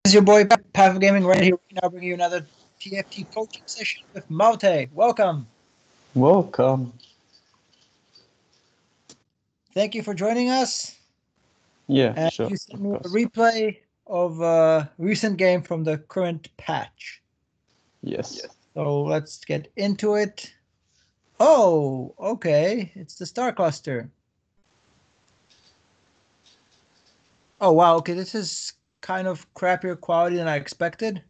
is your boy Path of Gaming right here now, bringing you another TFT coaching session with Maute. Welcome. Welcome. Thank you for joining us. Yeah, And sure. you sent Of me a course. replay of a recent game from the current patch. Yes. So let's get into it. Oh, okay. It's the Star Cluster. Oh wow. Okay, this is kind of crappier quality than I expected,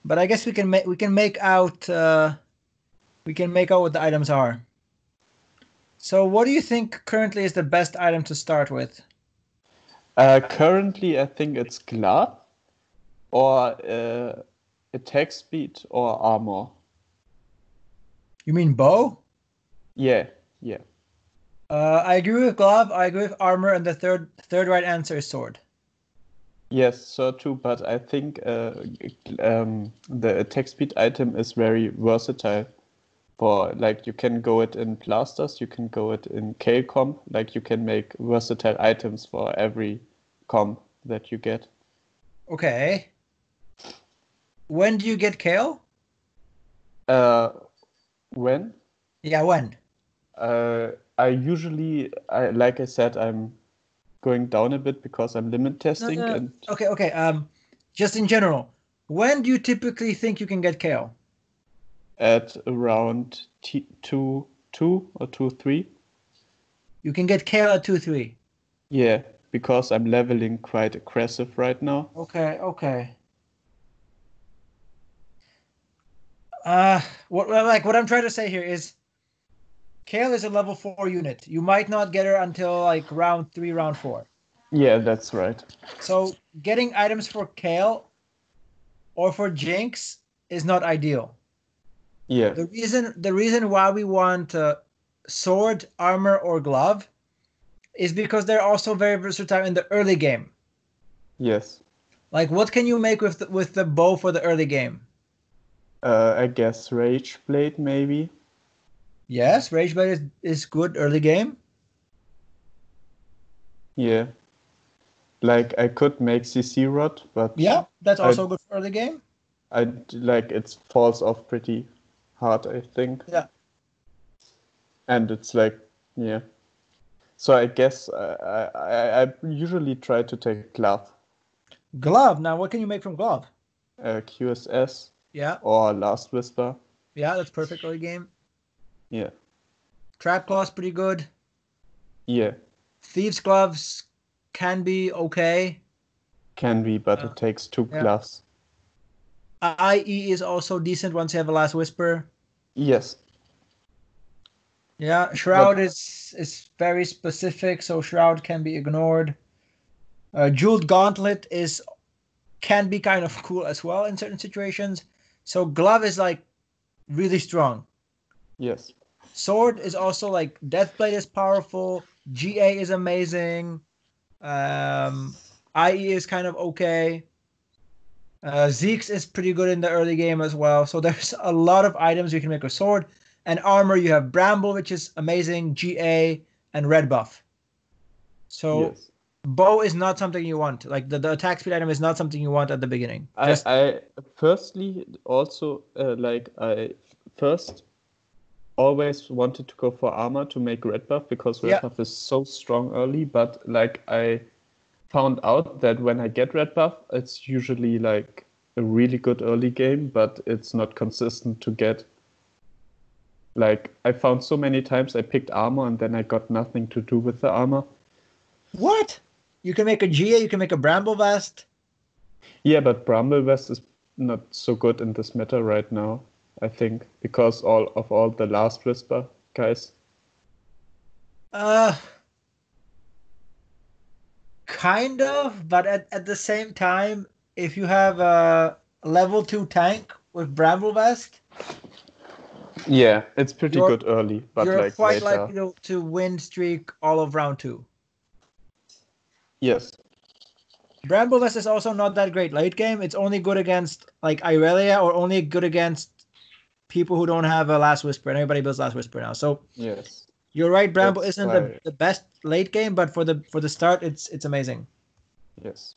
but I guess we can make out what the items are. So, what do you think currently is the best item to start with? Currently, I think it's Glove or attack speed or armor. You mean bow? Yeah, yeah. I agree with glove. I agree with armor, and the third right answer is sword. Yes, so too. But I think the attack speed item is very versatile. For like you can go it in plasters, you can go it in Kale comp. Like you can make versatile items for every comp that you get. Okay. When do you get kale? Uh, when? Yeah, when? I usually, like I said, I'm going down a bit because I'm limit No, testing no, no. and Okay, okay. Just in general, when do you typically think you can get kale? at around two or 2-3. You can get kale at 2-3. Yeah, because I'm leveling quite aggressive right now. Okay, okay. What I'm trying to say here is kale is a level 4 unit. You might not get her until like round 3, round 4. Yeah, that's right. So getting items for kale or for Jinx is not ideal. Yeah, The reason why we want sword, armor, or glove is because they're also very versatile in the early game. yes. Like, what can you make with the bow for the early game? I guess Rage Blade maybe. Yes, Rage Blade is good early game. Yeah, like I could make CC Rod, but Yeah, that's I also good for early game. I like it falls off pretty hard, I think, Yeah, and it's like yeah. So I guess I usually try to take glove, glove. Now, what can you make from glove? QSS Yeah, or Last Whisper. yeah, that's perfect early game. Yeah, Trap claw's pretty good. yeah, Thieves gloves can be okay. can be, but Uh, it takes two yeah, gloves. IE is also decent once you have a last whisper. Yes, Yeah, Shroud but is very specific, so Shroud can be ignored. Jeweled Gauntlet is can be kind of cool as well in certain situations. So Glove is like really strong. yes, Sword is also like Deathblade is powerful. GA is amazing. Um, IE is kind of okay. Zeke's is pretty good in the early game as well. So there's a lot of items you can make with sword. And armor, you have Bramble, which is amazing, GA, and red buff. So yes. bow is not something you want. Like the attack speed item is not something you want at the beginning. Just I firstly also like I first always wanted to go for armor to make red buff because red yeah. buff is so strong early, but like I found out that when I get red buff, it's usually like a really good early game, but it's not consistent to get. Like I found so many times I picked armor and then I got nothing to do with the armor. What? You can make a GA, you can make a Bramble Vest. Yeah, but Bramble West is not so good in this meta right now, I think, because all the Last Whisper guys. Uh kind of, but at the same time, if you have a level 2 tank with Bramble Vest, Yeah, it's pretty you're good early, but you're like quite later. likely to win streak all of round 2. Yes. Bramble Vest is also not that great late game. It's only good against like Irelia or only good against people who don't have a Last Whisper, and everybody builds Last Whisper now. So Yes. you're right, Bramble That's isn't why. the best late game, but for the start, it's amazing. Yes.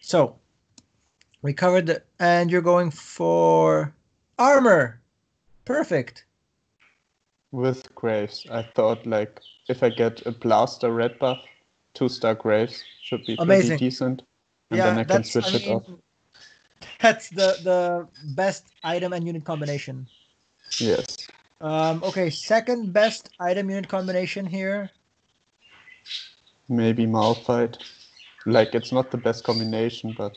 So We covered the, and you're going for armor. Perfect. With Graves, I thought like if I get a blaster red buff, 2-star Graves should be pretty Amazing. decent, and Yeah, then I can switch it off. That's the best item and unit combination. Yes. Okay, second best item unit combination here. Maybe Malphite. Like it's not the best combination, but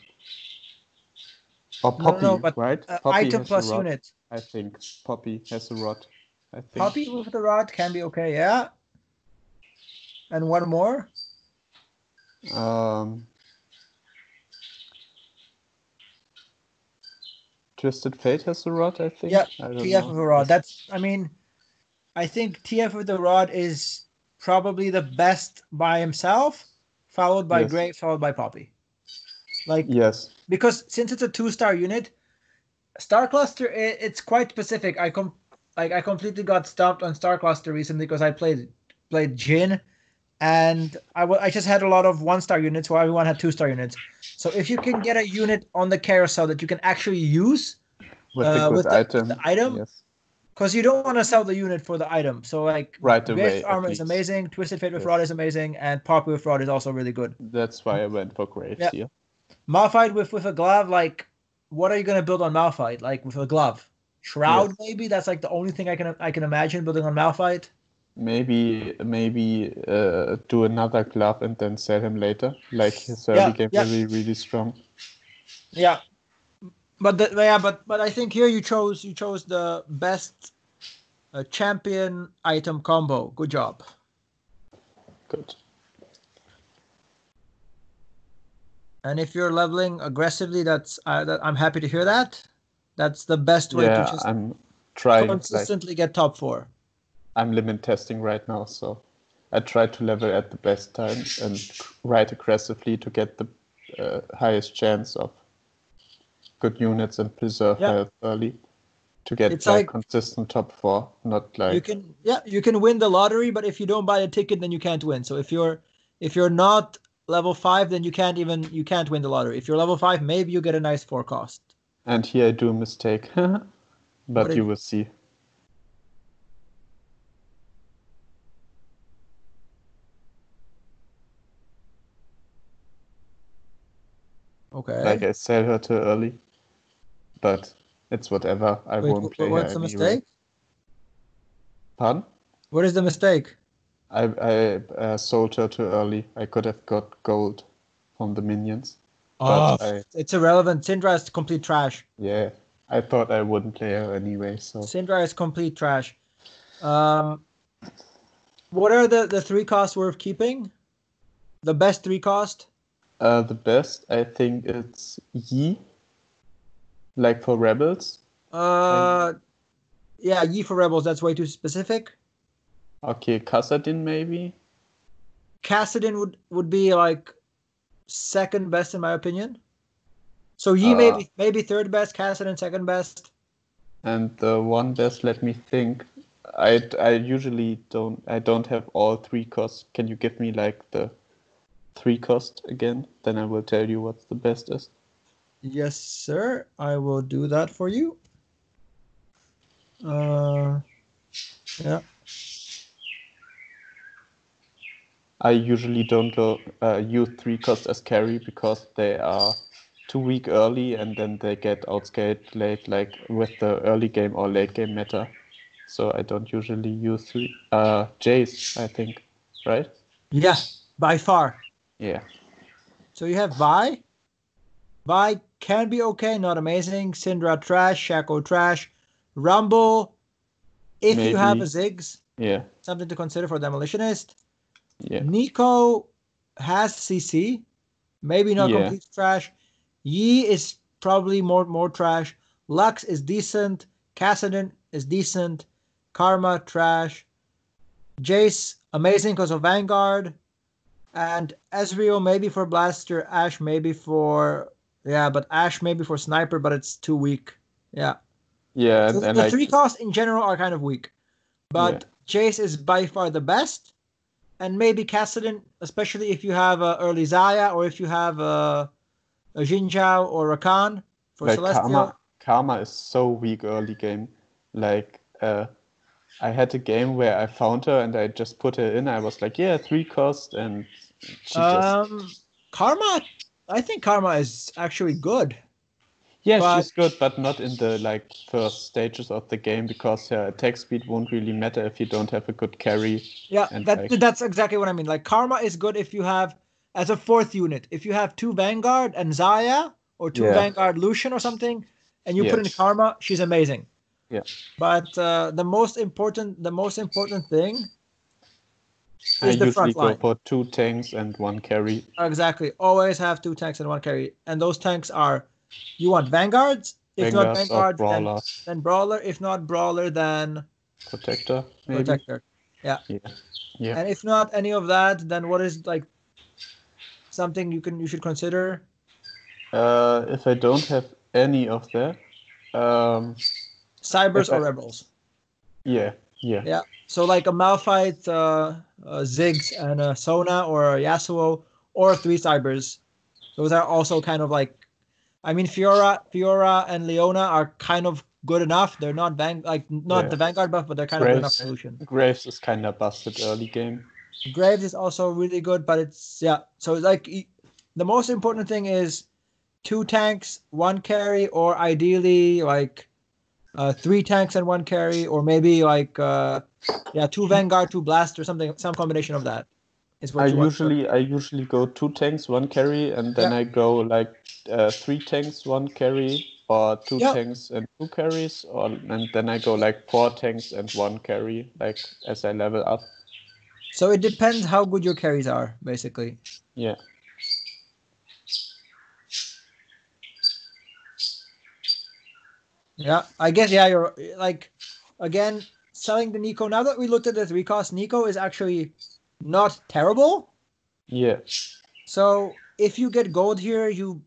or Poppy, No, but right? Poppy item has plus a rod. unit. I think Poppy has a rod. I think. Poppy with the rod can be okay, yeah. And one more. Twisted Fate has a rod, I think. Yeah, I don't TF know. with a rod. That's, I mean, I think TF with the rod is probably the best by himself, followed by Yes. Graves, followed by Poppy. Like, Yes. because since it's a 2-star unit, Star Cluster, it's quite specific. I completely got stumped on Star Cluster recently because I played Jin, and I just had a lot of 1-star units while everyone had 2-star units. So if you can get a unit on the carousel that you can actually use with the item, yes. Because you don't want to sell the unit for the item. So like right Graves away, armor is amazing, Twisted Fate with rod is amazing, and Poppy with rod is also really good. That's why I went for Graves here. Malphite with a glove, like what are you gonna build on Malphite? Like with a glove? Shroud maybe? That's like the only thing I can imagine building on Malphite. Maybe do another glove and then sell him later. Like his early game will be really strong. Yeah. But I think here you chose the best champion item combo. Good job. Good. And if you're leveling aggressively, I'm happy to hear that. That's the best way to just I'm trying consistently get top 4. I'm limit testing right now, so I try to level at the best time and ride aggressively to get the highest chance of good units and preserve health early to get it's like consistent top 4, not like you can win the lottery, but if you don't buy a ticket, then you can't win. So if you're not level 5, then you can't win the lottery. If you're level 5, maybe you get a nice forecast. And here I do a mistake, but you will see. Okay. Like I sell her too early, but it's whatever. I won't play her anyway. What's the mistake? Pardon? What is the mistake? I sold her too early. I could have got gold from the minions. It's irrelevant. Syndra is complete trash. Yeah, I thought I wouldn't play her anyway. So Syndra is complete trash. What are the 3 costs worth keeping? The best 3 cost? The best, I think it's Yi. Like for rebels. Yeah, Yi for rebels. That's way too specific. Okay, Kassadin maybe. Kassadin would be like second best in my opinion. So Yi maybe third best, Kassadin second best. And the one best, let me think. I usually don't have all 3 costs. Can you give me like the 3 cost again? Then I will tell you what's the best is. Yes, sir. I will do that for you. Yeah. I usually don't use 3 cost as carry because they are too weak early and then they get outscaled late, like with the early game or late game meta. So I don't usually use 3. Jace, I think, right? Yeah, by far. Yeah. So you have Vi. Vi can be okay, not amazing. Syndra trash, Shaco trash. Rumble, if you have a Ziggs, something to consider for Demolitionist. Yeah. Neeko has CC, maybe not complete trash. Yi is probably more trash. Lux is decent. Kassadin is decent. Karma trash. Jace amazing because of Vanguard. And Ezreal maybe for Blaster. Ashe maybe for but Ashe maybe for Sniper, but it's too weak. Yeah. Yeah, so the 3 costs in general are kind of weak. But Jace is by far the best. And maybe Kassadin, especially if you have early Xayah or if you have a Xin Zhao or a Rakan. For like Celestial, Karma is so weak early game. Like I had a game where I found her and I just put her in. I was like, yeah, 3 cost, and she just Karma, I think Karma is actually good. yeah, but she's good, but not in the like first stages of the game because her attack speed won't really matter if you don't have a good carry. yeah, And that's exactly what I mean. Like Karma is good if you have as a 4th unit. If you have 2 Vanguard and Zaya or 2 Yeah. Vanguard Lucian or something, and you put in Yes. Karma, she's amazing. Yeah. But the most important thing I is the usually front go line. for 2 tanks and 1 carry. Exactly. Always have 2 tanks and 1 carry. And those tanks are, you want Vanguards. If not Vanguards or Vanguards, Brawler. then Brawler. If not Brawler, then Protector, maybe. Protector. Yeah. Yeah. And if not any of that, then what is like something you should consider? If I don't have any of that, Cybers or Rebels. Yeah. So like a Malphite, Ziggs, and a Sona or a Yasuo or 3 Cybers. Those are also kind of like, I mean, Fiora and Leona are kind of good enough. They're not the Vanguard buff, but they're kind of good enough solution. Graves is kind of busted early game. Graves is also really good, but it's So like the most important thing is 2 tanks, 1 carry, or ideally like 3 tanks and 1 carry, or maybe like 2 Vanguard, 2 Blast, or something, some combination of that. Is what I usually go 2 tanks, 1 carry, and then I go like 3 tanks, 1 carry, or 2 tanks and 2 carries, and then I go like 4 tanks and 1 carry, like as I level up. So it depends how good your carries are, basically. Yeah. Yeah, I guess, you're like, again, selling the Neeko. Now that we looked at the 3 cost, Neeko is actually not terrible. Yeah. So if you get gold here, you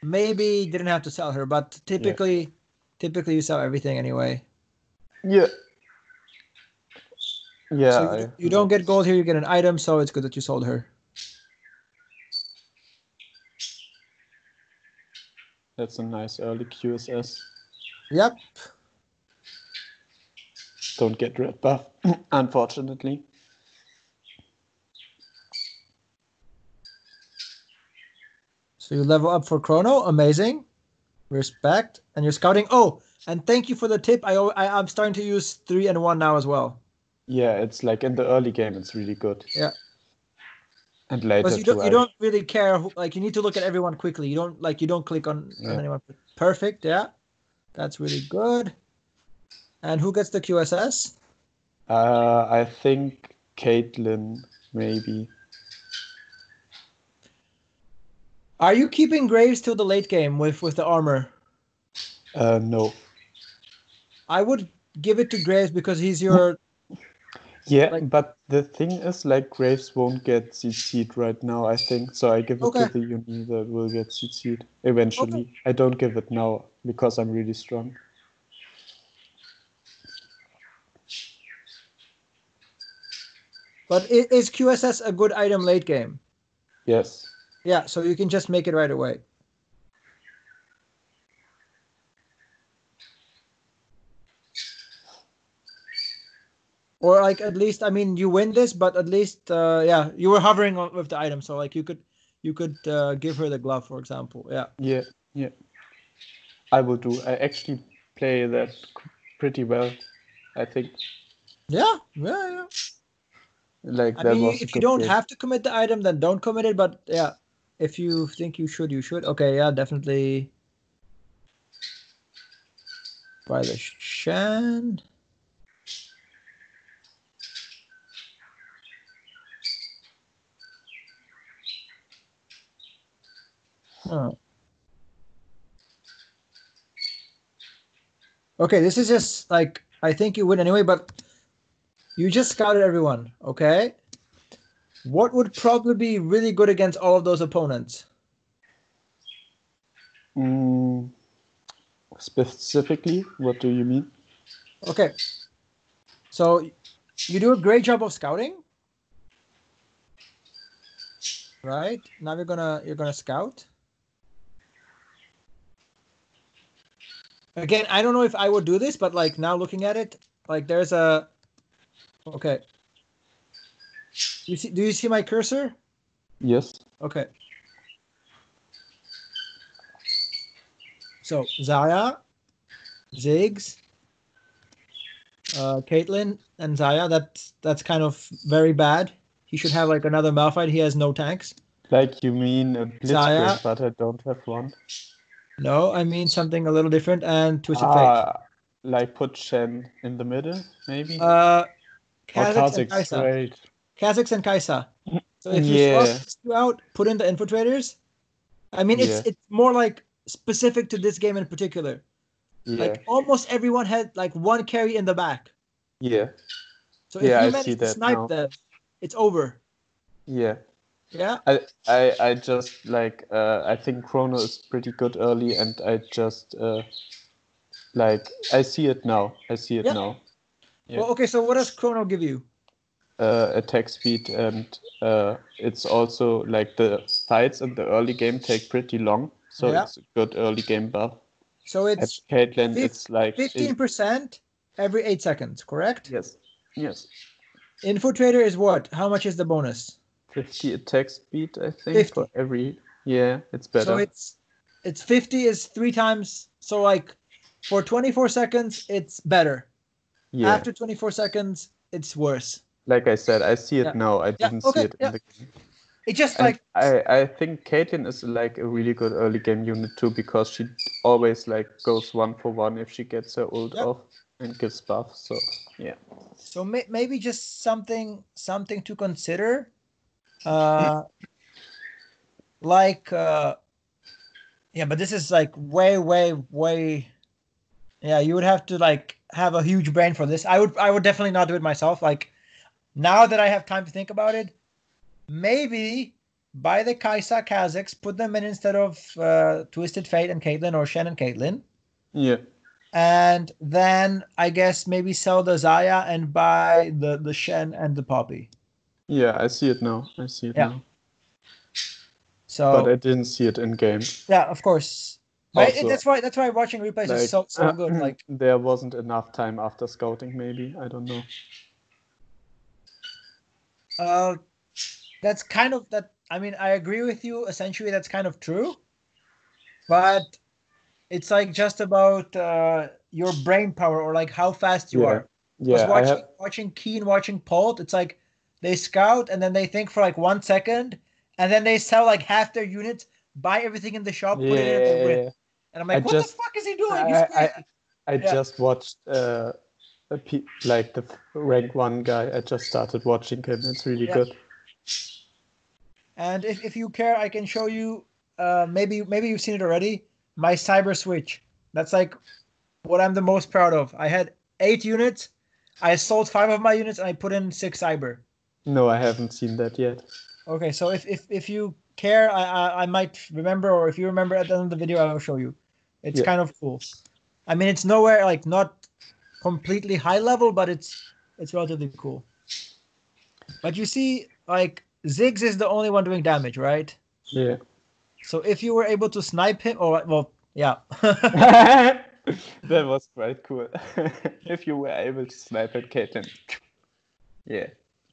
maybe didn't have to sell her, but typically you sell everything anyway. Yeah. Yeah. So you don't get gold here, you get an item, so it's good that you sold her. That's a nice early QSS. Yep. Don't get red buff, unfortunately. So you level up for Chrono, amazing. Respect. And you're scouting. Oh, and thank you for the tip. I'm starting to use 3 and 1 now as well. Yeah, it's like in the early game, it's really good. Yeah. And later you don't really care like you need to look at everyone quickly. You don't click on anyone. Perfect. Yeah, that's really good. And who gets the QSS? I think Caitlyn, maybe. Are you keeping Graves till the late game with the armor? No. I would give it to Graves because he's your. Yeah, but the thing is, like, Graves won't get CC'd right now, I think. So I give it to the uni that will get CC'd eventually. Okay. I don't give it now because I'm really strong. But is QSS a good item late game? Yes. Yeah, so you can just make it right away. Or like at least, I mean, you win this, but at least, you were hovering with the item, so like you could give her the glove, for example. Yeah. Yeah. I will do. I actually play that pretty well, I think. Yeah. Like I mean, if you don't have to commit the item, then don't commit it. But yeah, if you think you should, you should. Okay, yeah, definitely. By the Shen. Oh. Okay, this is just like, I think you win anyway, but you just scouted everyone, okay? What would probably be really good against all of those opponents? Specifically, what do you mean? Okay. So you do a great job of scouting. Right? Now you're gonna scout. Again, I don't know if I would do this, but like now looking at it, like there's a. Okay. You see? Do you see my cursor? Yes. Okay. So Zaya, Ziggs, Caitlyn, and Zaya. That's kind of very bad. He should have like another Malphite. He has no tanks. Like you mean a Zaya. Blitzcrank, but I don't have one. No, I mean something a little different. And Twisted Fate. Like put Shen in the middle, maybe? Kha'Zix and Kha'Zix, Kai'Sa. great. Kha'Zix and Kai'Sa. So if you Yeah. swap these two out, put in the infiltrators. I mean, Yeah. it's more like specific to this game in particular. Yeah. Like almost everyone had like one carry in the back. Yeah. So if Yeah, you I manage see to that snipe now. them, it's over. Yeah. Yeah. I just like I think Chrono is pretty good early, and I just like I see it now. I see it Yeah. now. Yeah. Well, okay. So what does Chrono give you? Attack speed, and it's also like the fights in the early game take pretty long, so Yeah. it's a good early game buff. So At it's Caitlyn, it's like 15% every 8 seconds, correct? Yes. Yes. Infiltrator is what? How much is the bonus? 50 attack speed, I think, 50. for every. Yeah, it's better. So it's 50 is 3 times. So like for 24 seconds, it's better. Yeah. After 24 seconds, it's worse. Like I said, I see it Yeah. now. I didn't see it in the game. It just And like I think Caitlyn is like a really good early game unit too, because she always like goes 1-for-1 if she gets her ult off and gives buff. So yeah. So maybe just something to consider. Yeah, but this is like way. Yeah, you would have to like have a huge brain for this. I would definitely not do it myself. Like now that I have time to think about it, maybe buy the Kai'Sa Kha'Zix, put them in instead of Twisted Fate and Caitlyn, or Shen and Caitlyn. Yeah. And then I guess maybe sell the Zaya and buy the Shen and the Poppy. Yeah, I see it now. I see it now. So, but I didn't see it in game. Yeah, of course. But that's why watching replays is so good. Like there wasn't enough time after scouting, maybe. I don't know. That's kind of that. I mean, I agree with you. Essentially, that's kind of true. But it's like just about your brain power, or like how fast you are. Yeah. Watching Keen, watching Polt, it's like they scout and then they think for like 1 second, and then they sell like half their units, buy everything in the shop, put it in the win. And I'm like, what the fuck is he doing? I just watched like the rank 1 guy. I just started watching him. It's really good. And if you care, I can show you. Maybe you've seen it already. My cyber switch. That's like what I'm the most proud of. I had 8 units. I sold 5 of my units and I put in 6 cyber. No, I haven't seen that yet. Okay, so if you care, I might remember, or if you remember at the end of the video, I will show you. It's kind of cool. I mean, it's nowhere like not completely high level, but it's relatively cool. But you see, like Ziggs is the only one doing damage, right? Yeah. So if you were able to snipe him, that was quite cool. If you were able to snipe at Caitlyn. Yeah.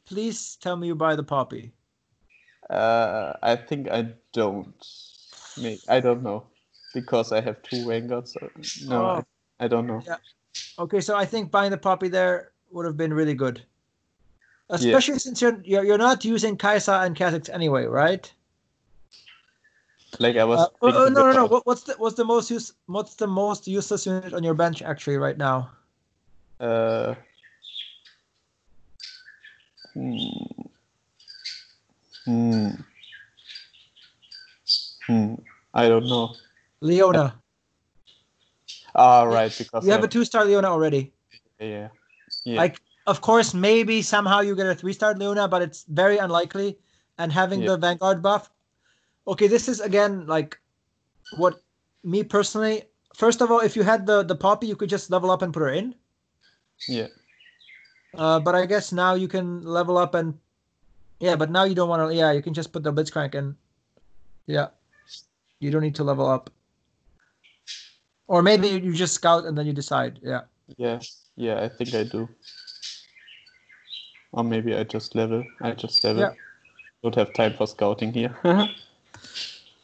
Please tell me you buy the Poppy. I think I don't. I don't know. Because I have 2 Vanguards. So no, I don't know. Yeah. Okay, so I think buying the Poppy there would have been really good. Especially since you're not using Kai'Sa and Kha'Zix anyway, right? Like I was. No. What's the most useless unit on your bench actually right now? I don't know. Leona. Right, because you have a 2-star Leona already. Yeah. Like, of course, maybe somehow you get a 3-star Leona, but it's very unlikely. And having the Vanguard buff. Okay, this is again like what me personally. First of all, if you had the Poppy, you could just level up and put her in. Yeah. But I guess now you can level up and. Yeah, but now you don't want to. Yeah, you can just put the Blitzcrank in. Yeah. You don't need to level up. Or maybe you just scout and then you decide. Yeah. Yeah, I think I do. Or maybe I just level. Yeah. Don't have time for scouting here.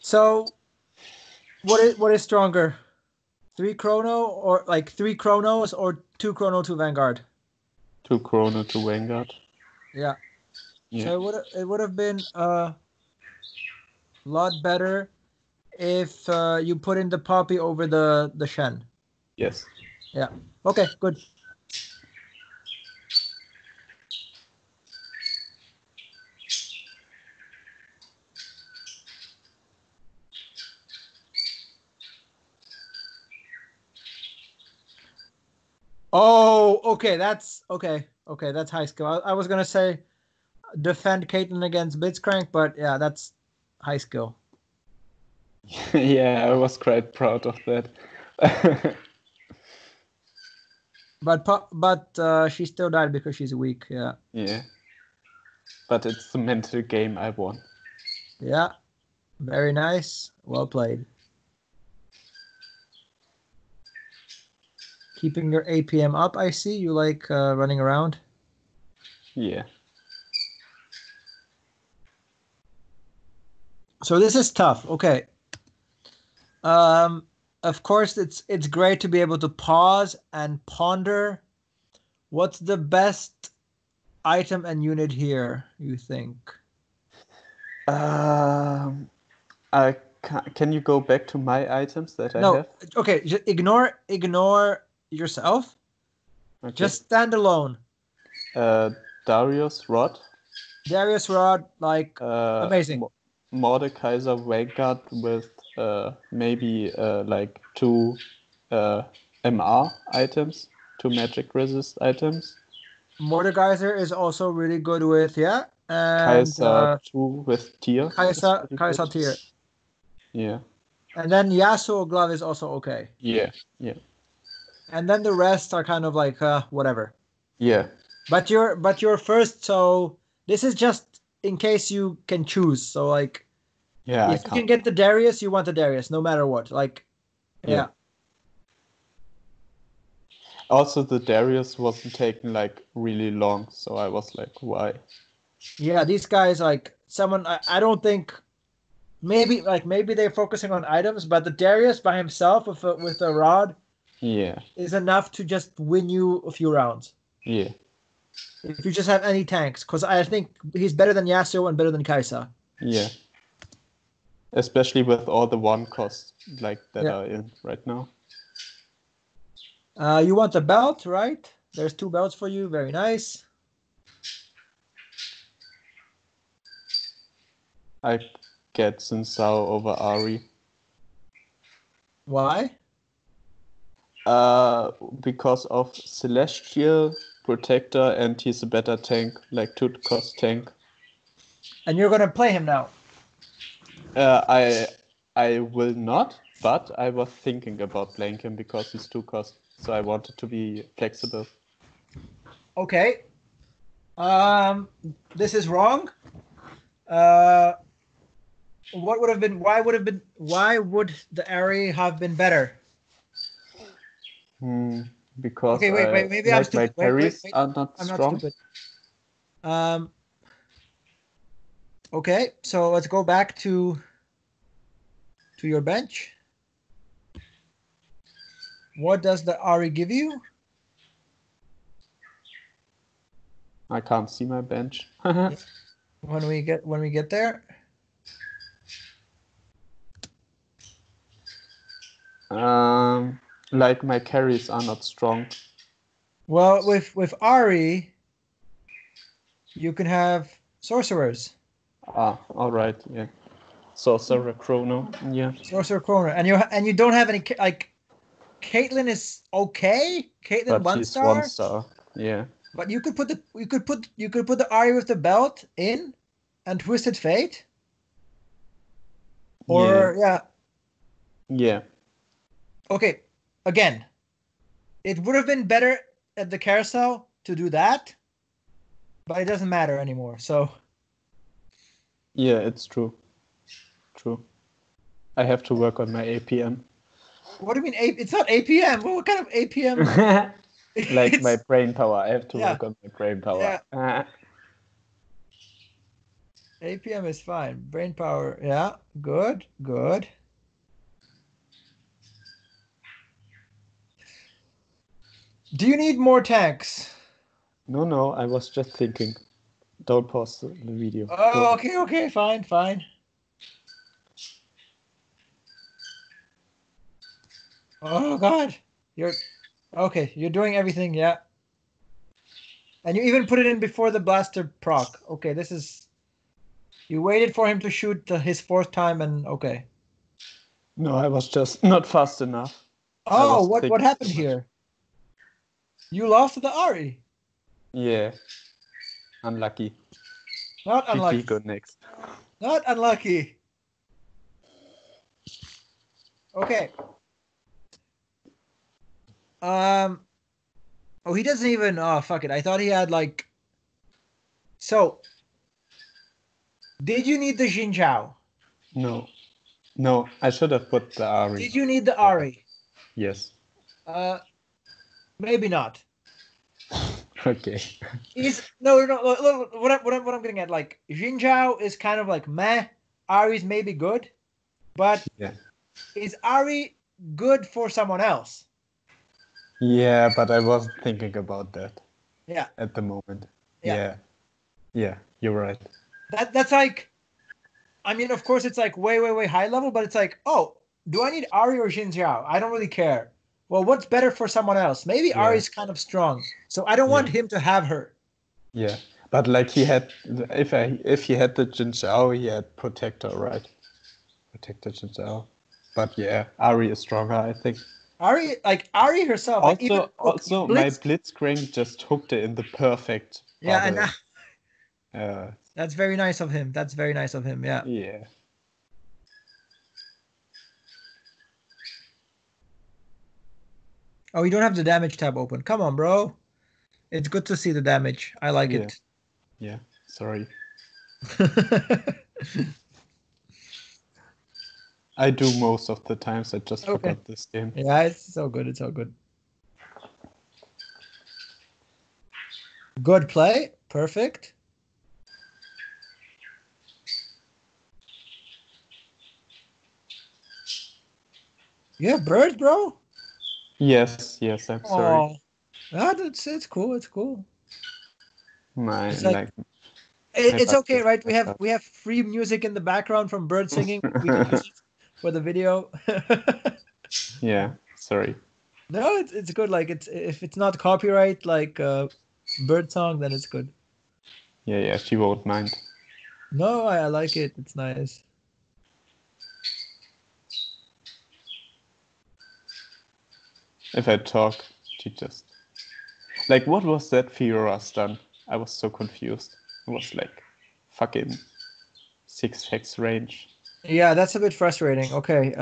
So what is stronger? 3 chrono or like 3 chronos or 2 chrono to Vanguard? 2 chrono to Vanguard. Yeah. Yeah. So it would have been a lot better if you put in the Poppy over the Shen. Yes. Yeah. Okay, good. Oh, okay. That's okay. Okay, that's high skill. I was gonna say defend Caitlyn against Blitzcrank, but yeah, that's high skill. Yeah, I was quite proud of that. But she still died because she's weak. Yeah. Yeah. But it's the mental game I won. Yeah. Very nice. Well played. Keeping your APM up, I see. You like running around. Yeah. So this is tough. Okay. Of course, it's great to be able to pause and ponder. What's the best item and unit here, you think? I can you go back to my items that I No. have? Okay. Ignore yourself. Okay. Just stand alone. Darius Rod. Darius Rod, like amazing. Mordekaiser Vanguard with maybe like 2 MR items, 2 magic resist items. Mordekaiser is also really good with and Kaiser 2 with tier. Kaiser tier. Yeah. And then Yasuo glove is also okay. Yeah. And then the rest are kind of like whatever. Yeah. But you're first, so this is just in case you can choose. So like, Yeah. if you can get the Darius, you want the Darius, no matter what. Like, yeah. Also, the Darius wasn't taking like really long, so I was like, why? Yeah, these guys like someone. I don't think. Maybe they're focusing on items, but the Darius by himself with a rod. Yeah. Is enough to just win you a few rounds. Yeah. If you just have any tanks, because I think he's better than Yasuo and better than Kai'Sa. Yeah. Especially with all the 1 costs like that are in right now. You want the belt, right? There's 2 belts for you. Very nice. I get Xin Zhao over Ari. Why? Because of Celestial, Protector, and he's a better tank, like 2 cost tank. And you're gonna play him now? I will not, but I was thinking about playing him because he's 2 cost, so I wanted to be flexible. Okay. This is wrong. What would have been? Why would the Ari have been better? Because okay, wait. Maybe like I'm stupid. my parries Wait. are not I'm strong. not stupid. Okay, so let's go back to your bench. What does the Ari give you? I can't see my bench. When we get there. Like my carries are not strong. Well, with Ari, you can have sorcerers. All right, yeah. Sorcerer Chrono, yeah. Sorcerer Chrono, and you don't have any like. Caitlyn is okay. Caitlyn but 1 she's star. 1 star, yeah. But you could put the Ari with the belt in, and Twisted Fate. Or Yeah. Okay, again, it would have been better at the carousel to do that, but it doesn't matter anymore. So. Yeah, it's true. I have to work on my APM. What do you mean? It's not APM. What kind of APM? Like my It's brain power. I have to yeah, work on my brain power. yeah. APM is fine. Brain power. Yeah, good, good. Do you need more tanks? No, I was just thinking. Don't pause the video. Go Oh, on. okay, okay, fine, fine. Oh God, you're okay. You're doing everything, yeah. And you even put it in before the blaster proc. Okay, this is. You waited for him to shoot his fourth time, and okay. No, I was just not fast enough. I Oh, was what thinking happened too much. here? You lost to the Ari. Yeah, unlucky. Not GG, go unlucky. next. Not unlucky. Okay. Um. Oh, he doesn't even. Oh, fuck it. I thought he had like. So, did you need the Xin Zhao? No, I should have put the Ari. Did you need the Ari? Yes. Uh, maybe not. Okay. Is no. Look, what I'm getting at, like Xin Zhao is kind of like meh. Ari's maybe good, but Yeah. is Ari good for someone else? Yeah, but I wasn't thinking about that Yeah, at the moment. yeah. Yeah, you're right. That's like, I mean, of course, it's like way high level, but it's like, oh, do I need Ari or Xin Zhao? I don't really care. Well, what's better for someone else? Maybe Yeah, Ari's kind of strong, so I don't yeah, want him to have her. yeah. But like if he had the Jin Zhao, he had Protector, right? Protector Jin Zhao. But yeah, Ari is stronger, I think. Ari herself, like even okay, Also, my Blitz. Blitzcrank just hooked it in the perfect Yeah, and bubble. Uh, that's very nice of him. That's very nice of him. Yeah. yeah. Oh, you don't have the damage tab open. Come on, bro. It's good to see the damage. I like Yeah. it. Yeah. Sorry. I do most of the times. I just Okay. forgot this game. Yeah, it's so good. It's so good. Good play. Perfect. You have birds, bro? Yes, I'm sorry. Oh, yeah, it's cool. It's cool. My It's like like my it's buddy okay, is right? We messed have up. we have free music in the background from bird singing. We can use it for the video. Yeah, sorry. No, it's good. Like it's if it's not copyright like bird song, then it's good. Yeah, she won't mind. No, I like it. It's nice. If I talk, she just like what was that Fiora stun? I was so confused. It was like fucking 6 hex range. Yeah, that's a bit frustrating. Okay.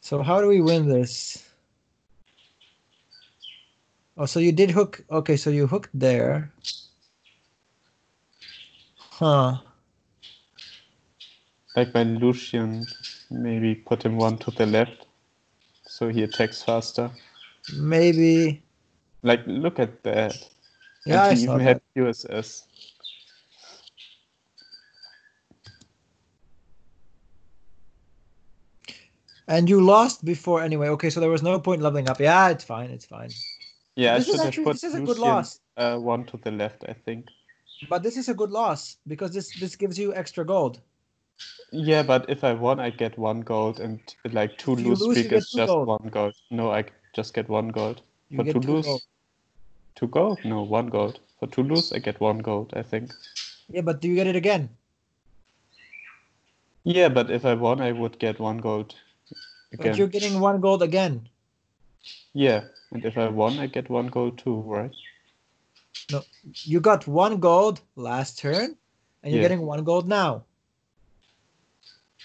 So how do we win this? Oh, so you did hook. Okay, so you hooked there. Huh. Like my Lucian, maybe put him one to the left so he attacks faster. Maybe. Like look at that. Yeah, And I he saw even had that. QSS. And you lost before anyway. Okay, so there was no point leveling up. Yeah, it's fine. It's fine. Yeah, I This is should have actually put this is a good Lucian loss. one to the left, I think. But this is a good loss because this gives you extra gold. Yeah, but if I won, I get 1 gold, and like If you Toulouse lose, you streak get is two just gold. 1 gold. No, I just get 1 gold. You For get two gold. Toulouse, 2 gold? No, 1 gold. For Toulouse, I get 1 gold, I think. Yeah, but do you get it again? Yeah, but if I won, I would get 1 gold But you're again. getting 1 gold again. Yeah, and if I won, I get 1 gold too, right? No, you got 1 gold last turn, and you're Yeah. getting 1 gold now.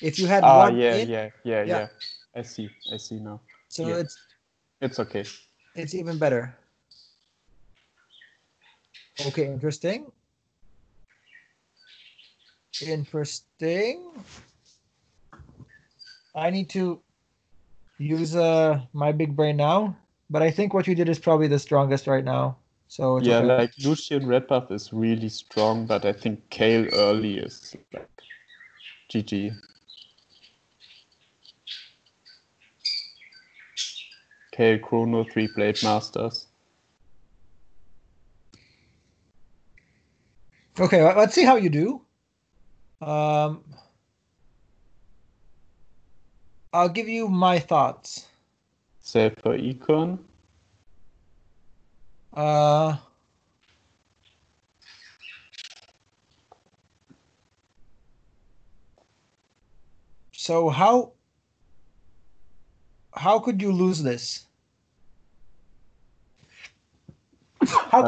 If you had Ah, one yeah, in, yeah, yeah. I see now. So Yeah, it's okay. it's even better. Okay, interesting. Interesting. I need to use my big brain now, but I think what you did is probably the strongest right now, so it's Yeah, okay. like Lucian red buff is really strong, but I think Kale early is like GG. Kale Chrono 3 Blade Masters. Okay, let's see how you do. I'll give you my thoughts. Save for Econ. Uh, so how could you lose this? How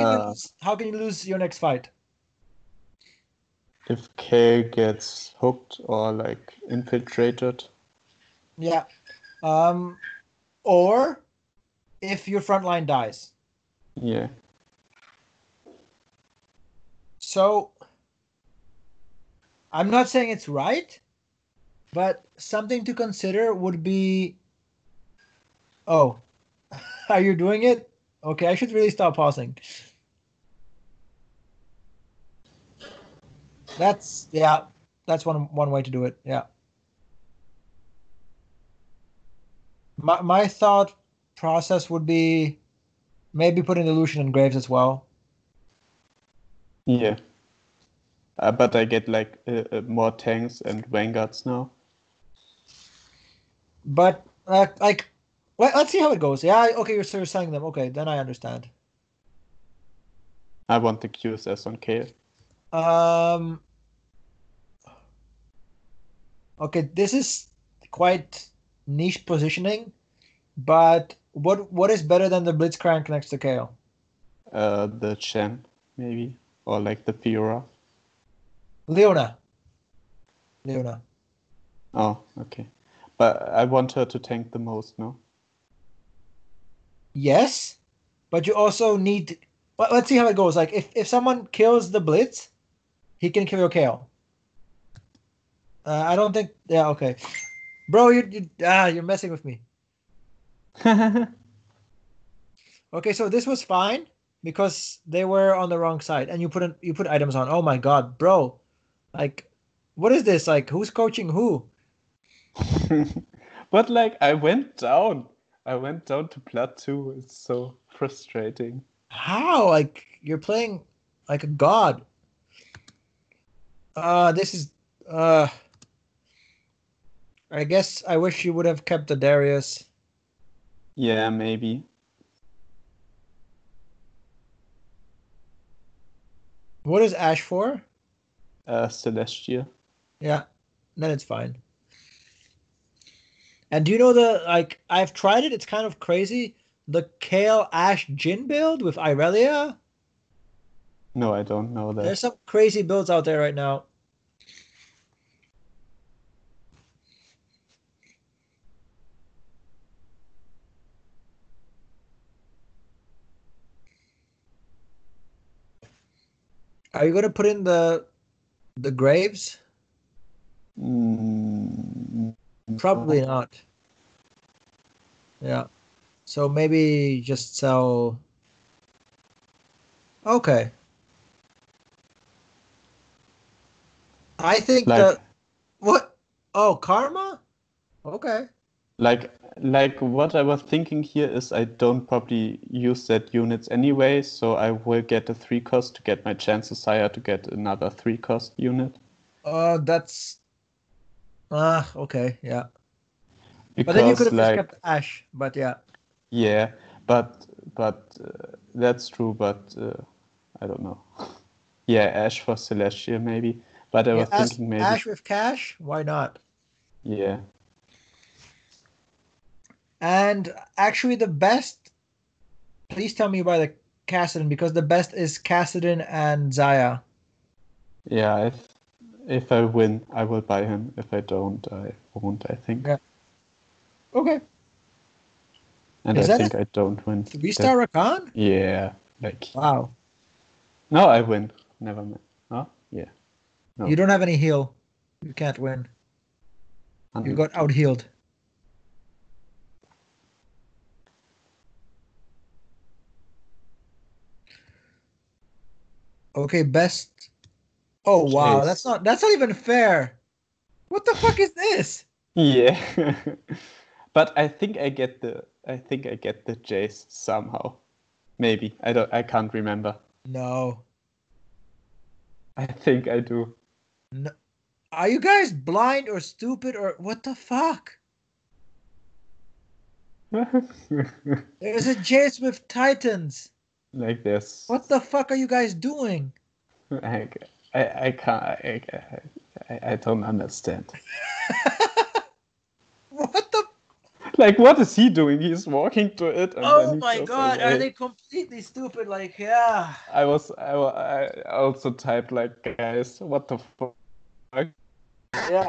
can you lose your next fight? If Kale gets hooked or like infiltrated. Yeah. Or if your front line dies. Yeah. So I'm not saying it's right, but something to consider would be, oh, are you doing it? Okay, I should really stop pausing. That's one way to do it. Yeah. My thought process would be maybe putting the Lucian and Graves as well. Yeah. But I get like more tanks and vanguards now. But let's see how it goes. Yeah, okay, you're selling them. Okay, then I understand. I want the QSS on Kale. Okay, this is quite niche positioning, but what is better than the Blitzcrank next to Kale? The Chen, maybe. Or like the Fiora. Leona. Oh, okay. But I want her to tank the most, no? Yes, but you also need. Let's see how it goes. Like if someone kills the Blitz, he can kill your Kale. I don't think. Yeah, okay, bro, you're messing with me. Okay, so this was fine because they were on the wrong side, and you put items on. Oh my god, bro! Like, what is this? Like, who's coaching who? But like I went down. I went down to plat 2. It's so frustrating. How? Like, you're playing like a god. This is. I guess I wish you would have kept the Darius. Yeah, maybe. What is Ash for? Celestia. Yeah, then it's fine. And do you know the like? I've tried it. It's kind of crazy. The Kale Ash Jin build with Irelia. No, I don't know that. There's some crazy builds out there right now. Are you gonna put in the Graves? Probably not. Yeah. So maybe just sell. Okay. I think Like, that what? Oh, Karma? Okay. like what I was thinking here is I don't probably use that units anyway, so I will get a 3 cost to get my chances higher to get another 3 cost unit. That's okay, yeah. But then you could Because have just like kept Ash, but yeah. yeah, but that's true, but I don't know. Yeah, Ash for Celestia maybe, but I Yeah, was thinking maybe Ash with cash, why not? yeah. And actually the best, please tell me by the Kassadin because the best is Kassadin and Zaya. Yeah, if I win, I will buy him. If I don't, I won't, I think. Yeah. Okay. And Is I that think a I don't win. 3-star Rakan? Yeah, like Wow. no, I win. Never mind. Oh, yeah. No. You don't have any heal. You can't win. You got 100%. out healed. Okay, best. Oh wow, Chase. that's not even fair. What the fuck is this? Yeah. But I think I get the Jace somehow. Maybe. I can't remember. No. I think I do. No. Are you guys blind or stupid or what the fuck? There's a Jace with Titans. Like this. What the fuck are you guys doing? I, I can't. I don't understand. What the? Like, what is he doing? He's walking to it and then Oh he my goes god, are away. they completely stupid? Like, yeah. I also typed like, guys, what the fuck? Yeah.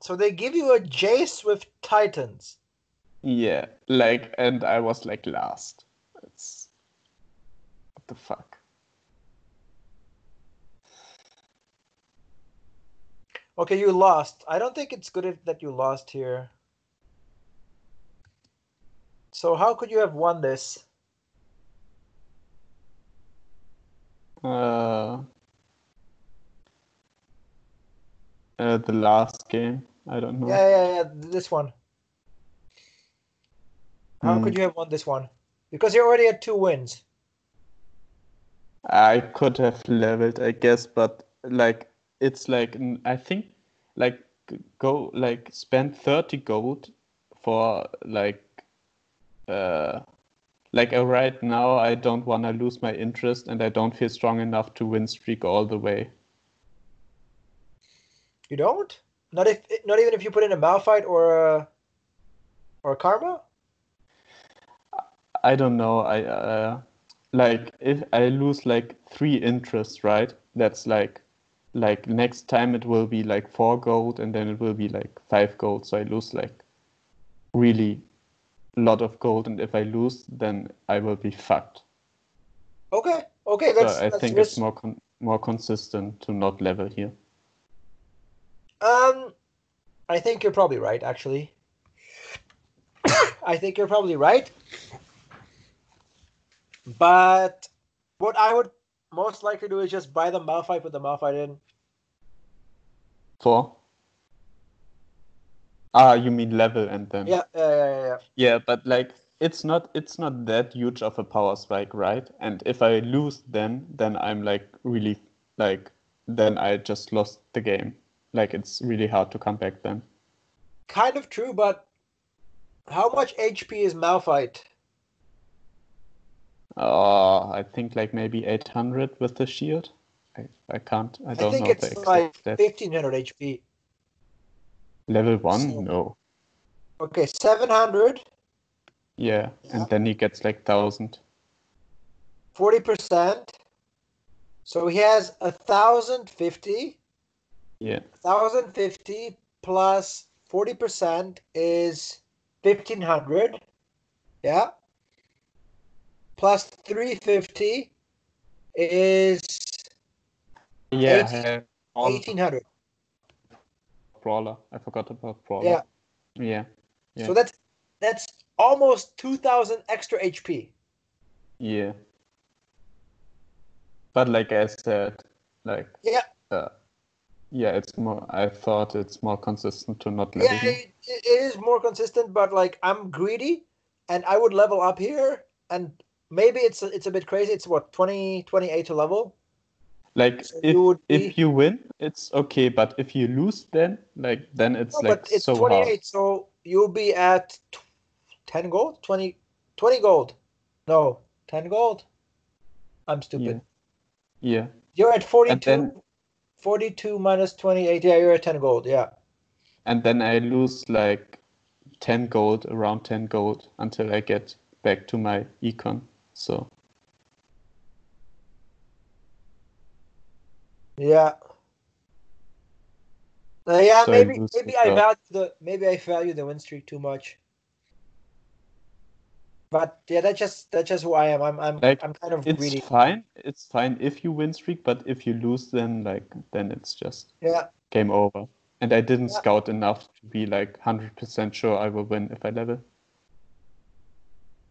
So they give you a Jace with Titans. Yeah, like, and I was like last. It's what the fuck? Okay, you lost. I don't think it's good that you lost here. So how could you have won this? Uh, the last game. I don't know. Yeah. This one. How Hmm. could you have won this one? Because you already had 2 wins. I could have leveled, I guess, but like it's like I think like go like spend 30 gold for uh right now I don't want to lose my interest and I don't feel strong enough to win streak all the way. You don't? Not even if you put in a Malphite or Karma? I don't know. I like if I lose like 3 interest, right? That's like next time it will be like 4 gold and then it will be like 5 gold. So I lose like really lot of gold, and if I lose, then I will be fucked. Okay, So that's I that's think it's risk. more consistent to not level here. Um, I think you're probably right, actually. I think you're probably right. But what I would most likely do is just buy the Malphite, put the Malphite in. Four? Ah, you mean level and then. Yeah. Yeah, but like it's not that huge of a power spike, right? And if I lose then I'm like really like then I just lost the game. Like it's really hard to come back then. Kind of true, but how much HP is Malphite? I think like maybe 800 with the shield. I I don't think know the it's exact like stats. 1500 HP. Level 1? So, No. okay, 700. Yeah, Yeah. and then he gets like 1,000. 40%. So he has 1050. Yeah. 1050 plus 40% is 1500. Yeah. Plus 350 is Yeah, I 18, have all 1800. Brawler. I forgot about Brawler. Yeah. Yeah. So Yeah. that's almost 2000 extra HP. Yeah. But like I said, like Yeah. uh, yeah, I thought it's more consistent to not Yeah, level here. it is more consistent, but like I'm greedy and I would level up here and maybe it's a bit crazy. It's what 28 to level. Like So you if would if be you win, it's okay, but if you lose then it's no, like but it's so hard. 28, so you'll be at 10 gold, 20 gold. No, 10 gold. I'm Yeah. stupid. Yeah. You're at And then 42 minus 28. Yeah, you're at 10 gold. Yeah. and then I lose like 10 gold, around 10 gold until I get back to my econ. So Yeah. Yeah, so I maybe lose maybe as well. maybe I value the win streak too much. But yeah, that's just who I am. Like I'm kind of it's greedy. fine. It's fine if you win streak, but if you lose then it's just Yeah. game over. And I didn't Yeah. scout enough to be like 100% sure I will win if I level.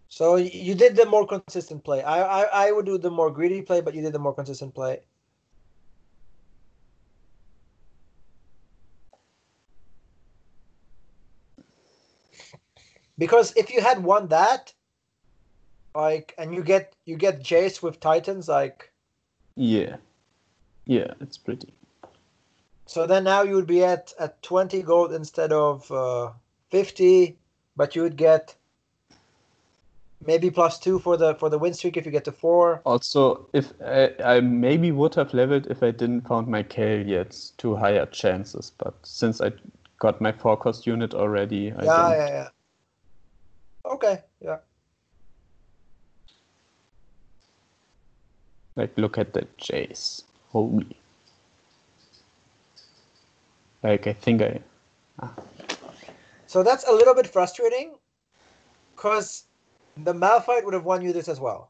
So you did the more consistent play. I would do the more greedy play, but you did the more consistent play. Because if you had won that, like, and you get Jace with Titans, like, Yeah, it's pretty. so then now you would be at 20 gold instead of 50, but you would get maybe +2 for the win streak if you get to 4. Also, if I maybe would have leveled if I didn't found my Kale yet to higher chances, but since I got my 4-cost unit already, I don't. Yeah. Okay, yeah. Like, look at the Jace. Holy. Like, I think I. So that's a little bit frustrating, because the Malphite would have won you this as well.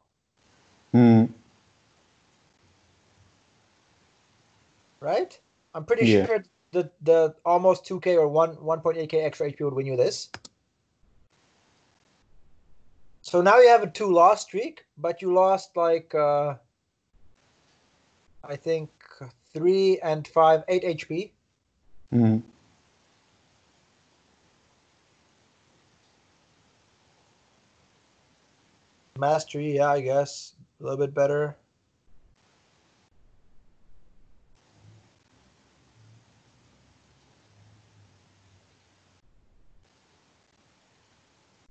Right? I'm pretty sure the almost 2k or 1.8k extra HP would win you this. So now you have a 2 loss streak, but you lost like I think 3 and 5, 8 HP. Mastery, yeah, I guess a little bit better.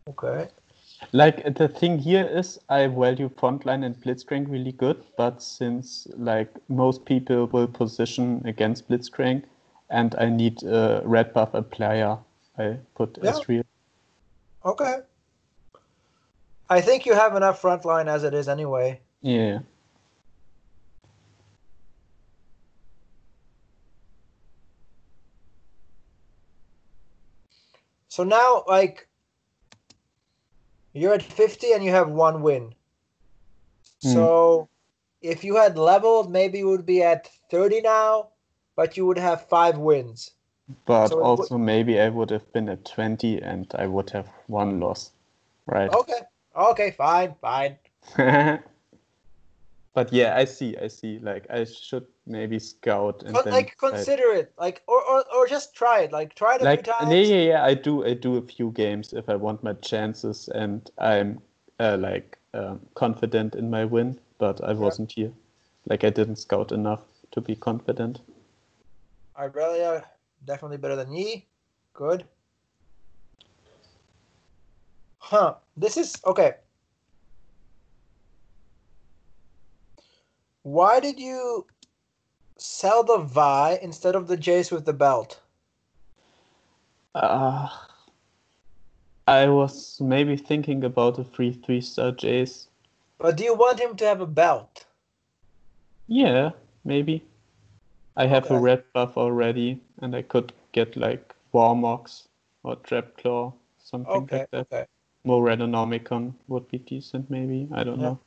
Okay. Like, the thing here is I value frontline and blitzcrank really good, but since like most people will position against blitzcrank and I need a red buff applier, I put Ezreal. Okay. I think you have enough frontline as it is anyway. Yeah. So now, like, you're at 50 and you have 1 win. So if you had leveled, maybe you would be at 30 now, but you would have 5 wins. But so also maybe I would have been at 20 and I would have 1 loss, right? Okay, fine. But yeah, I see. Like, I should maybe scout and then like consider it, like, or just try it. Like, try it a few times. Yeah. I do a few games if I want my chances and I'm confident in my win. But I wasn't here. Like, I didn't scout enough to be confident. Irelia, definitely better than Yi. Good. Huh. This is okay. Why did you sell the Vi instead of the Jace with the belt? I was maybe thinking about a free 3-star Jace. But do you want him to have a belt? Yeah, maybe. I have a red buff already, and I could get like Warmox or Trapclaw, something like that. Okay. More Redonomicon would be decent, maybe. I don't know.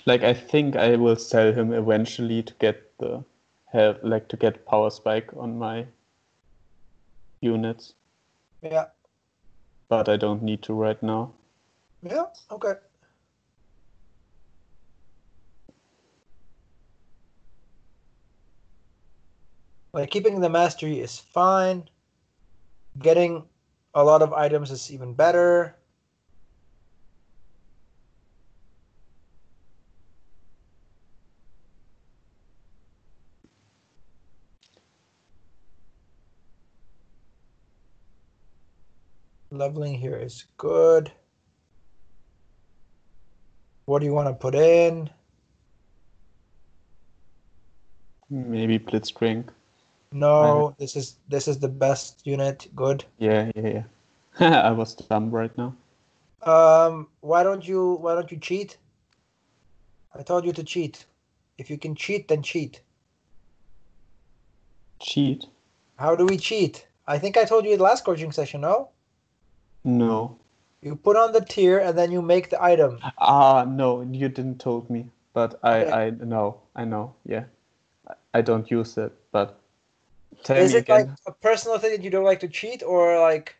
Like, I think I will sell him eventually to get to get power spike on my units. Yeah. But I don't need to right now. Yeah, okay. Like, keeping the mastery is fine. Getting a lot of items is even better. Leveling here is good. What do you want to put in? Maybe Blitzcrank. No, this is the best unit. Good. Yeah. I was dumb right now. Why don't you cheat? I told you to cheat. If you can cheat, then cheat. Cheat? How do we cheat? I think I told you in the last coaching session, no? No. You put on the tier and then you make the item. No, you didn't told me. But I know. Yeah. I don't use it, but tell me again. Is it like a personal thing that you don't like to cheat, or like?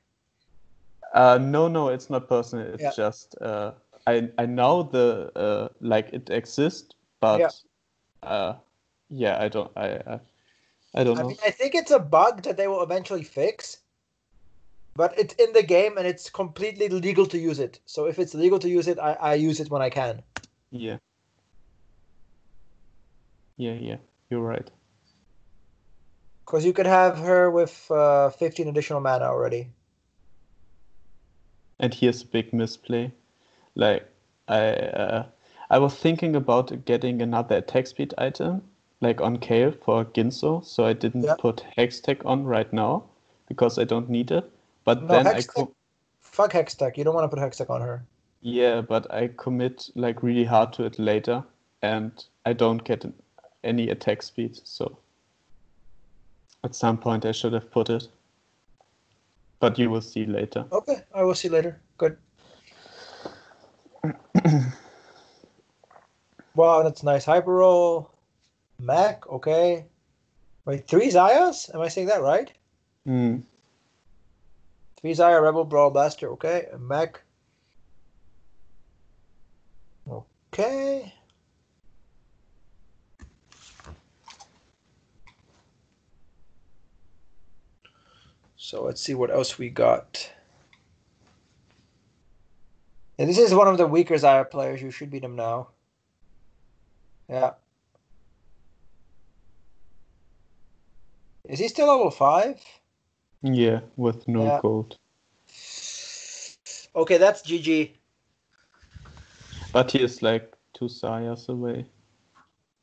No, it's not personal. It's Yeah. just I know the like it exists, but yeah, I don't know. mean, I think it's a bug that they will eventually fix, but it's in the game and it's completely legal to use it. So if it's legal to use it, I use it when I can. Yeah. Yeah, you're right. Because you could have her with 15 additional mana already. And here's a big misplay. Like I was thinking about getting another attack speed item, like on Kale for Ginso, so I didn't Yeah. put Hextech on right now because I don't need it. But No, then Hextech. Fuck Hextech. You don't want to put Hextech on her. yeah, but I commit like really hard to it later, and I don't get any attack speed. So at some point I should have put it. But you will see later. Okay, I will see later. Good. Wow, that's nice. Hyper roll. Mech, okay. Wait, 3 Zayas? Am I saying that right? Hmm. 3 Zaya, Rebel, Brawl, Blaster, okay. A Mech. Okay. So let's see what else we got. And this is one of the weaker Zaya players. You should beat him now. Yeah. Is he still level 5? Yeah, with no Yeah. gold. Okay, that's GG. But he is like 2 Sayas away.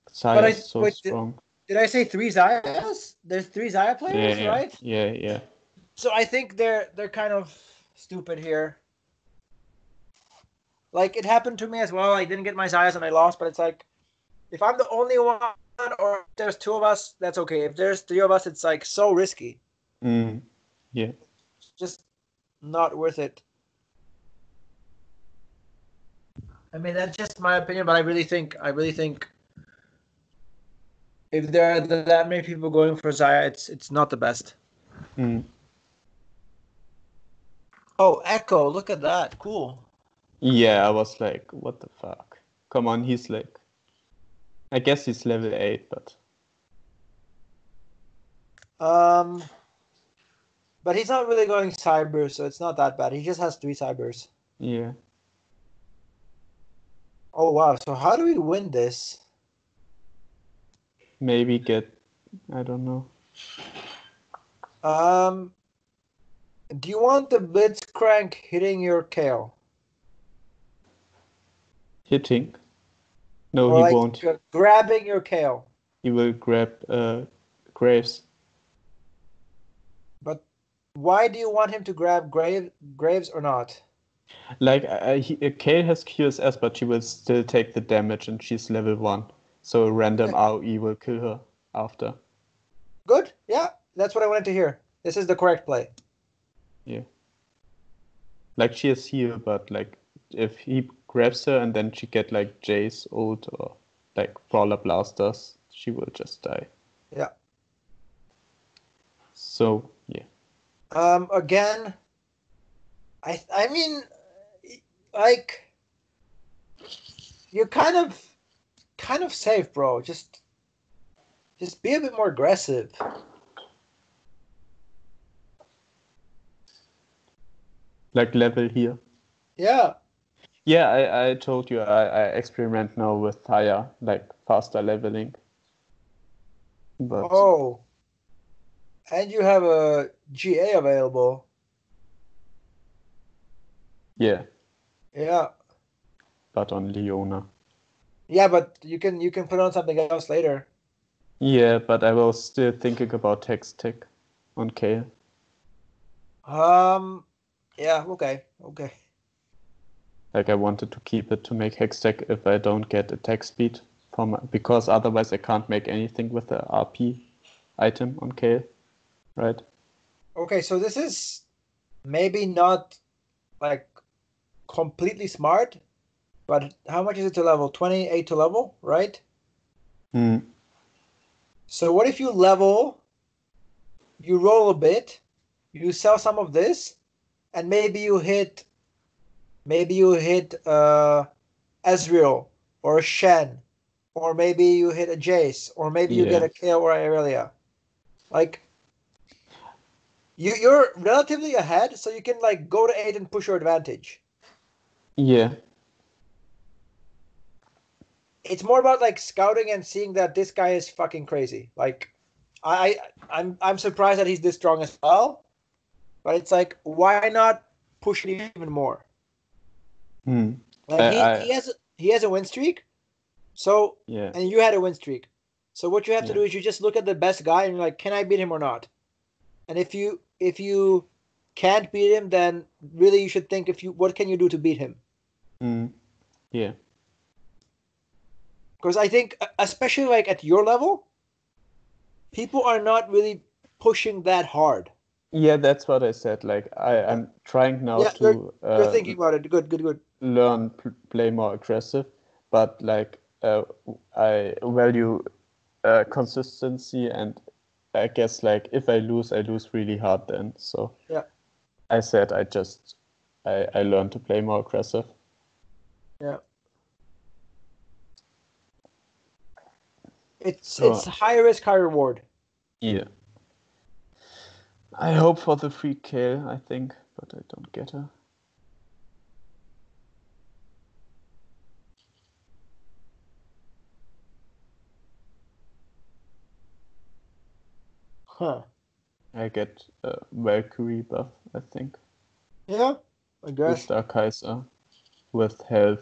But Saya I is so wait, strong. did I say 3 Zayas? There's 3 Zaya players, Yeah, right? yeah. So I think they're kind of stupid here. Like it happened to me as well. I didn't get my Zayas and I lost, but it's like if I'm the only one or if there's 2 of us, that's okay. If there's 3 of us, it's like so risky. Yeah. It's just not worth it. I mean, that's just my opinion, but I really think if there are that many people going for Zaya, it's not the best. Oh, Echo, look at that. Cool. Yeah, I was like, what the fuck? Come on, he's like, I guess he's level 8, but But he's not really going cyber, so it's not that bad. He just has 3 cybers. yeah. Oh wow, so how do we win this? Maybe get, I don't know. Do you want the Blitzcrank hitting your Kale? Hitting? No, Or he like won't. grabbing your Kale? He will grab Graves. But why do you want him to grab Graves or not? Like, Kale has QSS, but she will still take the damage, and she's level 1. So a random AoE will kill her after. Good, yeah, that's what I wanted to hear. This is the correct play. Yeah. Like, she has heal, but like, if he grabs her and then she get like Jace ult or like Brawler Blasters, she will just die. Yeah. So, yeah. Again, I mean, like, you're kind of safe, bro. Just be a bit more aggressive. Like level here. Yeah. Yeah, I told you I experiment now with higher, like faster leveling. But Oh. And you have a GA available. yeah. Yeah. But on Leona. Yeah, but you can put on something else later. Yeah, but I was still thinking about Hextech on Kale. Yeah, okay. Like I wanted to keep it to make Hextech if I don't get attack speed because otherwise I can't make anything with the RP item on Kale, right? Okay, so this is maybe not like completely smart, but how much is it to level? 28 to level, right? So what if you level, you roll a bit, you sell some of this, and maybe you hit Ezreal or Shen, or maybe you hit a Jace, or maybe you get Yeah. a Kayle or Irelia. Like you're relatively ahead, so you can like go to 8 and push your advantage. Yeah. It's more about like scouting and seeing that this guy is fucking crazy. Like I'm surprised that he's this strong as well, but it's like why not push it even more? Hmm. Like I he has a win streak, so yeah. and you had a win streak. So what you have to Yeah. do is you just look at the best guy and you're like, can I beat him or not? And if you can't beat him, then really you should think if you what can you do to beat him? Hmm. Yeah. Because I think especially like at your level, people are not really pushing that hard. Yeah, that's what I said. Like Yeah, I'm trying now yeah, to you're thinking about it. Good, good, good. learn play more aggressive, but like I value consistency, and I guess like if I lose really hard then. So Yeah, I said I learned to play more aggressive. yeah. It's So high risk, high reward. yeah, I hope for the free kill. I think, but I don't get her. Huh. I get Valkyrie buff. I think Yeah, I with guess. Dark Kaiser with health.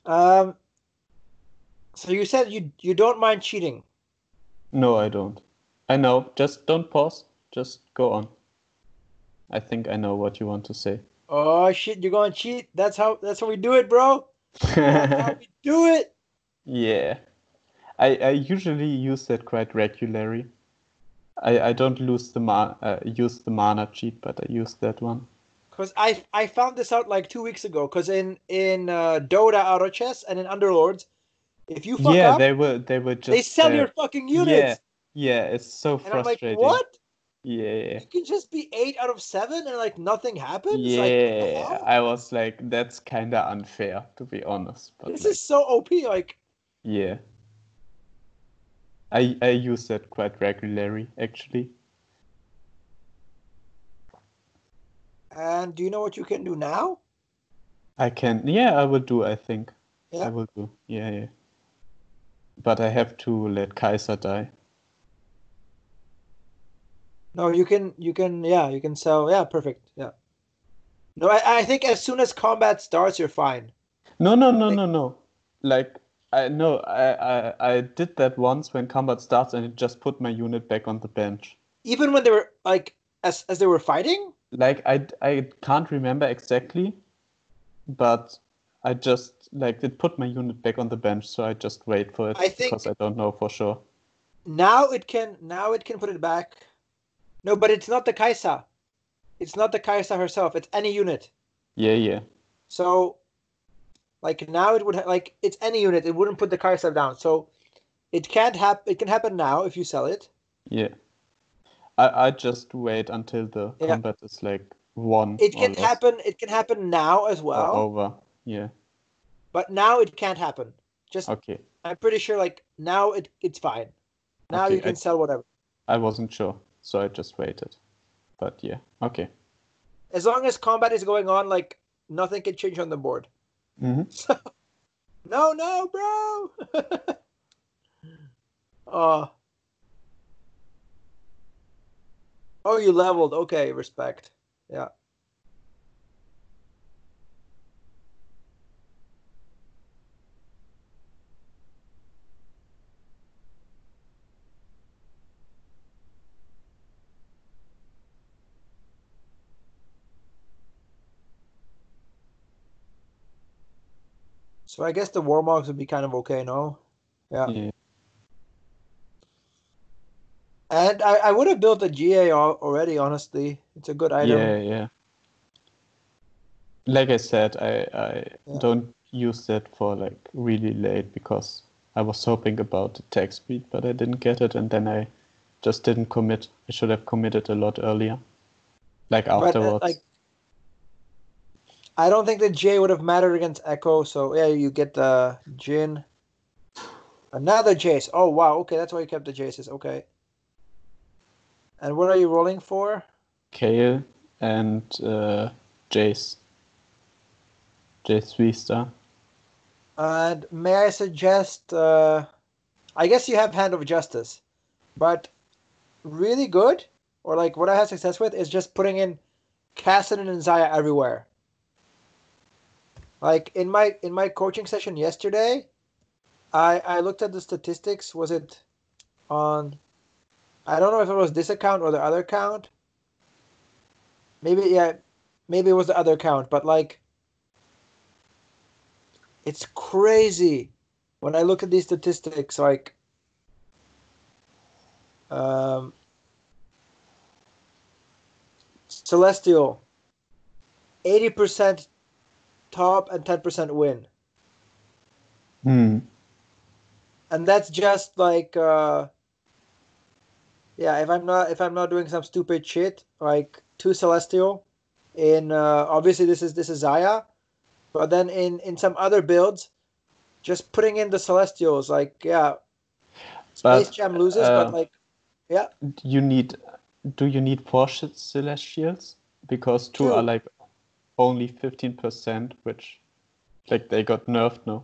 Um. So you said you don't mind cheating. No, I don't. I know. Just don't pause. Just go on. I think I know what you want to say. Oh shit, you're going to cheat? That's how we do it, bro. That's how we do it. Yeah. I usually use that quite regularly. I don't use the mana cheat, but I use that one. Cause I found this out like 2 weeks ago. Cause in Dota Auto Chess and in Underlords, if you fuck Yeah, up, they were they just sell your fucking yeah, units, yeah, it's so and I'm like, frustrating. what? Yeah. You can just be 8 out of 7 and like nothing happens. Like what the Yeah. hell? I was like, that's kinda unfair to be honest, but This like is so OP. Like, yeah. I use that quite regularly actually. and do you know what you can do now? I can yeah, I will do, I think. I Yeah. will do. Yeah, yeah. But I have to let Kaiser die. No, you can sell. Yeah, perfect. Yeah. No, I think as soon as combat starts, you're fine. No, no, no, Like no, no. Like I did that once when combat starts and it just put my unit back on the bench. even when they were like as they were fighting, Like I can't remember exactly, but I just like it put my unit back on the bench, so I just wait for it I because think I don't know for sure. now it can put it back. No, but it's not the Kaisa. It's not the Kaisa herself. It's any unit. Yeah, yeah. So like now it would like it's any unit. It wouldn't put the Kaisa down. So it can't happen. It can happen now if you sell it. Yeah. I just wait until the Yeah. combat is like won It or can lost happen. It can happen now as or well. over. Yeah. But now it can't happen. Just Okay. I'm pretty sure like now it's fine. Now Okay. you can sell whatever. I wasn't sure, so I just waited. But yeah. Okay. As long as combat is going on, like nothing can change on the board. Mm-hmm. So no, bro. Oh, oh, you leveled. Okay, respect. Yeah. So I guess the Warmogs would be kind of okay, no? Yeah. Yeah. And I would have built a GA already, honestly. It's a good item. Yeah, yeah. Like I said, I Yeah. don't use that for like really late because I was hoping about the tech speed, but I didn't get it, and then I just didn't commit. I should have committed a lot earlier, like But afterwards. I don't think the J would have mattered against Echo. So yeah, you get the Jin. Another Jace. Oh wow. Okay, that's why you kept the Jaces. Okay. And what are you rolling for? Kale and Jace. Jace 3-star. And may I suggest? I guess you have Hand of Justice, but really good, or like what I had success with is just putting in Kassadin and Zaya everywhere. Like in my coaching session yesterday, I looked at the statistics. Was it on? I don't know if it was this account or the other account. Maybe maybe it was the other account. But like, it's crazy when I look at these statistics. Like, Celestial, 80% top and 10% win. And that's just like if I'm not doing some stupid shit, like 2 Celestial in obviously this is Zaya, but then in some other builds, just putting in the Celestials, like Space Jam loses, but like do you need 4 Celestials? Because 2 2. are like only 15%, which like they got nerfed now.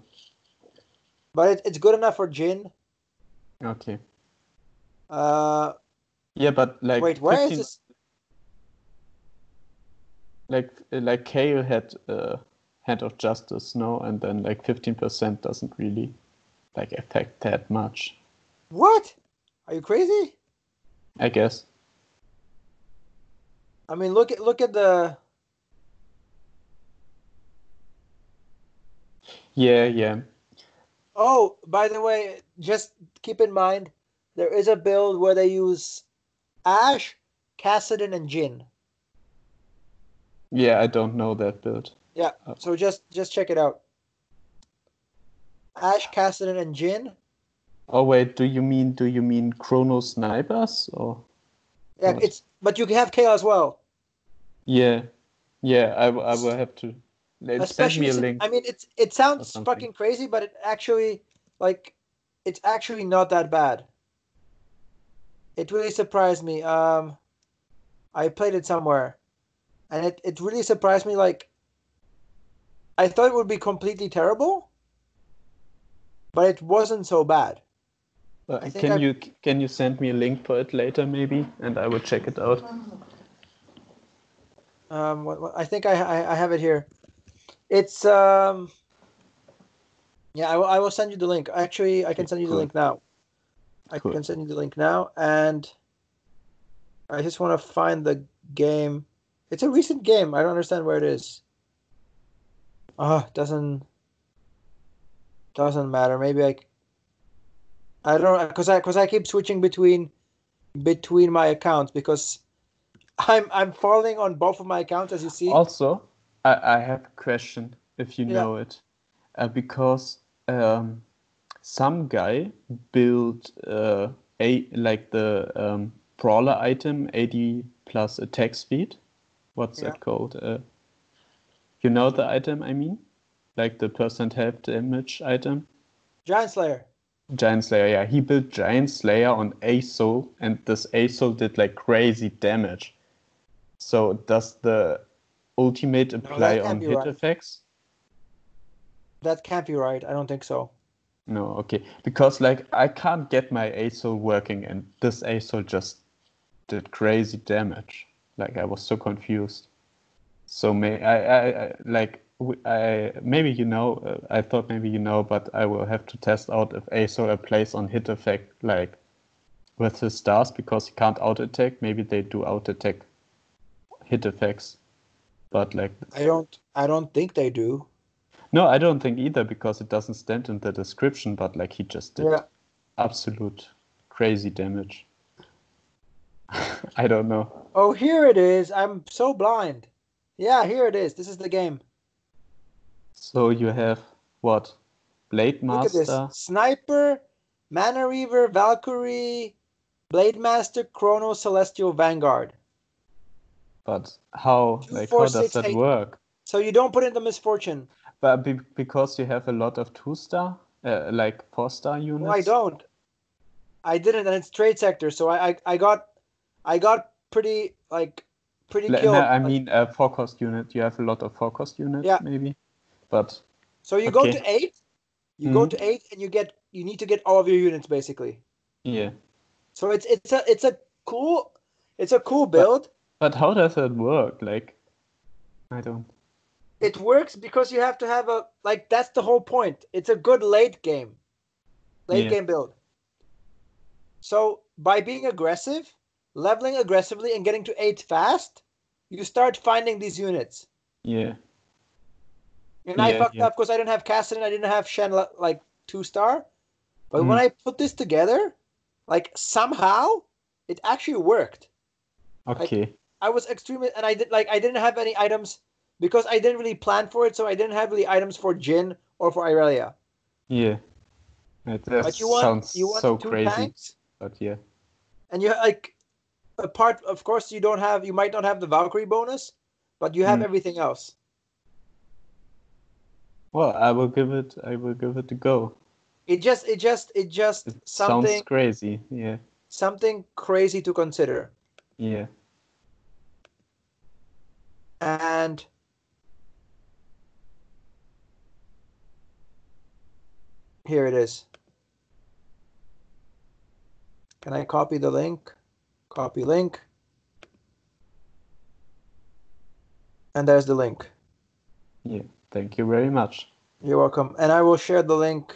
But it's good enough for Jin. Okay. Yeah, but like wait, where is this? Like Kale had Hand of Justice, no, and then like 15% doesn't really like affect that much. What? Are you crazy? I guess. I mean, look at the. Yeah. Oh, by the way, just keep in mind, there is a build where they use Ashe, Kassadin, and Jin. Yeah, I don't know that build. Yeah, so just check it out. Ashe, Kassadin, and Jin. Oh wait, do you mean Chrono Snipers or? Yeah, what? but you can have Kale as well. Yeah, I will have to. Send me Especially a since, link. I mean, it sounds fucking crazy, but it actually it's actually not that bad. It really surprised me. I played it somewhere, and it really surprised me. Like, I thought it would be completely terrible, but it wasn't so bad. Can you send me a link for it later maybe, and I will check it out. I think I have it here. It's yeah, I will send you the link. Actually, I can send you the link now. I can send you the link now, and I just want to find the game. It's a recent game. I don't understand where it is. Doesn't matter. Maybe I don't know, because I keep switching between my accounts because I'm falling on both of my accounts, as you see. Also, I have a question if you know it, because some guy built the brawler item 80 plus attack speed. What's that called? You know the item I mean? Like the percent health damage item? Giant Slayer. Giant Slayer, yeah. He built Giant Slayer on ASOL, and this ASOL did like crazy damage. So does the ultimate apply on hit effects? That can't be right. I don't think so. No, okay. Because like I can't get my ASOL working, and this ASOL just did crazy damage. Like I was so confused. So maybe you know. I thought maybe you know, but I will have to test out if ASOL applies on hit effect like with his stars, because he can't auto attack. Maybe they do auto attack hit effects, but like I don't think they do. No, I don't think either, because it doesn't stand in the description, but like he just did absolute crazy damage. I don't know. Oh, here it is. I'm so blind. Yeah, here it is. This is the game. So you have what? Blade Master? Look at this. Sniper, Mana Reaver, Valkyrie, Blade Master, Chrono, Celestial, Vanguard. But how? 2, Like 4, how does 6, that 8. work? So you don't put in the Misfortune. But because you have a lot of 2-star, like 4-star units. No, I don't. I didn't, and it's trade sector, so I got pretty killed. No, I mean a 4-cost unit. You have a lot of 4-cost units, Yeah. maybe. But So you go to 8. You go to 8, and you need to get all of your units basically. Yeah. So it's a cool build. But how does it work? Like, I don't. It works because you have to have that's the whole point. It's a good late game build. So by being aggressive, leveling aggressively, and getting to 8 fast, you start finding these units. Yeah. And I fucked up because I didn't have Kassadin, I didn't have Shen 2-star. But when I put this together, somehow it actually worked. Okay. I was extremely, and I didn't have any items because I didn't really plan for it, so I didn't have really items for Jhin or for Irelia. Yeah. That sounds so crazy. Tanks, but yeah. And you apart, of course, you might not have the Valkyrie bonus, but you have everything else. Well, I will give it a go. It just something sounds crazy. Yeah. Something crazy to consider. Yeah. And here it is. Can I copy the link? Copy link. And there's the link. Yeah. Thank you very much. You're welcome. And I will share the link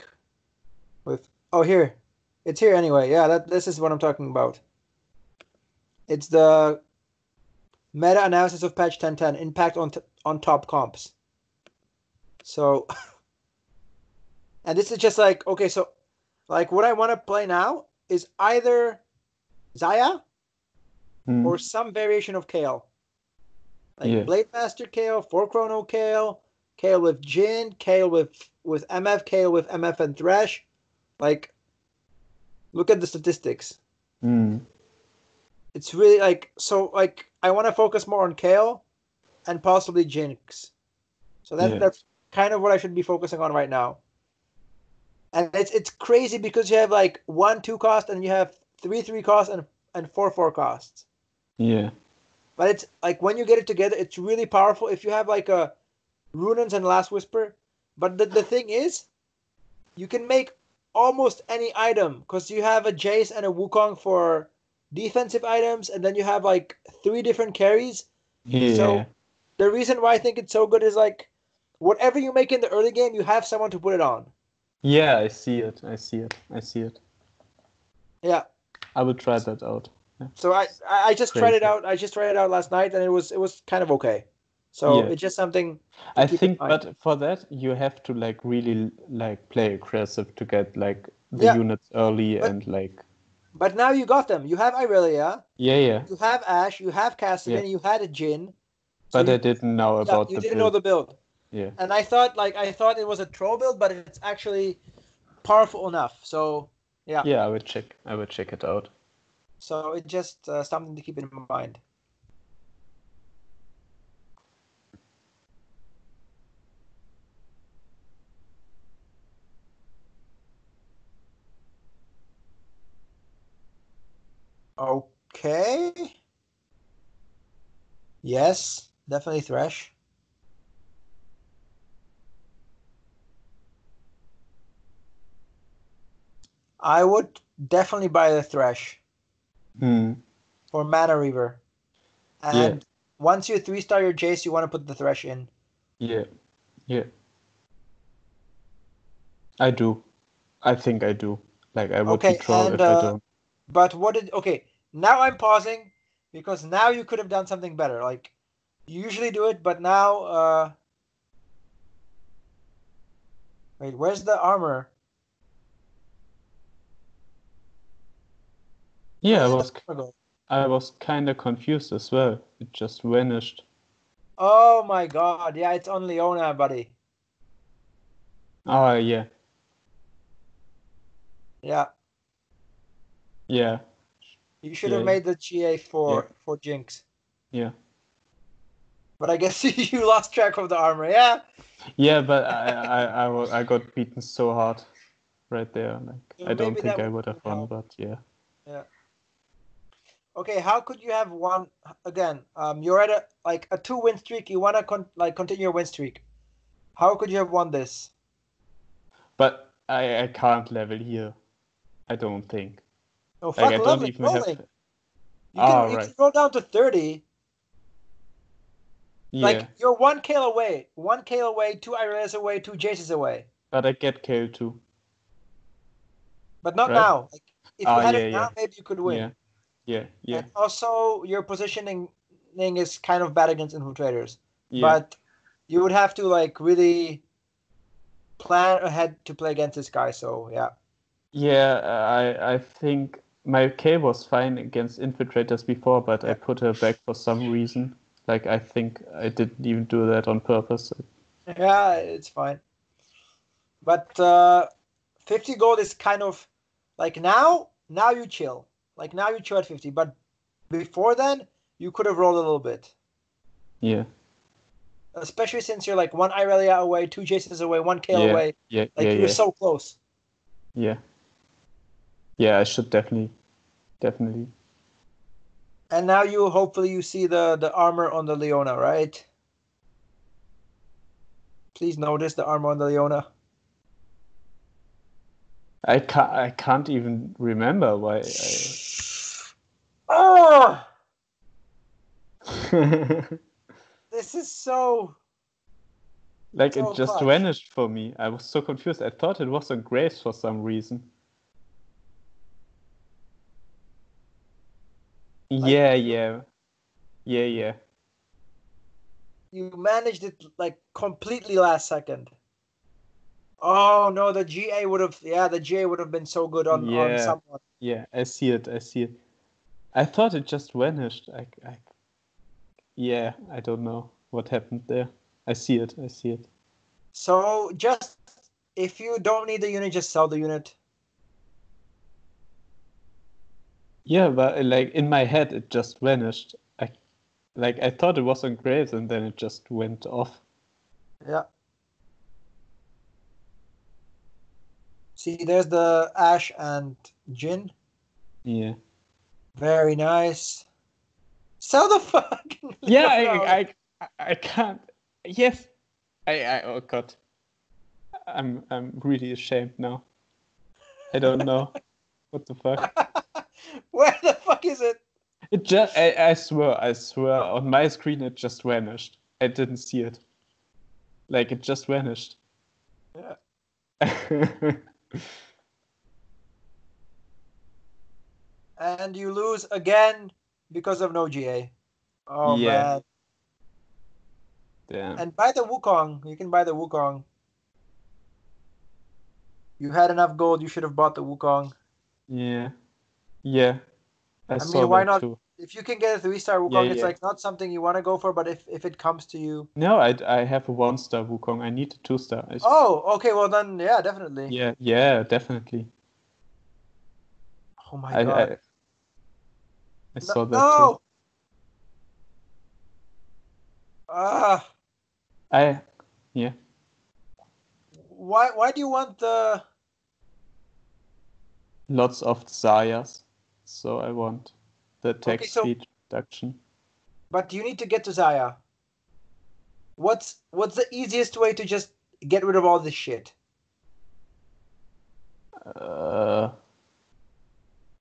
with... Oh, here. It's here anyway. Yeah, this is what I'm talking about. It's the meta analysis of patch 1010, impact on top comps. So, and this is just okay, so what I want to play now is either Xayah or some variation of Kayle. Blade Master Kayle, 4-Chrono Kayle, Kayle with Jhin, Kayle with MF, Kayle with MF and Thresh. Look at the statistics. It's really I want to focus more on Kayle and possibly Jinx. So that's kind of what I should be focusing on right now. And it's crazy because you have 1-2 cost and you have 3-3 costs and 4-4 costs. Yeah. But it's when you get it together, it's really powerful if you have a Runans and Last Whisper. But the thing is, you can make almost any item because you have a Jace and a Wukong for defensive items, and then you have 3 different carries. Yeah. So the reason why I think it's so good is whatever you make in the early game, you have someone to put it on. Yeah, I see it. Yeah. I will try that out. Yeah. So I just tried it out. I just tried it out last night, and it was kind of okay. So it's just something. I think, but for that you have to really play aggressive to get the units early and But now you got them. You have Irelia. Yeah. You have Ashe. You have Kassadin. You had a Jhin. So but I didn't know about the build. You didn't know the build. Yeah. And I thought it was a troll build, but it's actually powerful enough. So yeah. Yeah, I would check it out. So it's just something to keep in mind. Okay. Yes, definitely Thresh. I would definitely buy the Thresh. For Mana Reaver. And once you 3-star your Jace, you want to put the Thresh in. Yeah. I do. I think I do. I would be troll if I don't. But now I'm pausing because now you could have done something better. You usually do it, but now wait, where's the armor? Yeah, I was kind of confused as well. It just vanished. Oh my god. Yeah, it's on Leona, buddy. Oh, yeah. Yeah. Yeah. You should Yeah, have yeah. made the GA for Jinx. Yeah. But I guess you lost track of the armor. Yeah. Yeah, But I guess you lost track of the armor. Yeah. but I got beaten so hard right there. Like So I don't maybe think that I would have would won, help. but yeah. Yeah. Okay, how could you have one again? You're at a 2-win streak. You wanna continue your win streak. How could you have won this? But I can't level here. I don't think. No, Like fuck I don't leveling, even have. rolling. You can Ah, you right. can roll down to 30. Yeah, Like you're 1 kill away, 1 kill away, 2 Irelias away, 2 Jaces away. but I get killed too, But not right? now. Like if you Ah, had yeah, it yeah, now, maybe you could yeah, win. yeah, yeah, And also your positioning is kind of bad against infiltrators. yeah. But you would have to like really plan ahead to play against this guy, so yeah. Yeah, I think my K was fine against infiltrators before, but I Yeah. put her back for some reason. Like I think I didn't even do that on purpose. Yeah, it's fine. But 50 gold is kind of like now you chill. Like now you chill at 50, but before then you could have rolled a little bit. Yeah, Especially since you're like 1 Irelia away, 2 Jasons away, 1 kill yeah, away. yeah, yeah, Like you were yeah, so close. yeah. Yeah, I should definitely. And now you hopefully you see the armor on the Leona, right? Please notice the armor on the Leona. I can't even remember why Oh, I. this is so Like it just clutch. vanished for me. I was so confused. I thought it was on Graves for some reason. Like Yeah, yeah, yeah, yeah. you managed it like completely last second. Oh no, the GA would have the GA would have been so good on Yeah, someone. yeah, I see it. I see it. I thought it just vanished. Yeah, I don't know what happened there. I see it. I see it. So just if you don't need the unit, just sell the unit. Yeah, but like in my head, it just vanished. I thought it was on Graves, and then it just went off. Yeah. See, there's the Ash and Jin. Yeah. Very nice. Sell the fucking Yeah, Leona. I can't. Yes. Oh God. I'm really ashamed now. I don't know. What the fuck? Where the fuck is it? It just I swear on my screen it just vanished. I didn't see it. Like it just vanished. Yeah. And you lose again because of no GA. Oh Yeah. man. Damn. And buy the Wukong. You can buy the Wukong. You had enough gold, you should have bought the Wukong. Yeah. Yeah. I I saw mean, why that not? too. If you can get a 3-star Yeah, Wukong, it's yeah. like not something you want to go for, but if it comes to you. No, I have a 1-star Wukong. I need a 2-star. Oh, okay, well then, yeah, definitely. Yeah, yeah, definitely. Oh my I god. I, I No, saw that too. no! Ah, Yeah. why do you want the? Lots of Zayas. So I want the Okay, text so speed reduction. but you need to get to Zaya. What's the easiest way to just get rid of all this shit?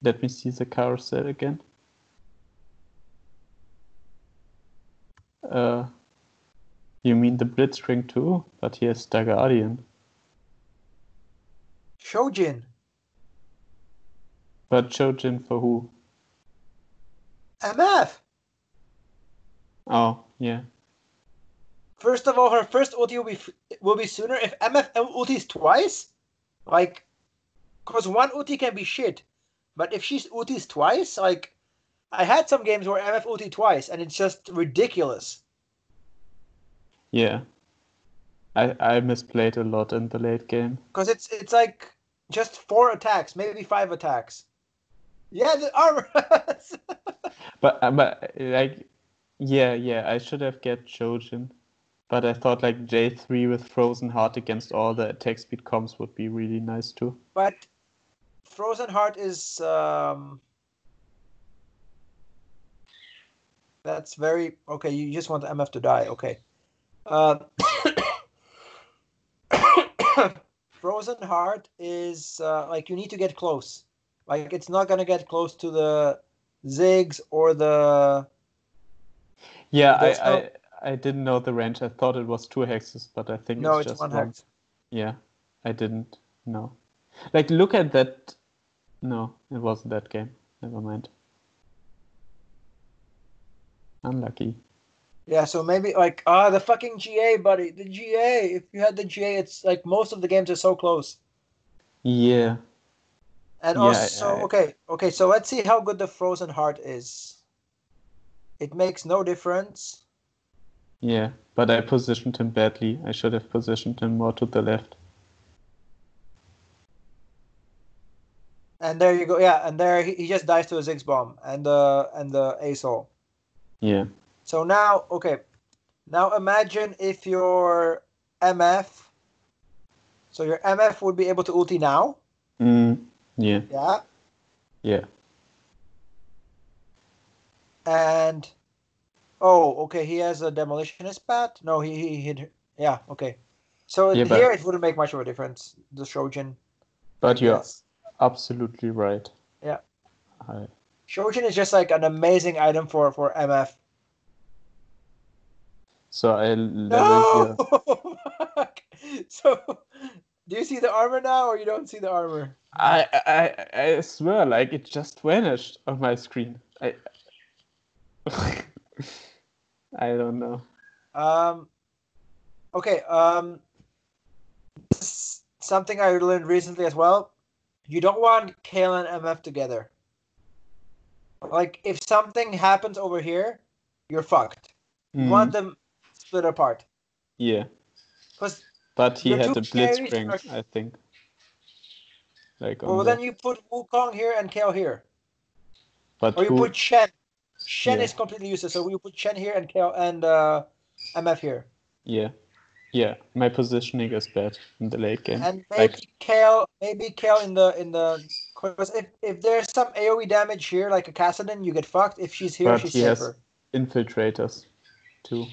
Let me see the carousel again. You mean the Blitzcrank too? But here's the Guardian. Shojin. But Chojin for who? MF. Oh, yeah. First of all, her first ulti will be sooner if MF ultis twice. Like, cause one ulti can be shit, but if she's ultis twice, like, I had some games where MF ulti twice, and it's just ridiculous. Yeah. I misplayed a lot in the late game. Cause it's like just 4 attacks, maybe 5 attacks. Yeah, the armor. But like, yeah, I should have get Jojen. But I thought like J3 with Frozen Heart against all the attack speed comms would be really nice too. But Frozen Heart is that's very okay. You just want the MF to die. Okay. Uh, Frozen Heart is like you need to get close. Like it's not gonna get close to the Ziggs or the. Yeah, There's no. I didn't know the range. I thought it was 2 hexes, but I think No, it's it's just one one. hex. Yeah, I didn't know. Like, look at that. No, it wasn't that game. Never mind. Unlucky. Yeah, so maybe like the fucking GA, buddy, the GA. If you had the GA, it's like most of the games are so close. Yeah. And Yeah, also, okay, so let's see how good the Frozen Heart is. It makes no difference. yeah, but I positioned him badly. I should have positioned him more to the left. And there you go. Yeah, and there he just dies to a Ziggs bomb and the ASOL. Yeah. So now, okay, now imagine if your MF, so your MF would be able to ulti now. Yeah. Yeah. Yeah. And oh, okay, he has a demolitionist bat. No, he hit. Yeah, okay. So Yeah, here it wouldn't make much of a difference. The Shojin, I but you're guess. absolutely right. Yeah. I, Shojin is just like an amazing item for MF. so I level here. No! Fuck. So, do you see the armor now, or you don't see the armor? I swear, like it just vanished on my screen. I don't know. Okay. This is something I learned recently as well. You don't want Kale and MF together. Like, if something happens over here, you're fucked. You want them split apart. Yeah. Because But he your had two a carries blitzcrank, are. I think. Like on Well, the. then you put Wukong here and Kale here. But Or you who? put Shen. Shen Yeah. is completely useless, so you put Shen here and Kale and MF here. Yeah. Yeah. My positioning is bad in the late game. And Like. maybe Kale in the. Because if there's some AoE damage here, like a Kassadin, you get fucked. If she's here, But she's he has safer. infiltrators, too.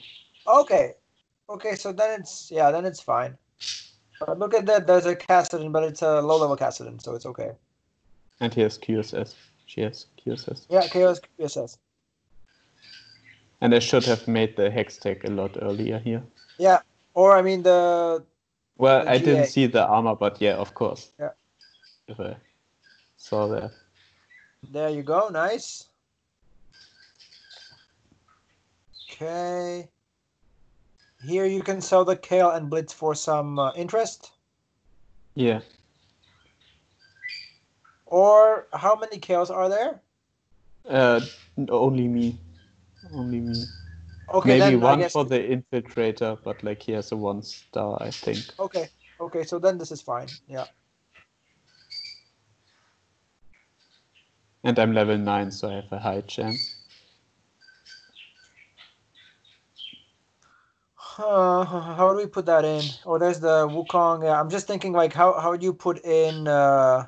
Okay. Okay, so then it's fine. But look at that, there's a Kassadin, but it's a low-level Kassadin, so it's okay. And he has QSS. She has QSS. Yeah, Chaos QSS. And I should have made the hex tag a lot earlier here. Yeah, or I mean the. Well, The I GA. didn't see the armor, but yeah, of course. Yeah. If I saw that. There you go, nice. Okay. Here you can sell the Kale and Blitz for some interest. Yeah. Or how many Kales are there? Only me. Only me. Okay, Maybe then I one guess. for the infiltrator, but like he has a 1-star, I think. Okay, so then this is fine. Yeah. And I'm level 9, so I have a high chance. How do we put that in? Oh, there's the Wukong. Yeah, I'm just thinking like how do you put in Xayah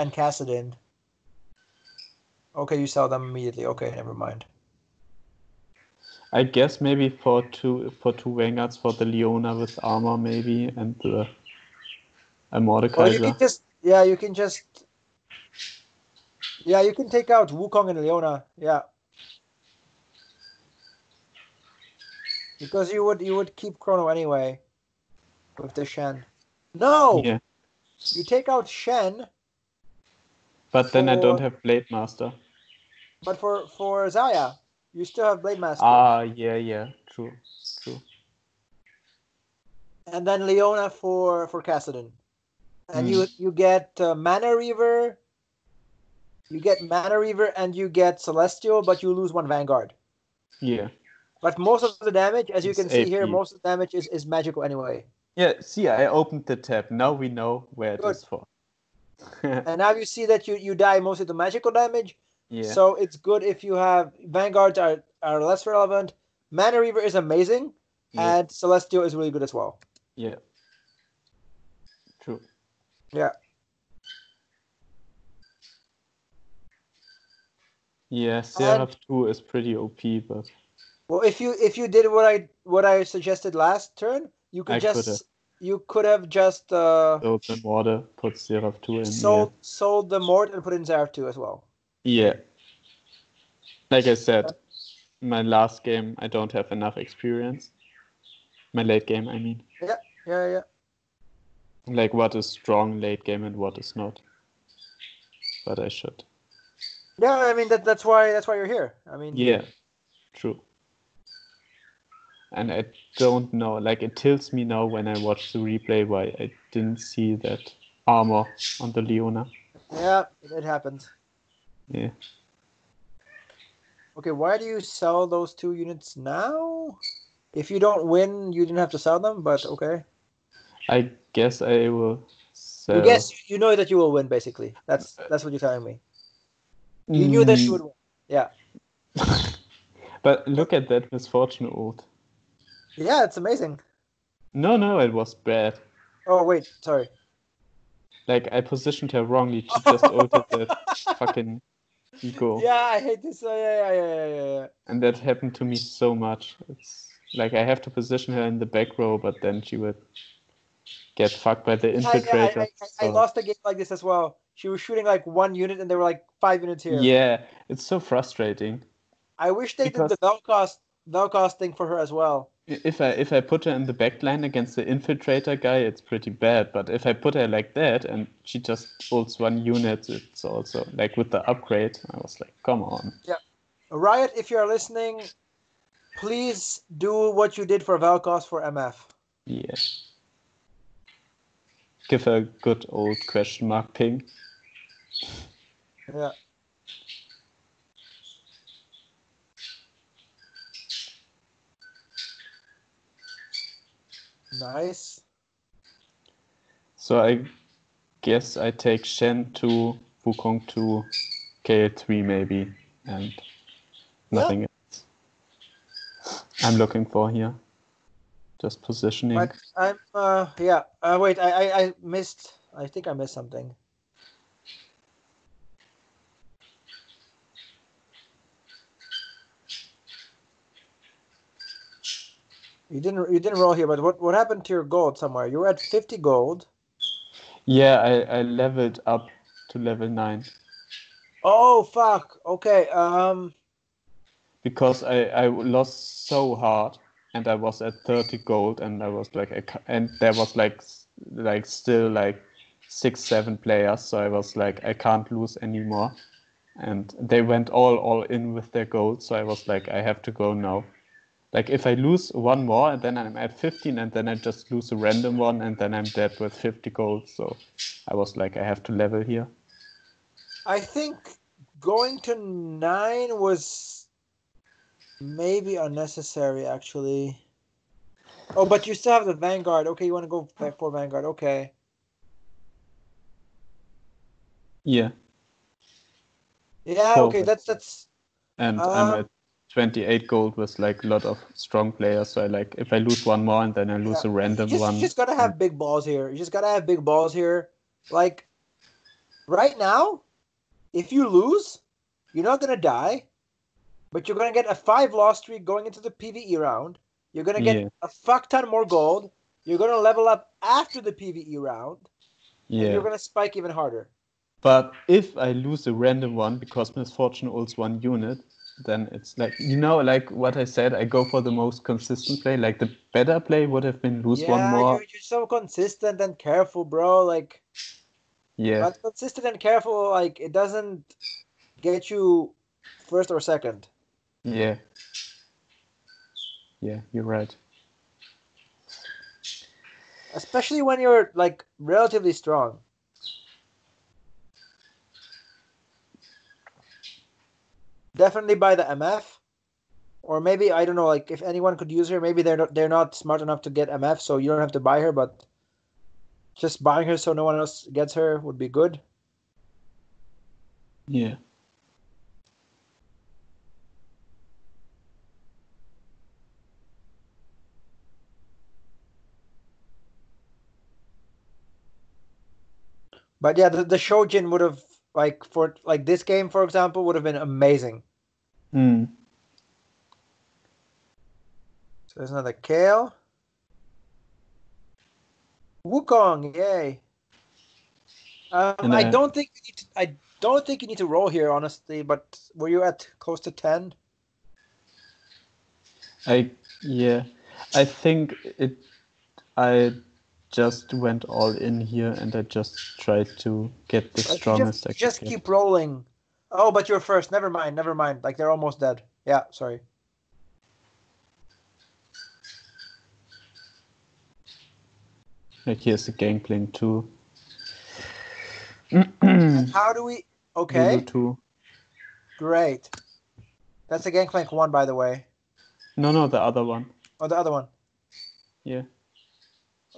and Kassadin? Okay, you sell them immediately. Okay, never mind. I guess maybe for two Vanguards for the Leona with armor maybe and the Mordekaiser. Or you can just you can take out Wukong and Leona. Yeah. Because you would keep Chrono anyway with the Shen. No! Yeah. You take out Shen. But then I don't have Blade Master. But for Xayah, you still have Blade Master. Yeah. True. And then Leona for Kassadin. And you get Mana Reaver. You get Mana Reaver and you get Celestial, but you lose one Vanguard. Yeah. But most of the damage, as you can see AP. here, most of the damage is magical anyway. Yeah, see, I opened the tab. Now we know where it is for. And now you see that you die mostly to magical damage. Yeah. So it's good if you have Vanguards are less relevant. Mana Reaver is amazing, Yeah. and Celestial is really good as well. Yeah. True. Yeah. Yeah, Seraph 2 is pretty OP, but well, if you did what I suggested last turn, you could have just sold the water, put Seraph 2 in. sold the Mort and put in Seraph 2 as well. Yeah. Like I said, my last game I don't have enough experience. My late game, I mean. Yeah. Like what is strong late game and what is not. But I should. Yeah, I mean that's why you're here. I mean. Yeah. True. And I don't know, like it tilts me now when I watch the replay why I didn't see that armor on the Leona. Yeah, it happens. Yeah. Okay, why do you sell those 2 units now? If you don't win, you didn't have to sell them, but okay. I guess I will sell. You guess you know that you will win, basically. That's what you're telling me. You knew that you would win. Yeah. But look at that Misfortune ult. Yeah, it's amazing. No, it was bad. Oh wait, sorry. Like I positioned her wrongly. She just ulted that fucking eco. Yeah, I hate this. Yeah. And that happened to me so much. It's like I have to position her in the back row, but then she would get fucked by the infiltrator. I lost a game like this as well. She was shooting like 1 unit and there were like 5 units here. Yeah, it's so frustrating. I wish they did the Vel'Koz thing for her as well. If I put her in the backline against the infiltrator guy, it's pretty bad. But if I put her like that and she just ults 1 unit, it's also like with the upgrade. I was like, come on. Yeah, Riot, if you're listening, please do what you did for Vel'Koz for MF. Yeah. Give her a good old question mark ping. Yeah. Nice. So I guess I take Shen to Wukong to KL3 maybe, and nothing else. I'm looking for here. Just positioning. But I'm yeah. Wait, I missed. I think I missed something. You didn't roll here, but what happened to your gold somewhere? You were at 50 gold. Yeah, I leveled up to level 9. Oh fuck. Okay. Because I lost so hard, and I was at 30 gold, and I was like, and there was like still like 6-7 players, so I was like, I can't lose anymore, and they went all in with their gold, so I was like, I have to go now. Like if I lose 1 more, and then I'm at 15, and then I just lose a random one, and then I'm dead with 50 gold. So I was like, I have to level here. I think going to 9 was maybe unnecessary, actually. Oh, but you still have the Vanguard. Okay, you want to go back for Vanguard. Okay. Yeah. Yeah, okay, that's... And I'm at 28 gold with like a lot of strong players. So I like, if I lose 1 more and then I lose a random one. You just gotta have big balls here. You just gotta have big balls here. Like, right now, if you lose, you're not gonna die, but you're gonna get a 5 loss streak going into the PvE round. You're gonna get a fuck ton more gold. You're gonna level up after the PvE round. Yeah. And you're gonna spike even harder. But if I lose a random one because Misfortune ults 1 unit, then it's like, you know, like what I said, I go for the most consistent play. Like the better play would have been lose 1 more. You're so consistent and careful, bro. Like, but consistent and careful, like, it doesn't get you first or second. Yeah. Yeah, you're right. Especially when you're like relatively strong. Definitely buy the MF, or maybe I don't know. Like if anyone could use her, maybe they're not smart enough to get MF, so you don't have to buy her. But just buying her so no one else gets her would be good. Yeah. But yeah, the Shojin would have for this game, for example, would have been amazing. Hmm. So there's another Kale. Wukong, yay. And I don't think you need to roll here, honestly. But were you at close to 10? I think I just went all in here and I just tried to get the Like you strongest I could just get. keep rolling. Oh, but you're first. Never mind. Never mind. Like they're almost dead. Yeah, sorry. Like here's the Gangplank 2. And how do we? Okay, Lulu 2. great. That's a Gangplank 1, by the way. No, the other one. Oh, the other one. Yeah.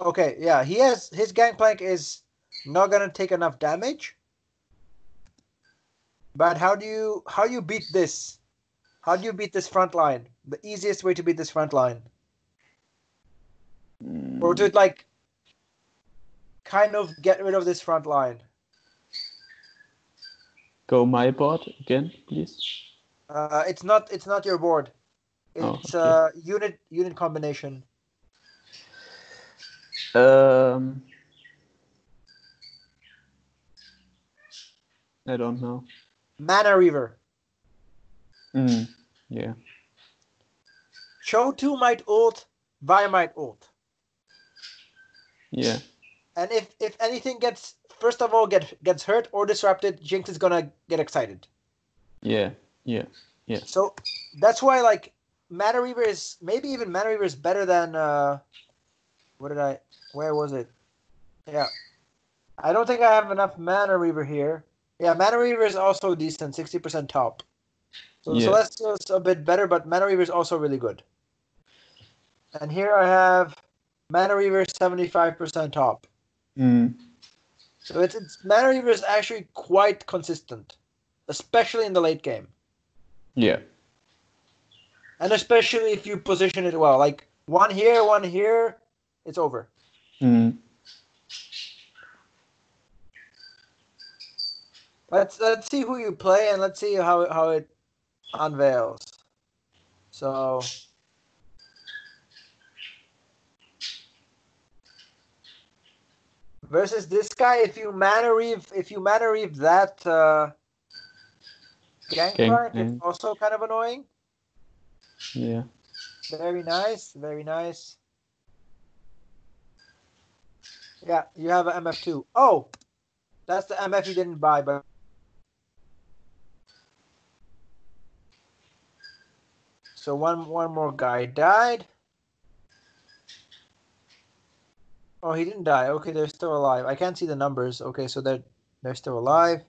Okay, yeah. His Gangplank is not gonna take enough damage. But how do you beat this? How do you beat this front line? The easiest way to beat this front line, or to kind of get rid of this front line. Go my board again, please. It's not your board. It's okay. unit combination. I don't know. Mana Reaver. Yeah. Cho2 might ult, Vi might ult. Yeah. And if anything gets hurt or disrupted, Jinx is gonna get excited. Yeah. So that's why Mana Reaver is better than where was it? Yeah. I don't think I have enough Mana Reaver here. Yeah, Mana Reaver is also decent, 60% top. So Celestial's a bit better, but Mana Reaver is also really good. And here I have Mana Reaver 75% top. So it's Mana Reaver is actually quite consistent, especially in the late game. Yeah. And especially if you position it well, like one here, it's over. Let's see who you play and let's see how it unveils. So versus this guy, if you mana reave that Gangplank, it's also kind of annoying. Yeah. Very nice, very nice. Yeah, you have an MF2. Oh, that's the MF you didn't buy, but so one more guy died. Oh, he didn't die. Okay, they're still alive. I can't see the numbers. Okay, so they're still alive.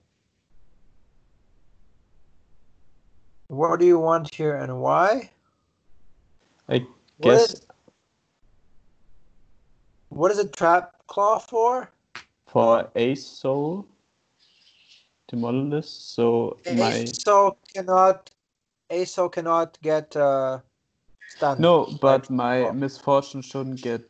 What do you want here and why? I guess. What is a trap claw for? For Ace Soul. To model this, so Ace Soul cannot get stunned. No, but my Misfortune shouldn't get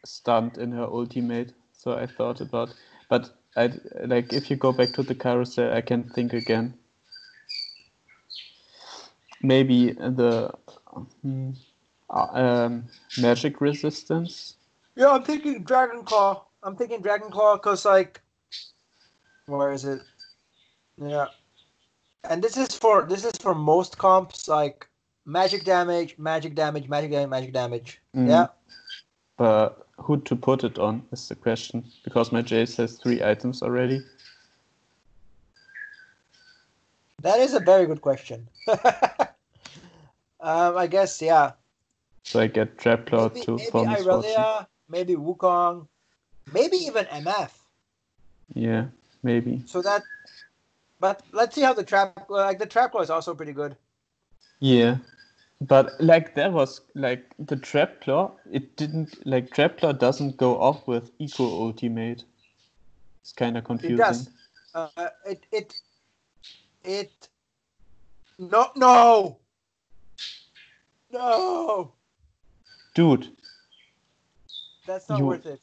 stunned in her ultimate. So I thought about, but if you go back to the carousel, I can think again. Maybe the magic resistance. Yeah, I'm thinking Dragon Claw. Because where is it? Yeah, and this is for most comps, like magic damage. Yeah. But who to put it on is the question, because my Jace has 3 items already. That is a very good question. I guess, yeah. So I get Trapclaw too for Misfortune. Irelia, maybe Wukong, maybe even MF. Yeah, maybe. So that, but let's see how the Trapclaw is also pretty good. Yeah, but that was the Trapclaw. It didn't Trapclaw doesn't go off with Eco Ultimate. It's kind of confusing. It does. No. Dude, That's not you, worth it.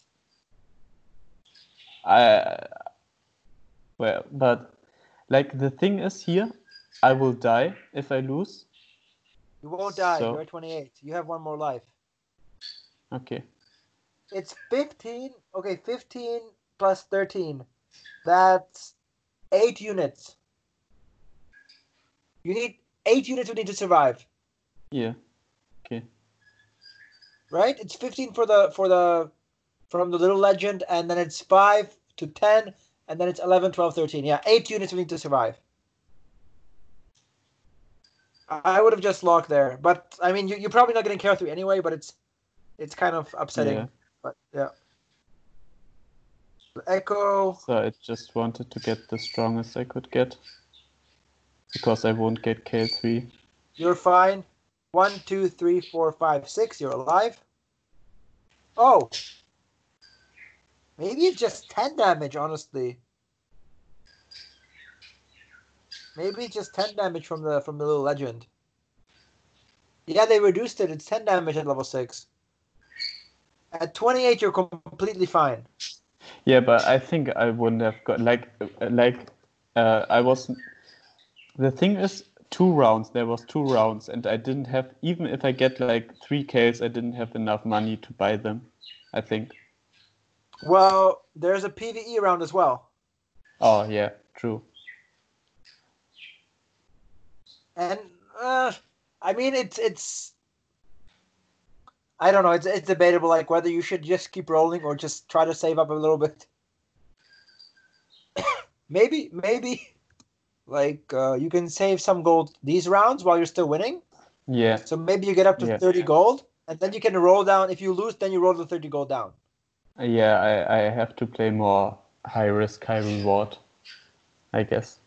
well, but like the thing is here, I will die if I lose. You won't die. So- You're at 28. You have one more life. Okay. It's 15. Okay, 15 plus 13. That's 8 units. You need 8 units. You need to survive. Yeah. Okay. Right? It's 15 from the little legend, and then it's 5 to 10, and then it's 11, 12, 13. Yeah, 8 units we need to survive. I would have just locked there, but I mean, you're probably not getting carry through anyway. But it's kind of upsetting. Yeah. But yeah, the Echo. So I just wanted to get the strongest I could get because I won't get KL3. You're fine. 1, 2, 3, 4, 5, 6. You're alive. Oh, maybe it's just 10 damage. Honestly, maybe it's just 10 damage from the little legend. Yeah, they reduced it. It's 10 damage at level 6. At 28, you're completely fine. Yeah, but I think I wouldn't have got I was. The thing is, 2 rounds. There was 2 rounds, and I didn't have, even if I get like 3 kills, I didn't have enough money to buy them. I think. Well, there's a PvE round as well. Oh yeah, true. And I mean, it's I don't know. It's debatable, like whether you should just keep rolling or just try to save up a little bit. maybe, like you can save some gold these rounds while you're still winning. Yeah. So maybe you get up to 30 gold, and then you can roll down. If you lose, then you roll the 30 gold down. Yeah, I have to play more high risk, high reward, I guess.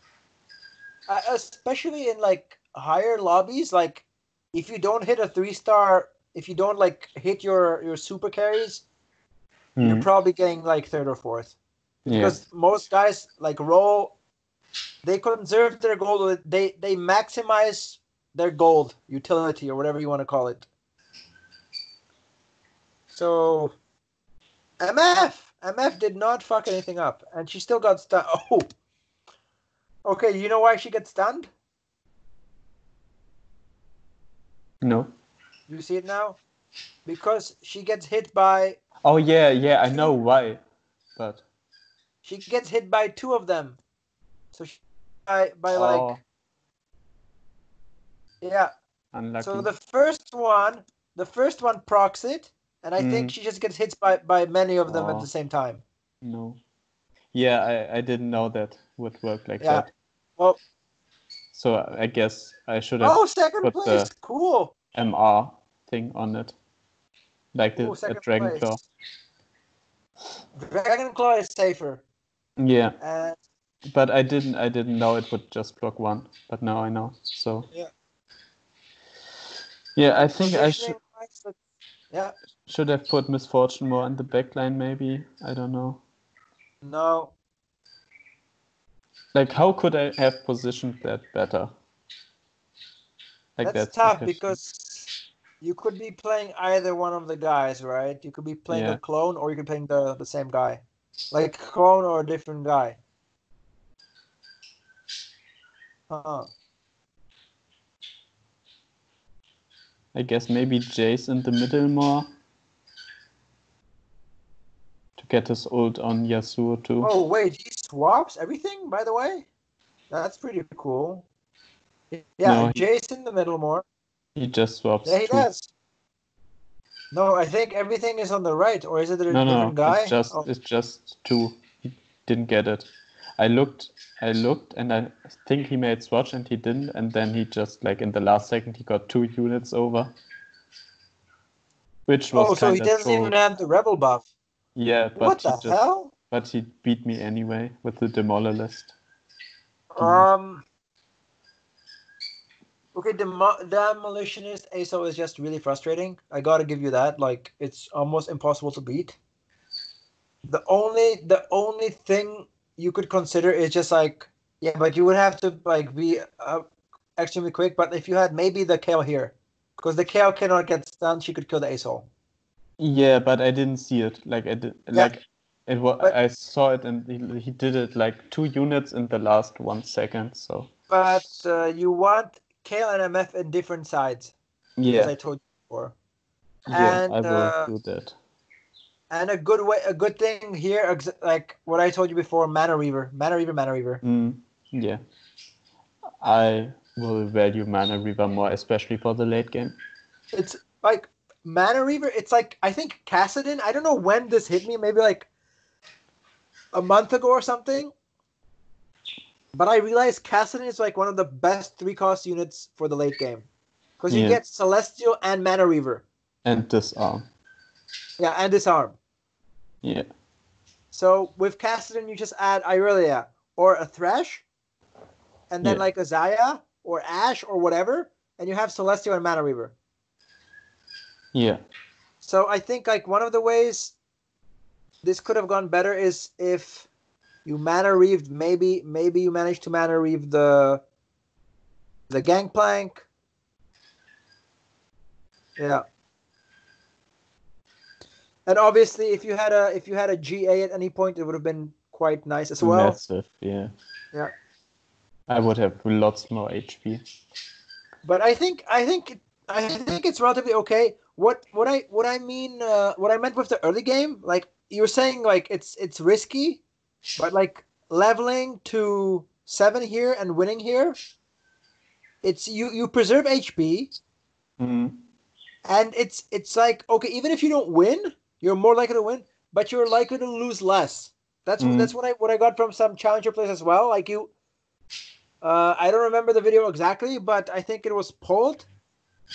Especially in like higher lobbies, like if you don't hit a 3-star, if you don't like hit your super carries, you're probably getting like 3rd or 4th. Because most guys like roll, they conserve their gold. They maximize their gold utility or whatever you want to call it. So MF did not fuck anything up, and she still got stunned. Oh, okay. You know why she gets stunned? No. You see it now? Because she gets hit by. Oh yeah, I know why, but she gets hit by 2 of them. So she by like. Yeah. Unlucky. So the first one procs it, and I think she just gets hit by many of them at the same time. No. Yeah, I didn't know that would work like that. Well. So I guess I should have second put place. the Cool. MR thing on it. Like the Dragon Claw. Dragon Claw is safer. Yeah. But I didn't know it would just block 1, but now I know. So yeah, I think I should have put Misfortune more in the backline, maybe. I don't know. No. Like, how could I have positioned that better? Like, that's tough because you could be playing either one of the guys, right? You could be playing a clone, or you could be playing the same guy. Like clone or a different guy. I guess maybe Jace in the middle more. To get his ult on Yasuo too. Oh wait, he swaps everything, by the way? That's pretty cool. Yeah, no, Jace in the middle more. He just swaps. Yeah, he does. No, I think everything is on the right, or is it a different guy? It's just 2. He didn't get it. I looked, and I think he made swatch, and he didn't, and then he just, like, in the last second, he got 2 units over. Which was so he doesn't even have the rebel buff. Yeah, but what the hell? But he beat me anyway with the Demololist. Okay, Demolitionist ASO is just really frustrating. I gotta give you that. Like, it's almost impossible to beat. The only thing you could consider is just like Yeah, but you would have to like be extremely quick. But if you had maybe the Kale here, because the Kale cannot get stunned, she could kill the Asol. Yeah, but I didn't see it. Like I did, Yeah, like it was. but I saw it, and he did it like 2 units in the last 1 second. So you want Kale and MF in different sides, as yeah, I told you before. yeah, And I will do that. a good thing here, like what I told you before, Mana Reaver, Mana Reaver, Mana Reaver. Yeah, I will value Mana Reaver more, especially for the late game. It's like Mana Reaver. It's like I think Kassadin. I don't know when this hit me. Maybe like a month ago or something. But I realized Kassadin is like one of the best 3-cost units for the late game. Because you Yeah, get Celestial and Mana Reaver. and Disarm. Yeah, and Disarm. Yeah, So with Kassadin, you just add Irelia or a Thresh, and then yeah, like a Zaya or Ash or whatever, and you have Celestial and Mana Reaver. yeah, So I think like one of the ways this could have gone better is if you Mana Reaved, maybe you managed to Mana Reave the Gangplank. Yeah. And obviously, if you had a GA at any point, it would have been quite nice as well. massive. Yeah, Yeah. I would have lots more HP. But I think it's relatively okay. What I mean what I meant with the early game, like you were saying, like it's risky, but like leveling to 7 here and winning here, it's you preserve HP, Mm. and it's like okay, even if you don't win, you're more likely to win, but you're likely to lose less. That's what I got from some challenger players as well. Like you, I don't remember the video exactly, but I think it was Polt,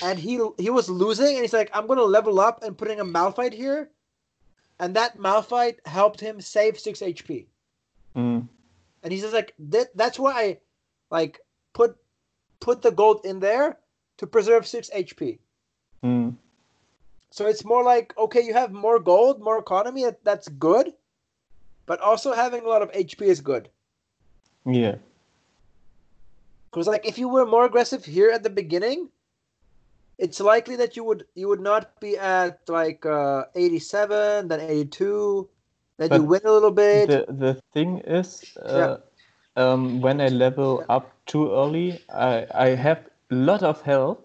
and he was losing, and he's like, I'm gonna level up and putting a Malphite here, and that Malphite helped him save 6 HP. Mm. And he says like that's why I like put the gold in there to preserve 6 HP. Mm. So it's more like okay, you have more gold, more economy, that's good, but also having a lot of HP is good. Yeah. Because like if you were more aggressive here at the beginning, it's likely that you would not be at like 87, then 82, then you But win a little bit. the thing is, Yeah, when I level yeah, up too early, I have a lot of health,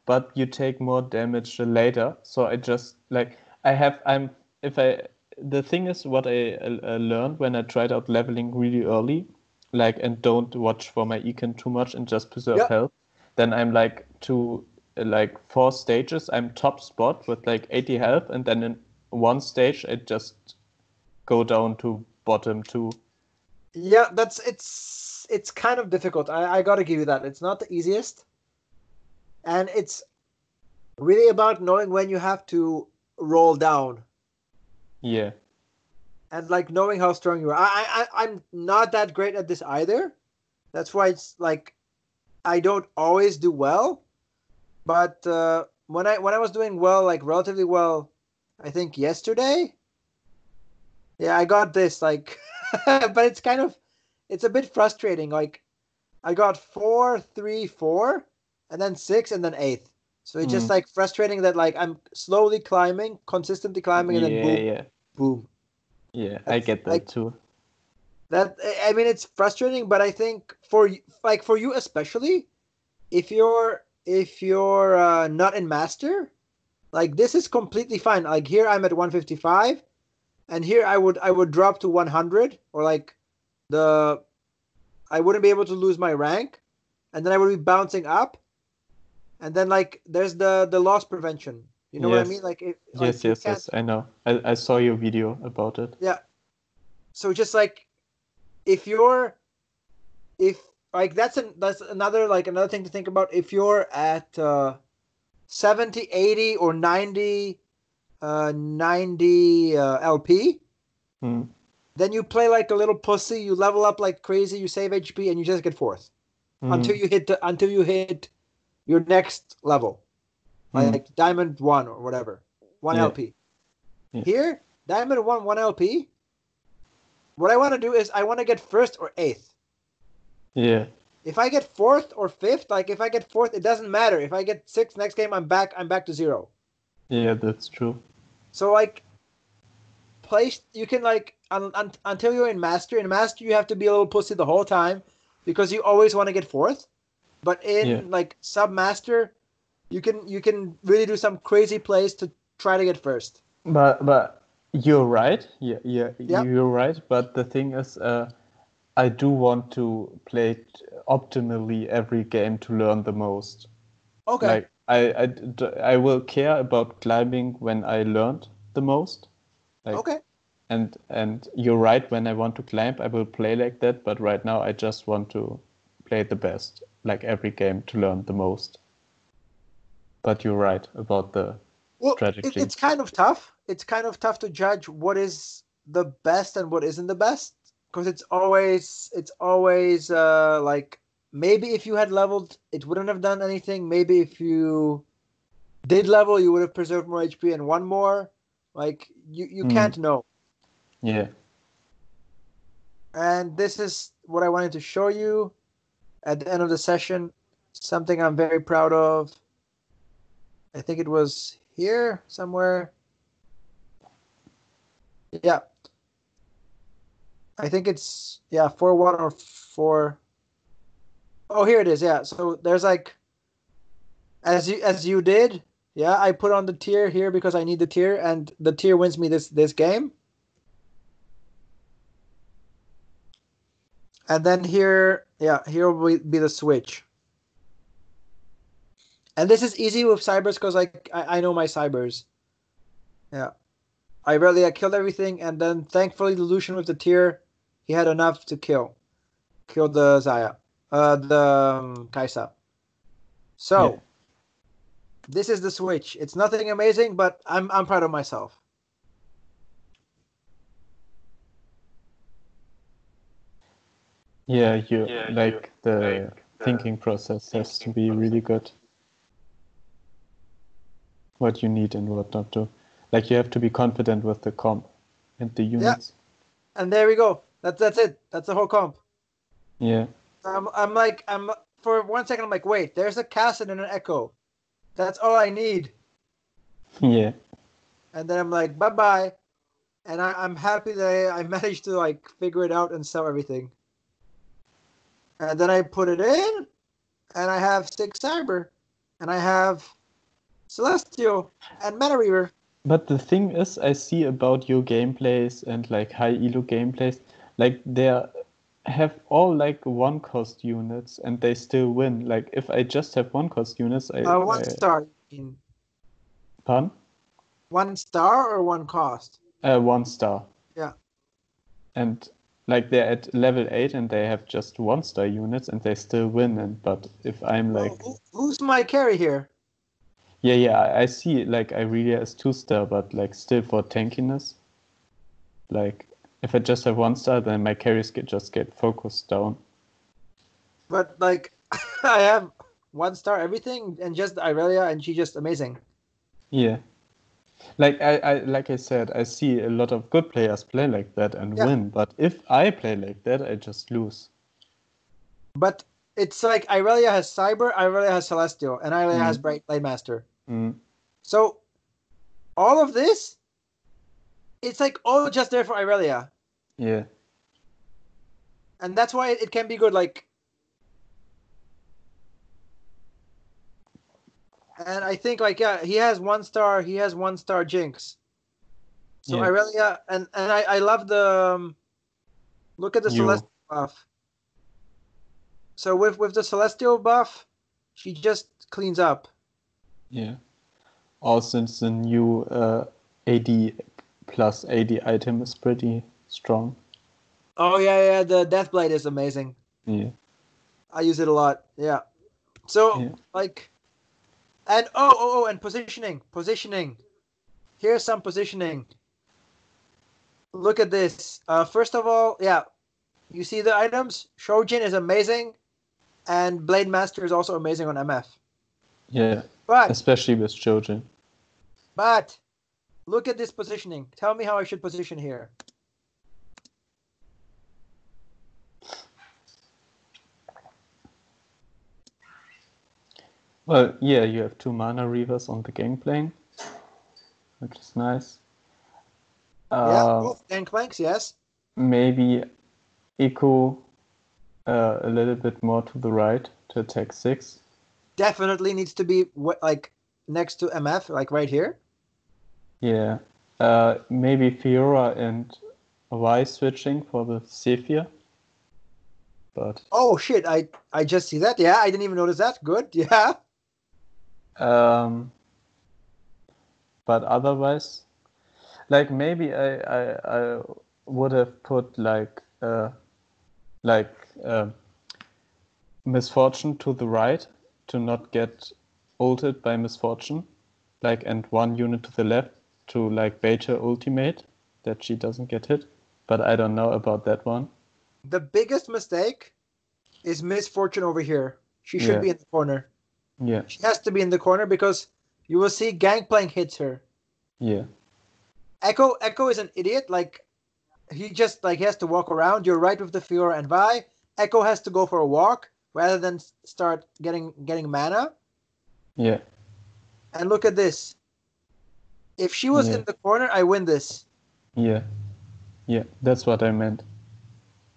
but you take more damage later. So I just like I'm if I the thing is what I learned when I tried out leveling really early, like and don't watch for my econ too much and just preserve yeah, health, then I'm like to like 4 stages. I'm top spot with like 80 health, and then in one stage I just go down to bottom 2. yeah. That's it's kind of difficult. I gotta give you that. It's not the easiest, and it's really about knowing when you have to roll down Yeah. and like knowing how strong you are. I'm not that great at this either. That's why it's like I don't always do well. But when I was doing well, like relatively well, I think yesterday, yeah, I got this like, but it's a bit frustrating. Like I got 4, 3, 4, and then 6, and then 8th. So it's just Mm. like frustrating that like I'm slowly climbing, consistently climbing, and then Yeah, boom, yeah. boom. Yeah, I That's get like that too. that. I mean, it's frustrating, but I think for you especially, if you're not in master, like this is completely fine. Like here I'm at 155, and here I would drop to 100, or like the I wouldn't be able to lose my rank, and then I would be bouncing up, and then like there's the loss prevention. You know what I mean? Yes. Like Yes, you yes, can't. yes, I know. I saw your video about it. Yeah. So just like if you're if like that's another thing to think about. If you're at 70, 80, or 90 90 LP, Hmm. then you play like a little pussy, you level up like crazy, you save HP, and you just get 4th until Hmm. you hit your next level, Hmm. like Diamond 1 or whatever, 1 Yeah. LP. Yeah. Here, Diamond 1 LP, what I want to do is I want to get 1st or 8th. Yeah. If I get 4th or 5th, like if I get 4th, it doesn't matter. If I get 6th next game, I'm back to 0. Yeah, that's true. So like you can like until you're in master. In master, you have to be a little pussy the whole time because you always want to get 4th. But Yeah. in like sub master, you can really do some crazy plays to try to get 1st. But you're right. Yeah, Yep. you're right. But the thing is, I do want to play optimally every game to learn the most. Okay. Like I will care about climbing when I learned the most. Like Okay. and you're right. When I want to climb, I will play like that. But right now, I just want to play the best, like every game to learn the most. But you're right about the Well, strategy. it's kind of tough. It's kind of tough to judge what is the best and what isn't the best because it's always like maybe if you had leveled, it wouldn't have done anything. Maybe if you did level, you would have preserved more HP and won more. Like you Mm, can't know. yeah. And this is what I wanted to show you at the end of the session. Something I'm very proud of. I think it was here somewhere. Yeah, I think it's 4-1 or 4. Oh, here it is. Yeah. So there's like as you did. Yeah, I put on the tier here because I need the tier, and the tier wins me this game. And then here will be the switch. And this is easy with cybers because like I know my cybers. Yeah. I killed everything, and then thankfully the Lucian with the tier, he had enough to kill the Zaya, the Kaisa. Yeah. So this is the switch. It's nothing amazing, but I'm proud of myself. Yeah, you like the thinking process has to be really good. What you need and what not to. Like you have to be confident with the comp and the Yeah, units. and there we go. That's it. That's the whole comp. Yeah. I'm for 1 second I'm like, wait, there's a Cassid and an Echo. That's all I need. Yeah. And then I'm like, bye bye. And I'm happy that I managed to like figure it out and sell everything. And then I put it in, and I have 6 Cyber, and I have Celestial and Mana Reaver. But the thing is, I see about your gameplays and like high elo gameplays, like they have all like one cost units and they still win. Like if I just have one cost units, One star. In pardon? 1 star or one cost? 1 star. Yeah. And like they're at level 8 and they have just 1 star units and they still win. And but if I'm Well, like, who's my carry here? yeah, I see like Irelia is 2 star, but like still for tankiness, like if I just have 1 star, then my carries just get focused down. But like, I have 1 star everything and just Irelia, and she's just amazing. Yeah. Like like I said, I see a lot of good players play like that and Yeah. win. But if I play like that, I just lose. But it's like Irelia has Cyber, Irelia has Celestial, and Irelia has Mm. Bright Blade Master. Mm. So all of this, it's like all just there for Irelia. Yeah. And that's why it can be good. Like, and I think like he has 1 star. He has 1 star Jinx. So Yeah. Irelia, and I love the look at the You. Celestial buff. So with the Celestial buff, she just cleans up. Yeah. Also, since the new AD plus AD item is pretty strong. Oh yeah, the Deathblade is amazing. Yeah. I use it a lot. Yeah. So Yeah. like, and and positioning. Here's some positioning. Look at this. First of all, yeah, you see the items. Shojin is amazing, and Blade Master is also amazing on MF. Yeah. But Especially with children. but look at this positioning. Tell me how I should position here. Well, yeah, you have 2 mana reavers on the Gangplank, which is nice. Yeah, both Gangplanks, yes. Maybe Echo a little bit more to the right to attack 6. Definitely needs to be like next to MF, like right here. Yeah. Maybe Fiora and Y switching for the Zephyr. But Oh shit! I just see that. Yeah, I didn't even notice that. Good. Yeah. but otherwise, like maybe I would have put like Misfortune to the right to not get ulted by Misfortune, like, and 1 unit to the left to like bait her ultimate that she doesn't get hit. But I don't know about that one. The biggest mistake is Misfortune over here. She should Yeah. be in the corner. Yeah. She has to be in the corner because you will see Gangplank hits her. Yeah. Echo is an idiot. Like he just like he has to walk around. You're right with the Fiora and Vi. Echo has to go for a walk rather than start getting mana. Yeah. And look at this. If she was Yeah. in the corner, I win this. Yeah. Yeah. That's what I meant.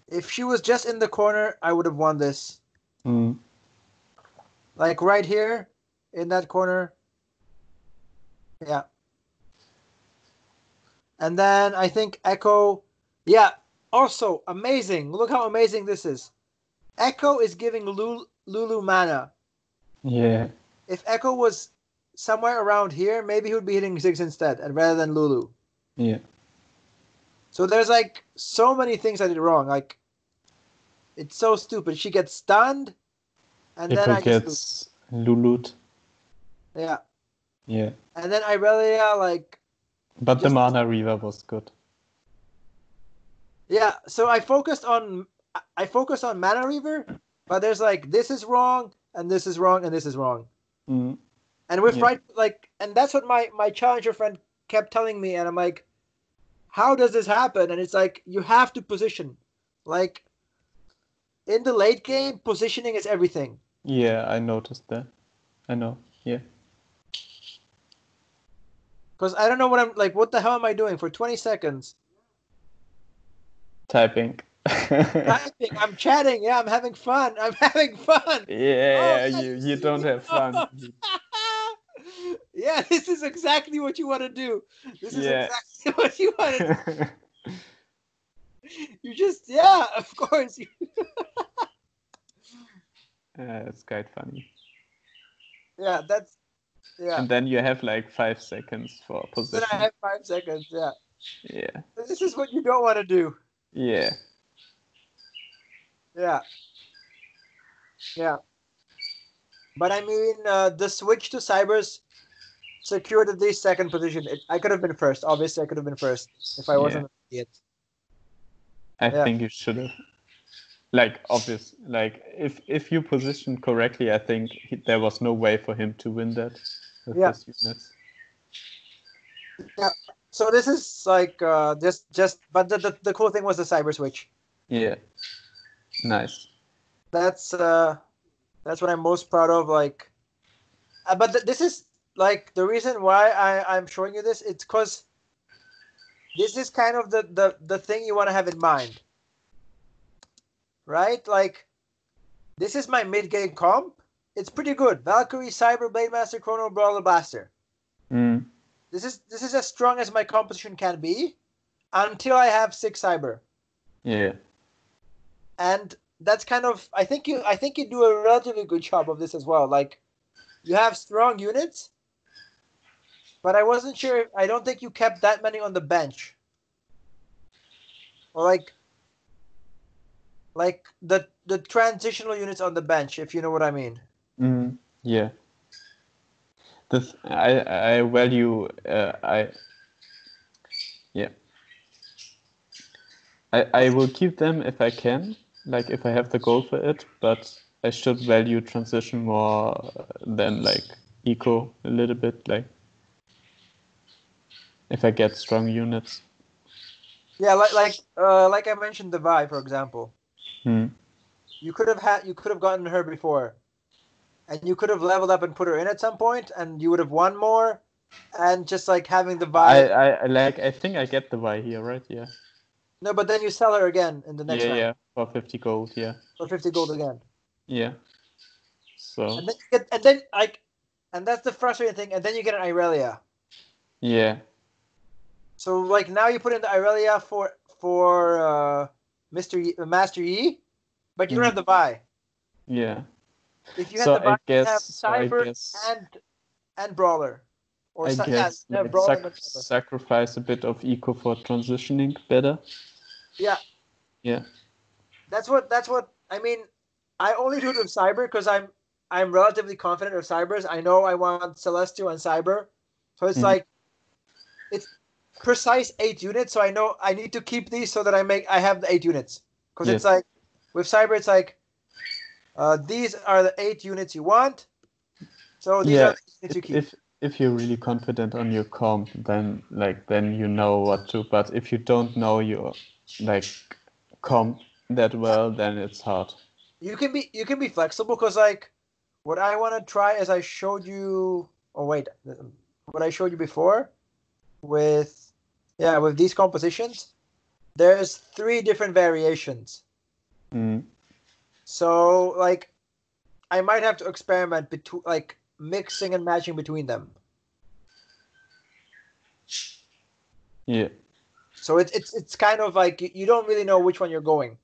If she was just in the corner, I would have won this. Mm. Like right here, in that corner. Yeah. And then I think Echo. Yeah. Also, amazing. Look how amazing this is. Echo is giving Lulu mana. Yeah. If Echo was somewhere around here, maybe he would be hitting Ziggs instead, and rather than Lulu. Yeah. So there's like so many things I did wrong. Like it's so stupid. She gets stunned, and then Echo I just gets Lulut. yeah. Yeah. And then Irelia like. But the mana reaver was good. Yeah. So I focused on Mana Reaver, but there's like this is wrong, and this is wrong, and this is wrong. Mm. And with Yeah. and that's what my challenger friend kept telling me, and I'm like, how does this happen? And it's like you have to position. Like in the late game, positioning is everything. Yeah, I noticed that. I know. Yeah. Because I don't know what I'm like. What the hell am I doing for 20 seconds? Typing. Typing. I'm chatting. Yeah, I'm having fun. I'm having fun. Yeah, you don't have fun. Yeah, this is exactly what you want to do. This is Yeah. exactly what you want to do. You just, yeah, of course. It's quite funny. Yeah, that's, yeah. And then you have like 5 seconds for position. Then I have 5 seconds, yeah. Yeah. This is what you don't want to do. Yeah. Yeah. Yeah. But I mean, the switch to Cybers secured at least second position. I could have been first. Obviously, I could have been first if I wasn't an idiot. I think you should have. Like, obvious. Like, if you positioned correctly, I think there was no way for him to win that with his units. Yeah. So this is like just but the cool thing was the cyber switch. Yeah. Nice. That's what I'm most proud of. Like, but this is like the reason why I'm showing you this. It's because this is kind of the thing you want to have in mind, right? Like, this is my mid game comp. It's pretty good. Valkyrie, Cyber, Blade Master, Chrono, Brawler, Blaster. Mm. This is as strong as my composition can be until I have 6 Cyber. Yeah. And that's kind of I think you do a relatively good job of this as well. Like, you have strong units, but I wasn't sure. I don't think you kept that many on the bench, or like the transitional units on the bench, if you know what I mean. Mm. Yeah. I value I will keep them if I can, like if I have the goal for it, but I should value transition more than like eco a little bit, like if I get strong units. Yeah, like I mentioned the Vi, for example. Hmm. You could have gotten her before. and you could have leveled up and put her in at some point, and you would have won more. And just like having the Vi. I think I get the Vi here, right? Yeah. No, but then you sell her again in the next round Yeah, for 50 gold. Yeah. for 50 gold again. Yeah. So. And then you get, and then like, and that's the frustrating thing. And then you get an Irelia. Yeah. So like now you put in the Irelia for Master Yi, but you don't have the Vi. Yeah. If you had the Vi, you have Cyber guess and Brawler. Or I guess yeah, like sacrifice a bit of eco for transitioning better. Yeah. Yeah. That's what I mean. I only do it with Cyber because I'm relatively confident of Cybers. I know I want Celestial and Cyber, so it's like it's precise 8 units. So I know I need to keep these so that I have the 8 units because it's like with Cyber it's like these are the 8 units you want. So these are the units you keep. If you're really confident on your comp, then you know what to. But if you don't know your like comp that well, then it's hard. You can be flexible because like what I want to try is I showed you. Oh wait, what I showed you before with these compositions. There's 3 different variations. So like I might have to experiment between like mixing and matching between them. Yeah. So it's kind of like you don't really know which one you're going.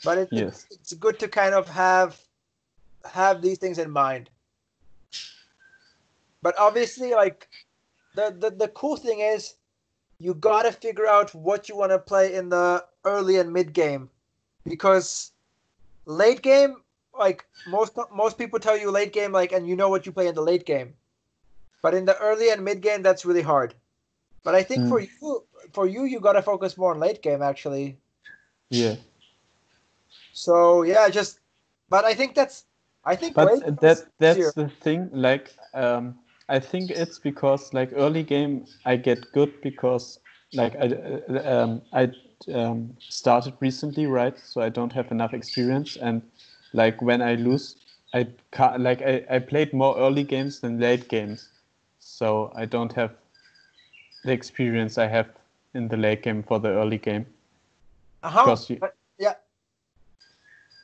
But it's good to kind of have these things in mind. But obviously, like the cool thing is you gotta figure out what you want to play in the early and mid game, because late game, like most people tell you late game, like, and you know what you play in the late game, but in the early and mid game, that's really hard. But I think for you gotta focus more on late game actually. Yeah. So yeah, but I think that's the thing. Like I think it's because like early game I get good because like I started recently, right? So I don't have enough experience, and like when I lose, I can't, like I played more early games than late games, so I don't have the experience I have in the late game for the early game.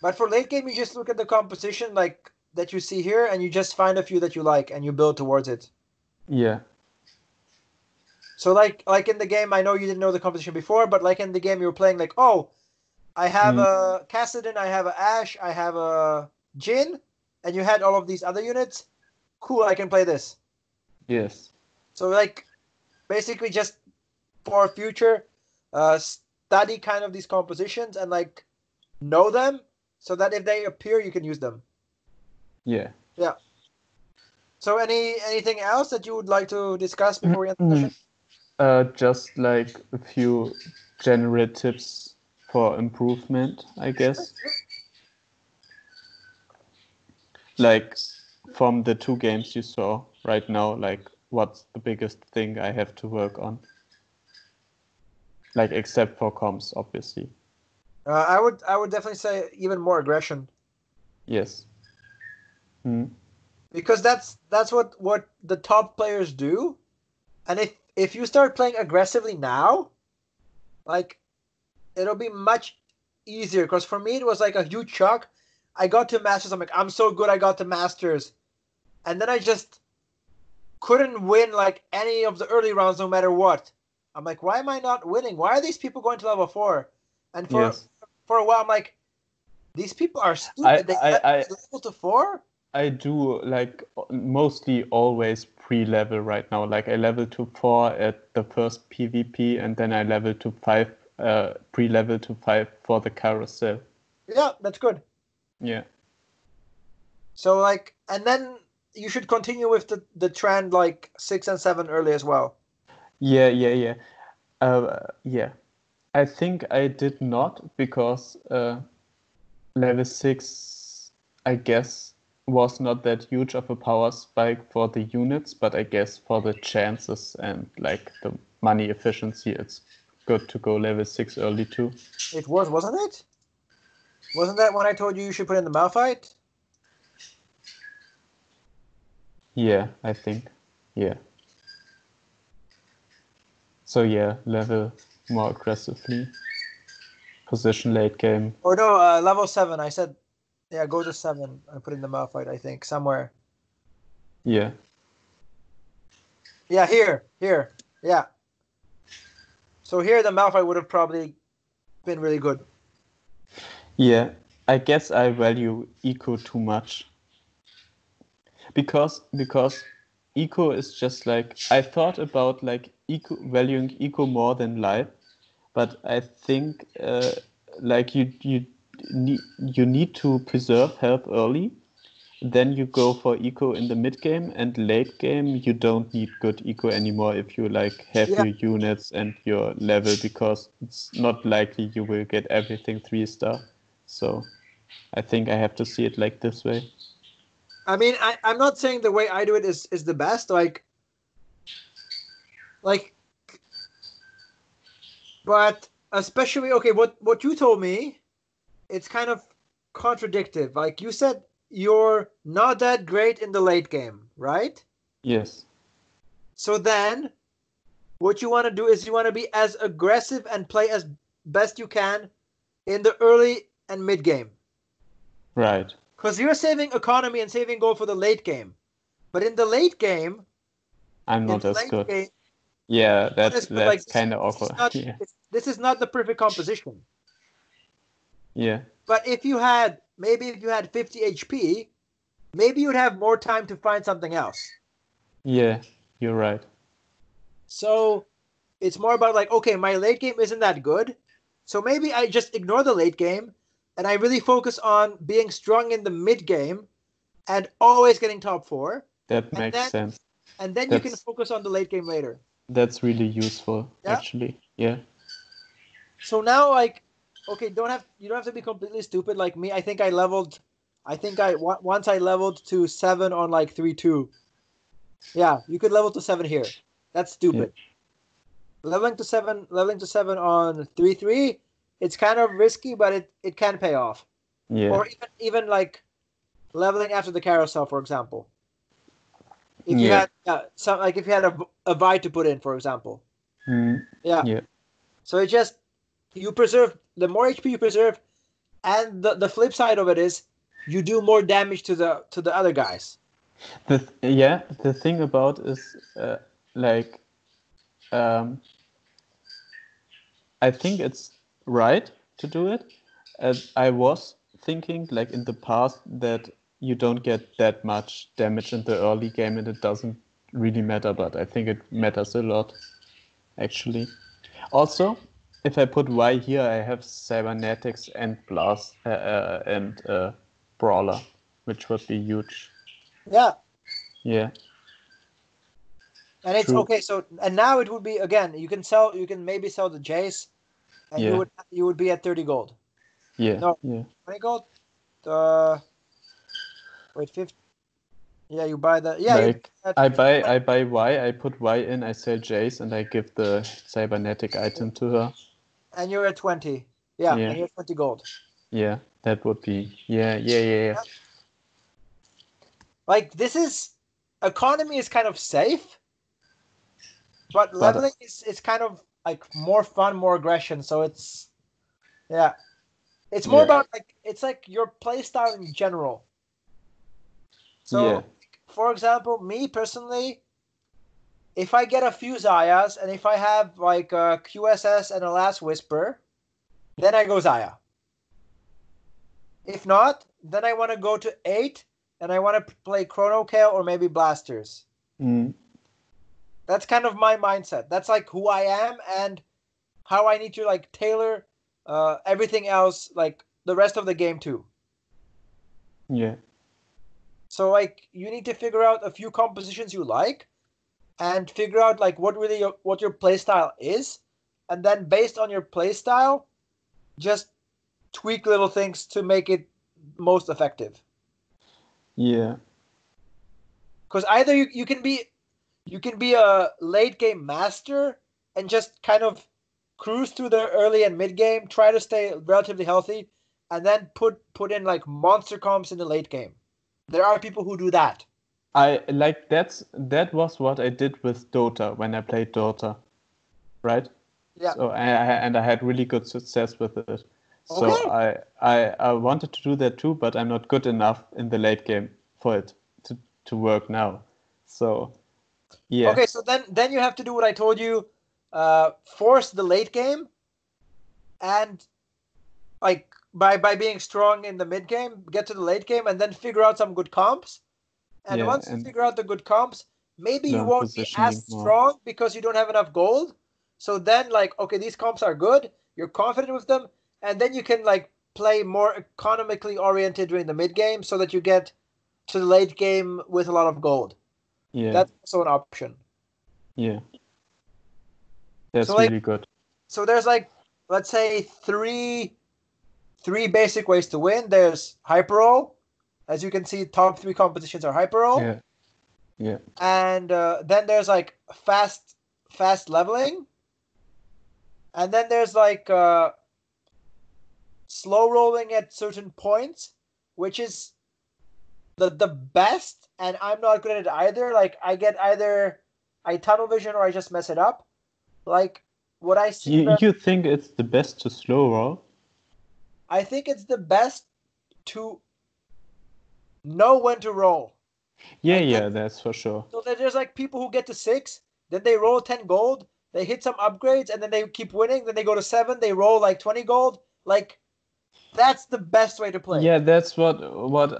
But for late game, you just look at the composition like that you see here, and you just find a few that you like, and you build towards it. Yeah. So like in the game, I know you didn't know the composition before, but like in the game, you were playing like, oh, I have a Kassadin, I have a Ashe, I have a Jhin, and you had all of these other units. Cool, I can play this. Yes. So like, basically just for future, study kind of these compositions and like know them, so that if they appear, you can use them. Yeah. Yeah. So anything else that you would like to discuss before we end the session? Just like a few general tips for improvement, I guess. Like from the 2 games you saw right now, like what's the biggest thing I have to work on? Like except for comms, obviously. I would definitely say even more aggression. Yes. Because that's what the top players do, and if you start playing aggressively now, like it'll be much easier. Because for me, it was like a huge shock. I got to Masters. I'm like, I'm so good. I got to Masters, and then I just couldn't win like any of the early rounds, no matter what. I'm like, why am I not winning? Why are these people going to level 4? And for a while, I'm like, these people are stupid. They level to 4. I do like mostly always pre-level right now. Like I level to 4 at the first PvP, and then I level to 5, pre-level to 5 for the carousel. Yeah, that's good. Yeah. So like, and then you should continue with the trend like 6 and 7 early as well. Yeah. I think I did not, because level 6, I guess, was not that huge of a power spike for the units, but I guess for the chances and like the money efficiency, it's good to go level 6 early too. It was, wasn't it? Wasn't that when I told you should put in the Malphite? Yeah, I think. Yeah. So yeah, level more aggressively. Position late game. Or no, level 7. I said, yeah, go to 7. I put in the Malphite, I think, somewhere. Yeah. Yeah, here. Yeah. So here the Malphite would have probably been really good. Yeah. I guess I value eco too much. Because eco is just like, I thought about like valuing eco more than life, but I think like you need to preserve health early. Then you go for eco in the mid game, and late game you don't need good eco anymore if you like have Yeah. your units and your level, because it's not likely you will get everything 3-star. So I think I have to see it like this way. I mean, I'm not saying the way I do it is the best. Like, but especially, okay, what you told me, it's kind of contradictive. Like you said, you're not that great in the late game, right? Yes. So then, what you want to do is you want to be as aggressive and play as best you can in the early and mid game. Right. Because you're saving economy and saving gold for the late game. But in the late game, I'm not as good. game, Yeah, that's that's kind of awkward. Yeah. This is not the perfect composition. Yeah. But if you had 50 HP, maybe you'd have more time to find something else. Yeah, you're right. So it's more about like, okay, my late game isn't that good. So maybe I just ignore the late game and I really focus on being strong in the mid game and always getting top 4. That makes sense. And then you can focus on the late game later. That's really useful, actually. Yeah. So now, like, okay, you don't have to be completely stupid like me. Once I leveled to 7 on like 3-2. Yeah, you could level to 7 here. That's stupid. Yeah. Leveling to 7 on 3-3, it's kind of risky, but it can pay off. Yeah. Or even like leveling after the carousel, for example. If you had if you had a Vi to put in, for example. Yeah. So it just, you preserve, the more HP you preserve, and the flip side of it is you do more damage to the other guys. The thing about is I think it's right to do it. I was thinking like in the past that you don't get that much damage in the early game and it doesn't really matter, but I think it matters a lot, actually. Also, if I put Y here, I have Cybernetics and Blast and Brawler, which would be huge. Yeah. Yeah. And it's true. Okay. So and now it would be, again, you can maybe sell the Jace, and you would be at 30 gold. Yeah. No. Yeah. 20 gold. Wait, 50. Yeah, you buy the. Yeah. Like I buy Y. I put Y in. I sell Jace, and I give the cybernetic item to her. And you're at 20. Yeah. And you're at 20 gold. Yeah, that would be. Yeah. Like, this is, economy is kind of safe, but leveling is kind of like more fun, more aggression. So it's, yeah, it's more about like, it's like your playstyle in general. So, for example, me personally, if I get a few Zayas and if I have like a QSS and a Last Whisper, then I go Zaya. If not, then I want to go to 8 and I want to play Chrono Kale or maybe Blasters. That's kind of my mindset. That's like who I am and how I need to like tailor everything else, like the rest of the game too. Yeah. So like you need to figure out a few compositions you like and figure out like what your playstyle is, and then based on your playstyle, just tweak little things to make it most effective. Yeah. Because either you can be a late game master and just kind of cruise through the early and mid game, try to stay relatively healthy, and then put in like monster comps in the late game. There are people who do that. that was what I did with Dota when I played Dota, right? Yeah. So I had really good success with it. So Okay. I wanted to do that too, but I'm not good enough in the late game for it to work now. So yeah. Okay, so then you have to do what I told you, force the late game, and like by being strong in the mid game, get to the late game, and then figure out some good comps. And Yeah, once you and figure out the good comps, maybe you learn won't be as positioning more. strong because you don't have enough gold. So then, like, okay, these comps are good. You're confident with them, and then you can like play more economically oriented during the mid game, so that you get to the late game with a lot of gold. Yeah, That's also an option. yeah, So that's like, really good. so there's like, let's say three basic ways to win. There's hyper roll. As you can see, top three competitions are hyper roll. Yeah, yeah, And then there's like fast leveling, and then there's like slow rolling at certain points, which is the best. And I'm not good at it either. Like I tunnel vision or I just mess it up. Like what I see that You think it's the best to slow roll? I think it's the best to know when to roll. Yeah, And then yeah, that's for sure. so there's like people who get to 6, then they roll 10 gold, they hit some upgrades, and then they keep winning. Then they go to 7, they roll like 20 gold. Like that's the best way to play. Yeah, that's what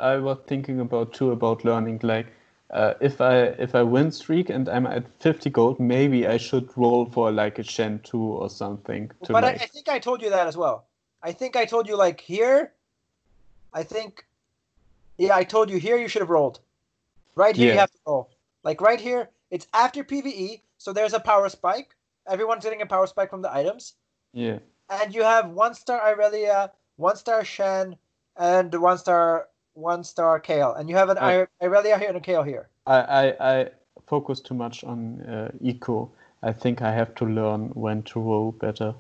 I was thinking about too, about learning. Like, if I win streak and I'm at 50 gold, maybe I should roll for like a Shen 2 or something to But like. I think I told you that as well. I think I told you like here. I think yeah, I told you here you should have rolled. Right here you Yeah, have to roll. Like right here, it's after PvE, so there's a power spike. Everyone's getting a power spike from the items. yeah. And you have 1-star Irelia, 1-star Shen, and 1-star Kale. And you have an I Irelia here and a Kale here. I focus too much on eco. I think I have to learn when to roll better.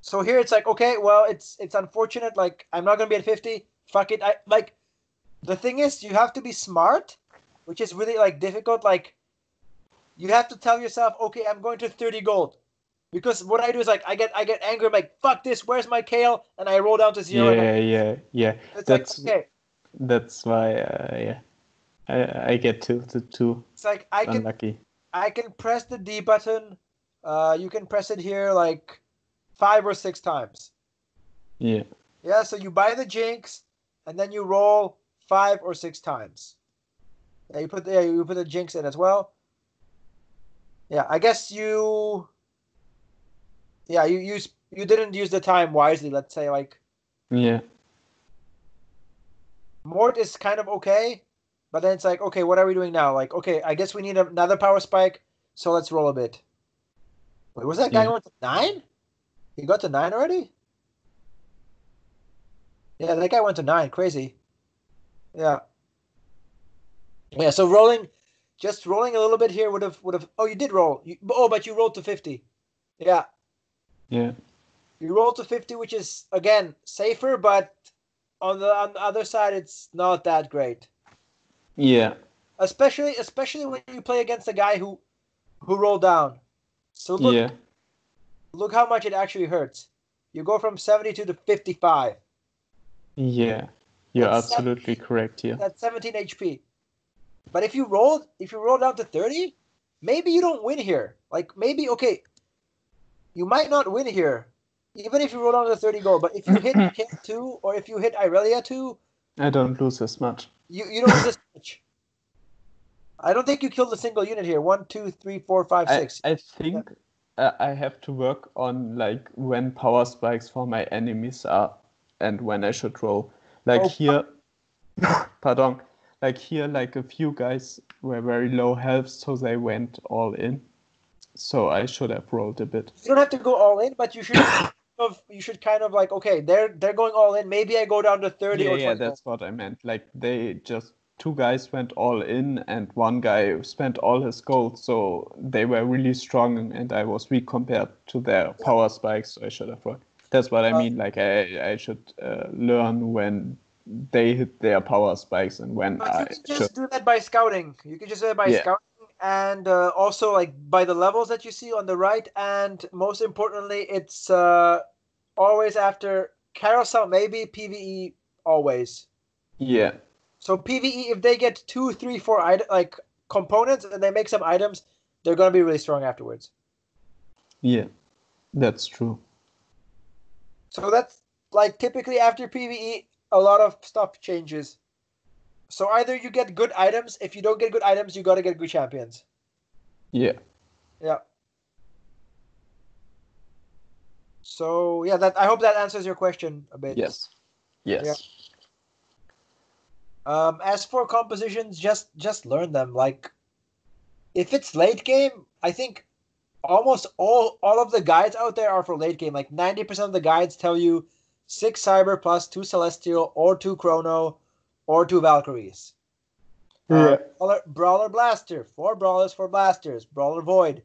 So here it's like, okay, well, it's unfortunate. Like I'm not gonna be at 50. Fuck it. I like the thing is you have to be smart, which is really like difficult. Like you have to tell yourself, okay, I'm going to 30 gold. Because what I do is like I get angry, I'm like, fuck this, where's my Kale? And I roll down to 0 and I Yeah, yeah, yeah. it's like, That's okay. that's why yeah. I get tilted too. It's like It's unlucky. I can press the D button. You can press it here like 5 or 6 times. Yeah. Yeah, so you buy the Jinx, and then you roll 5 or 6 times. Yeah, you put the Jinx in as well. Yeah, I guess you you didn't use the time wisely. Let's say like Yeah. Mort is kind of okay, but then it's like okay, what are we doing now? Like okay, I guess we need another power spike, so let's roll a bit. Wait, was that guy Yeah. going to 9? He got to 9 already? Yeah, that guy went to 9. Crazy. Yeah. Yeah, so just rolling a little bit here would have. Oh, you did roll. But you rolled to 50. Yeah, Yeah. you rolled to 50, which is again safer, but on the other side, it's not that great. Yeah. Especially when you play against a guy who rolled down. So Yeah. look how much it actually hurts. You go from 72 to 55. Yeah. You're absolutely correct here. That's 17 HP. But if you roll down to 30, maybe you don't win here. Like maybe okay, you might not win here, even if you roll down to 30 gold. But if you hit Kale 2 or if you hit Irelia 2, I don't lose as much. you don't lose this much. I don't think you killed a single unit here. 1, 2, 3, 4, 5, 6. I think I have to work on like when power spikes for my enemies are and when I should roll. Like Oh, here, pardon. Like here, like a few guys were very low health, so they went all in. So I should have rolled a bit. you don't have to go all in, but you should kind of like okay, they're going all in. Maybe I go down to 30 Yeah, or yeah, 20 gold. that's what I meant. Like they just two guys went all in and one guy spent all his gold, so they were really strong and I was weak compared to their power spikes, so I should have rolled. That's what I mean. Like I should learn when they hit their power spikes and when But you I can should. just do that by scouting. You can just do it by Yeah, scouting, and also like by the levels that you see on the right. And most importantly, it's always after carousel, maybe PVE always. yeah, So PVE, if they get 2, 3, 4 like components and they make some items, they're gonna be really strong afterwards. yeah. That's true. So that's like typically after PVE, a lot of stuff changes. So either you get good items. If you don't get good items, you gotta get good champions. Yeah. Yeah. So yeah, that I hope that answers your question a bit. Yes. Yeah. Yes. As for compositions, just learn them. Like if it's late game, I think almost all of the guides out there are for late game. Like 90% of the guides tell you 6 Cyber plus 2 Celestial or 2 Chrono or 2 Valkyries. Yeah. Brawler Blaster, 4 Brawlers, 4 Blasters, Brawler Void,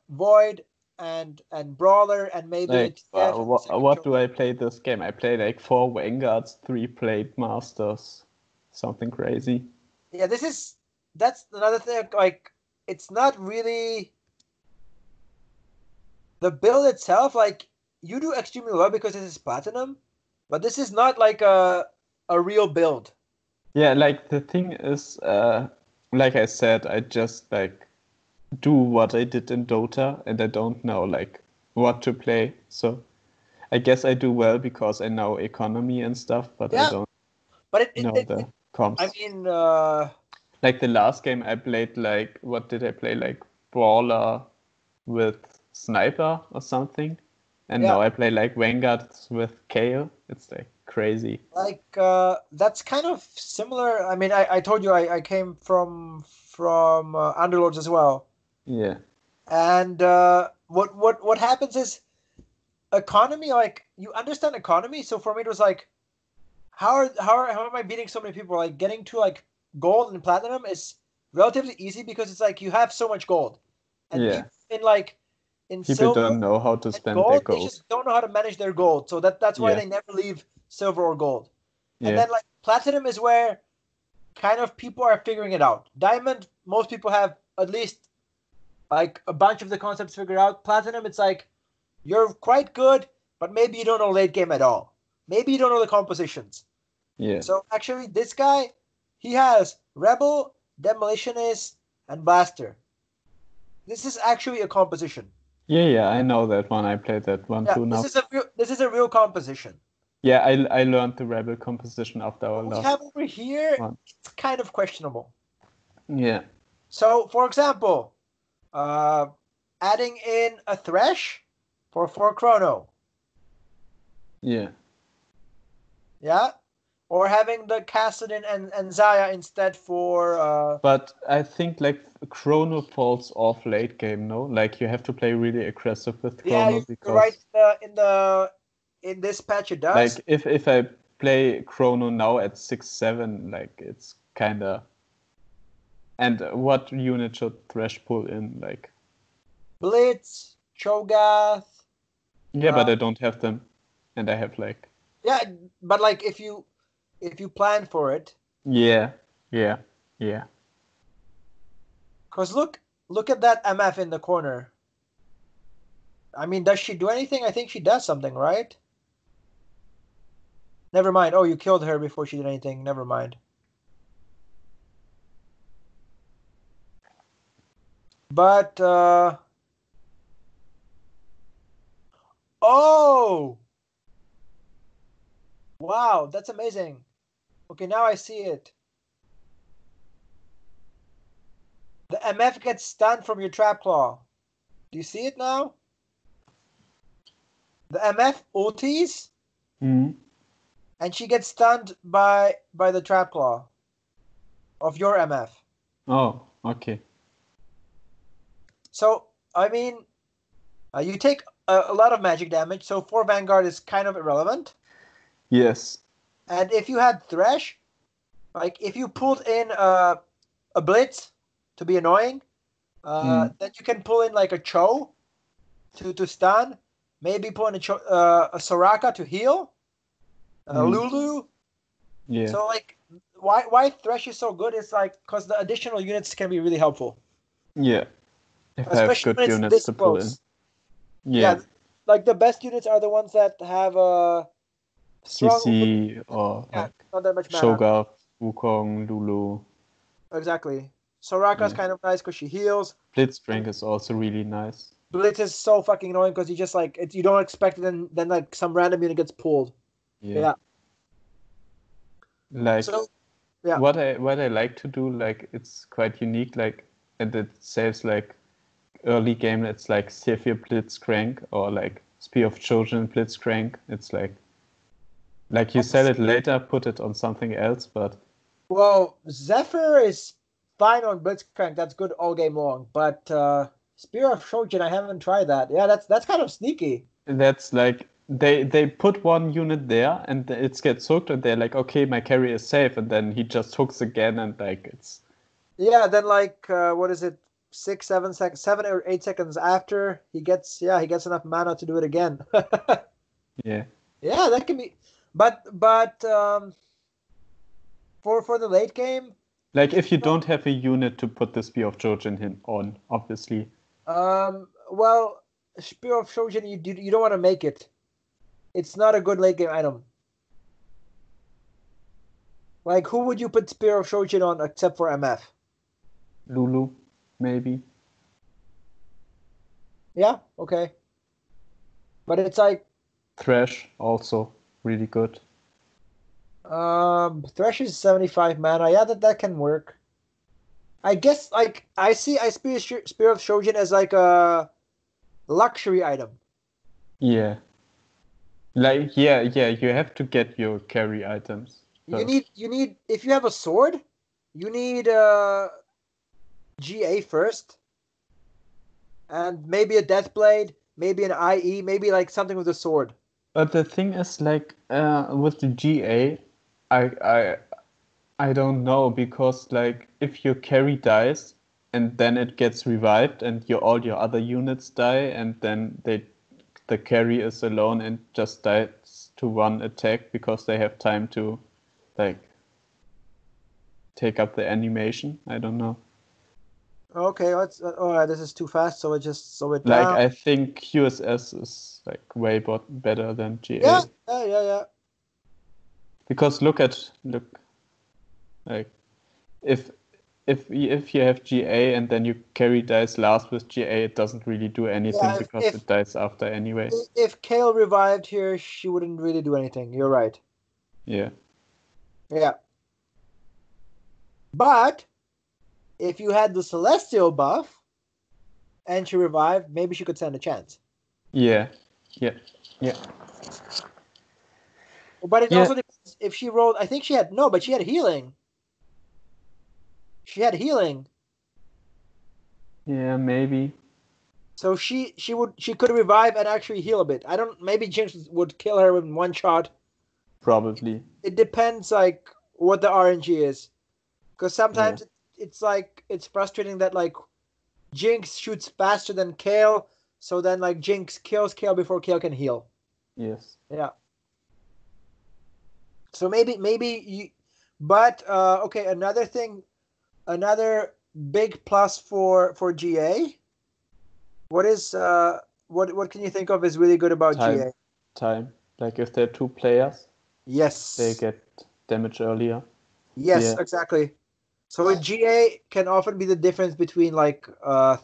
Void and Brawler and maybe a Like, TF and the second what do choice. I play this game? I play like 4 Vanguards, 3 Blade Masters, something crazy. Yeah, that's another thing. Like it's not really the build itself. Like you do extremely well because this is platinum, but this is not like a real build. Yeah, like the thing is, like I said, I just like do what I did in Dota and I don't know like what to play. So I guess I do well because I know economy and stuff, but I Yeah, don't but know the I comps. mean, Like the last game I played, like what did I play? Like Brawler with Sniper or something. And yeah, now I play like Vanguards with Kale. It's like crazy. like that's kind of similar. I mean, I told you I came from Underlords as well, Yeah. and what happens is economy. Like you understand economy, so for me it was like how am I beating so many people? Like getting to like gold and platinum is relatively easy because it's like you have so much gold, and Yeah. people in like in People silver don't know how to and spend their gold, they gold. just don't know how to manage their gold. So that's why Yeah. they never leave silver or gold. And Yeah. then like platinum is where kind of people are figuring it out. Diamond, most people have at least like a bunch of the concepts figured out. Platinum, it's like you're quite good, but maybe you don't know late game at all. Maybe you don't know the compositions. Yeah. So actually, this guy, he has Rebel, Demolitionist, and Blaster. This is actually a composition. Yeah, yeah, I know that one. I played that one Yeah, too now. this is a real composition. Yeah, I learned the rebel composition after our What we last have over here, one. it's kind of questionable. Yeah. So, for example, uh, adding in a Thresh for Chrono, Yeah. yeah, or having the Kassadin and Zaya instead for. But I think like Chrono falls off late game, no? Like you have to play really aggressive with Yeah, Chrono you're right. because In this patch, it does. like if I play Chrono now at 6-7, like it's kinda. And what unit should Thresh pull in? Like Blitz, Cho'Gath. yeah, but I don't have them, and I have like Yeah, but like if you plan for it, yeah, yeah, yeah. because look at that MF in the corner. I mean, does she do anything? I think she does something, right? Never mind. Oh, you killed her before she did anything. Never mind. But oh, wow, that's amazing. Okay, now I see it. The MF gets stunned from your trap claw. Do you see it now? The MF ultis Mhm. and she gets stunned by the trap claw of your MF. Oh, okay. So I mean, you take a lot of magic damage. So 4 Vanguard is kind of irrelevant. Yes. And if you had Thresh, like if you pulled in a Blitz to be annoying, then you can pull in like a Cho to stun. Maybe pull in a Soraka to heal. Lulu. Yeah. So like, why Thresh is so good is like because the additional units can be really helpful, Yeah. If I have especially good when it's units this to pull in. close. Yeah. Like the best units are the ones that have a strong, CC or like not that much mana. Shogar, Wukong, Lulu. Exactly. Soraka's Yeah. kind of nice because she heals. Blitzcrank is also really nice. Blitz is so fucking annoying because you just like you don't expect it, and then like some random unit gets pulled. Yeah. Like So yeah. what I like to do, like it's quite unique, like, and it saves like early game. It's like Zephyr Blitzcrank or like Spear of Trojan Blitzcrank. It's like you sell it later, put it on something else, but Well, Zephyr is fine on Blitzcrank. That's good all game long. But Spear of Shojin, I haven't tried that. Yeah, that's kind of sneaky. that's like they put one unit there and it gets hooked and they're like, okay, my carry is safe, and then he just hooks again and like it's Yeah, then like what is it? 7 or 8 seconds after he gets enough mana to do it again. yeah. Yeah, that can be. But for the late game, Like if you don't have a unit to put the Spear of Trojan on, obviously. well, Spear of Shojin, you don't want to make it. It's not a good late game item. Like, who would you put Spear of Shojin on except for MF? Lulu, maybe. Yeah, okay. But it's like Thresh, also really good. Thresh is 75 mana. Yeah, that can work. I guess like I see Spear of Shojin as like a luxury item. Yeah. Like yeah, you have to get your carry items first. You need if you have a sword, you need GA first, and maybe a Deathblade, maybe an IE, maybe like something with a sword. But the thing is, like, with the GA, I I don't know, because like if your carry dies and then it gets revived and all your other units die and then the carry is alone and just dies to one attack because they have time to like take up the animation. I don't know. Okay, let's. This is too fast, so slow it Like down. I think QSS is like way better than GA. Yeah. Because look like if you have GA and then you carry dies last with GA, it doesn't really do anything Yeah, because it dies after anyway. if Kale revived here, she wouldn't really do anything. You're right. Yeah. Yeah. But if you had the Celestial buff and she revived, maybe she could stand a chance. Yeah. But it also depends if she rolled. I think she had but she had healing. She had healing. Yeah, maybe. So she could revive and actually heal a bit. I don't. Maybe Jinx would kill her with one shot. Probably. It depends, like what the RNG is, because sometimes it's like it's frustrating that like Jinx shoots faster than Kale, so then like Jinx kills Kale before Kale can heal. Yes. Yeah. So maybe you, but okay. Another big plus for GA. What is what can you think of is really good about GA? Time. Like if they're two players, Yes. they get damage earlier. Yes, exactly. So a GA can often be the difference between like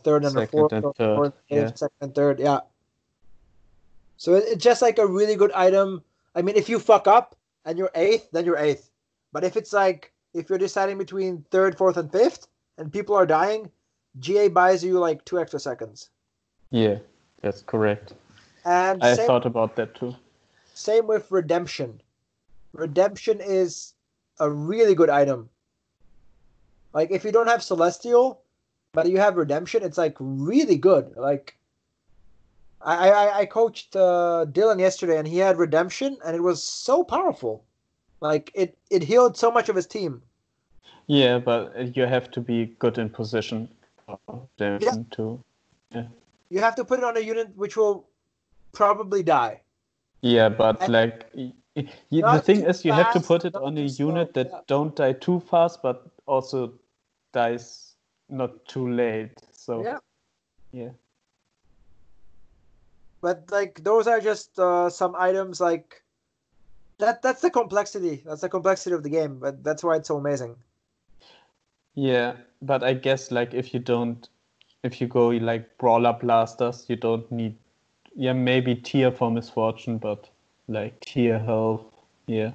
third and a Second fourth, and or third. fourth, Yeah. second and third. Yeah. So it's just like a really good item. I mean, if you fuck up and you're eighth, then you're eighth. But if it's like if you're deciding between third, fourth, and fifth, and people are dying, GA buys you like 2 extra seconds. Yeah, that's correct. And I thought about that too. Same with Redemption. Redemption is a really good item. Like if you don't have Celestial, but you have Redemption, it's like really good. Like I coached Dylan yesterday, and he had Redemption, and it was so powerful. Like it healed so much of his team. Yeah, but you have to be good in position for them to. Yeah. You have to put it on a unit which will probably die. Yeah, but like The Not thing too is, you have to fast, put it not on a too slow. unit that don't die too fast, but also dies not too late. So Yeah. yeah. But like those are just some items like that. That's the complexity. That's the complexity of the game. But that's why it's so amazing. Yeah, but I guess like if you go like brawler blasters, you don't need, yeah, maybe tier for misfortune, but like tier health, yeah.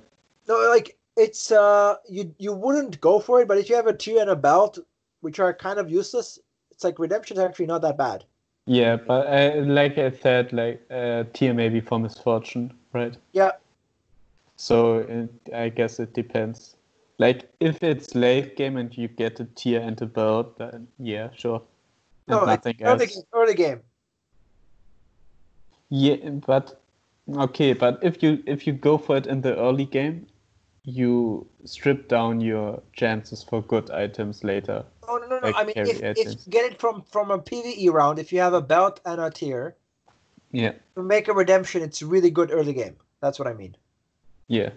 No, like it's you wouldn't go for it, but if you have a tier and a belt, which are kind of useless, it's like redemption's actually not that bad. Yeah, but like I said, like tier maybe for misfortune, right? Yeah. So I guess it depends. Like if it's late game and you get a tier and a belt, then yeah, sure, and No, it's nothing else. early game. Yeah, but okay, but if you go for it in the early game, you strip down your chances for good items later, Oh no, no, no. I like mean, carry if you items. get it from a PvE round, if you have a belt and a tier, Yeah, to make a redemption, it's really good early game. That's what I mean. yeah,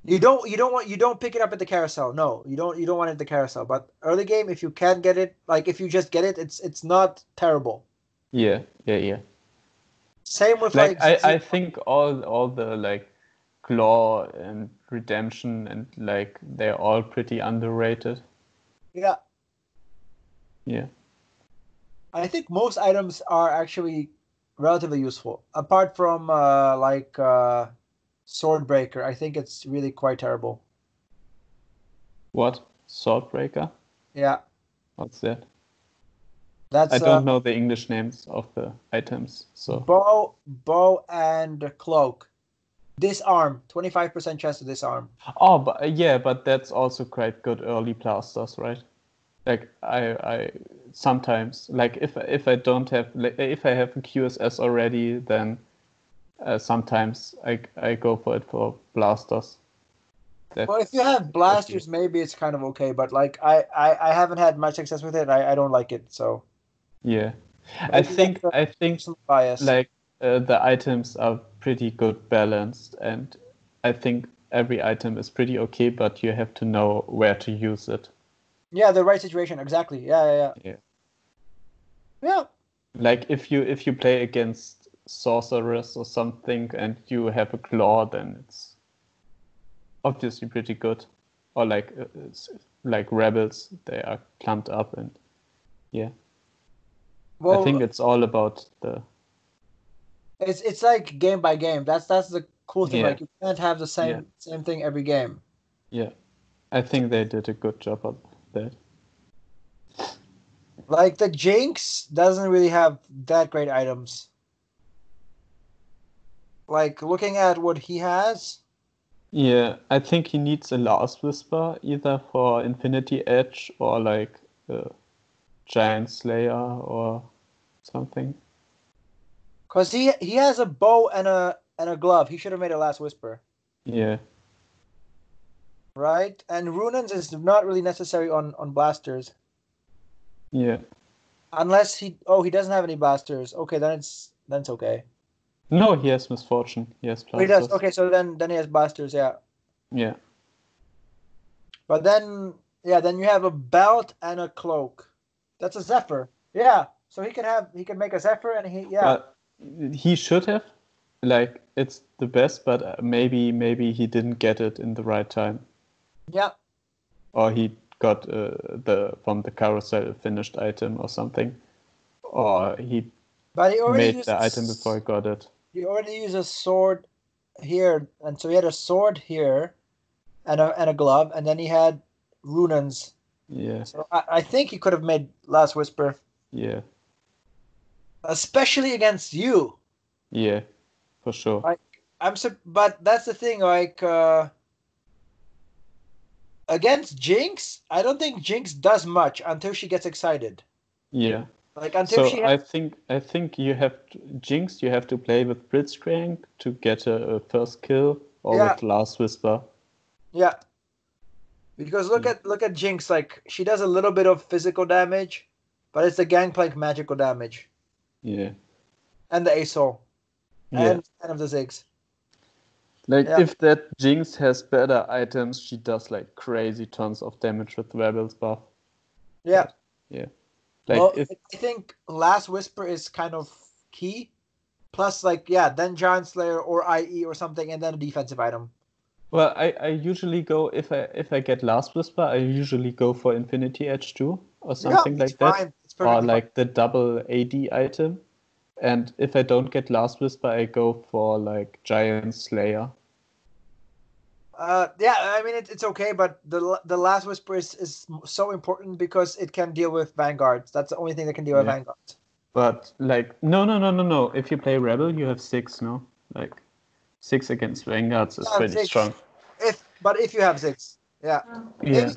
You don't pick it up at the carousel. No, you don't want it at the carousel. But early game, if you can get it, like if you just get it, it's not terrible. yeah, yeah, yeah. Same with Like like I think all the like claw and redemption and like they're all pretty underrated. yeah. Yeah. I think most items are actually relatively useful, apart from Swordbreaker. I think it's really quite terrible. What? Swordbreaker? Yeah, What's that? I that's don't know the English names of the items, so. bow and cloak. Disarm, 25% chance to disarm. Oh, but yeah, but that's also quite good early blasters, right? Like I sometimes like if I don't have like, if I have a QSS already, then sometimes I go for it for blasters. Well, if you That's have quite good. blasters, maybe it's kind of okay, but like I haven't had much success with it. I don't like it, so Yeah, I maybe that's think a I think personal bias. like the items are pretty good balanced, and I think every item is pretty okay, but you have to know where to use it. Yeah, the right situation, exactly. Yeah, yeah, yeah. Yeah. Yeah. Like if you play against sorcerers or something and you have a claw, then it's obviously pretty good. Or like like rebels, they are clumped up, and yeah, I think Well, it's all about the it's like game by game. That's the cool thing. yeah, Like you can't have the yeah, same thing every game. yeah. I think they did a good job of that. Like the Jinx doesn't really have that great items. Like looking at what he has, Yeah, I think he needs a Last Whisper either for Infinity Edge or like Giant Slayer or something. because he has a bow and a glove. He should have made a Last Whisper, Yeah, right? And Runans is not really necessary on blasters. yeah. Unless he doesn't have any blasters. Okay, then it's okay. No, he has Misfortune. He has Oh, he does. Plasters. Okay, so then he has blasters, yeah. Yeah, But then yeah, then you have a belt and a cloak. That's a Zephyr. Yeah. So he can make a Zephyr and he yeah. but he should have. Like it's the best, but maybe he didn't get it in the right time, Yeah. or he got the from the carousel finished item or something, or he But made the item before he got it. he already used a sword here, and so he had a sword here and a glove, and then he had Runans. Yeah, So I think he could have made Last Whisper. yeah, Especially against you. yeah, for sure. Like but that's the thing, like against Jinx, I don't think Jinx does much until she gets excited. Yeah. Like until So she I think you have to, Jinx. You have to play with Blitzcrank to get a first kill, or yeah, with Last Whisper. yeah. Because Yeah. look at Jinx, like she does a little bit of physical damage, but it's the Gangplank magical damage. Yeah. And the ASOL. Yeah. And of the Ziggs. Like, Yeah. if that Jinx has better items, she does, like, crazy tons of damage with Rebel's buff. Yeah. But, yeah. Like, Well, if... I think Last Whisper is kind of key. Plus, like, yeah, then Giant Slayer or IE or something, and then a defensive item. Well, I usually go, if I get Last Whisper, I usually go for Infinity Edge too, or something Yeah, it's like that. fine. It's Or perfectly fine. like the double AD item. And if I don't get Last Whisper, I go for like Giant Slayer. Yeah, I mean it's okay, but the Last Whisper is so important because it can deal with Vanguards. That's the only thing that can deal with Yeah. Vanguards. But like, no. If you play Rebel, you have 6, no? Like, 6 against Vanguards is Yeah, pretty 6. strong. If you have 6, yeah, Yeah.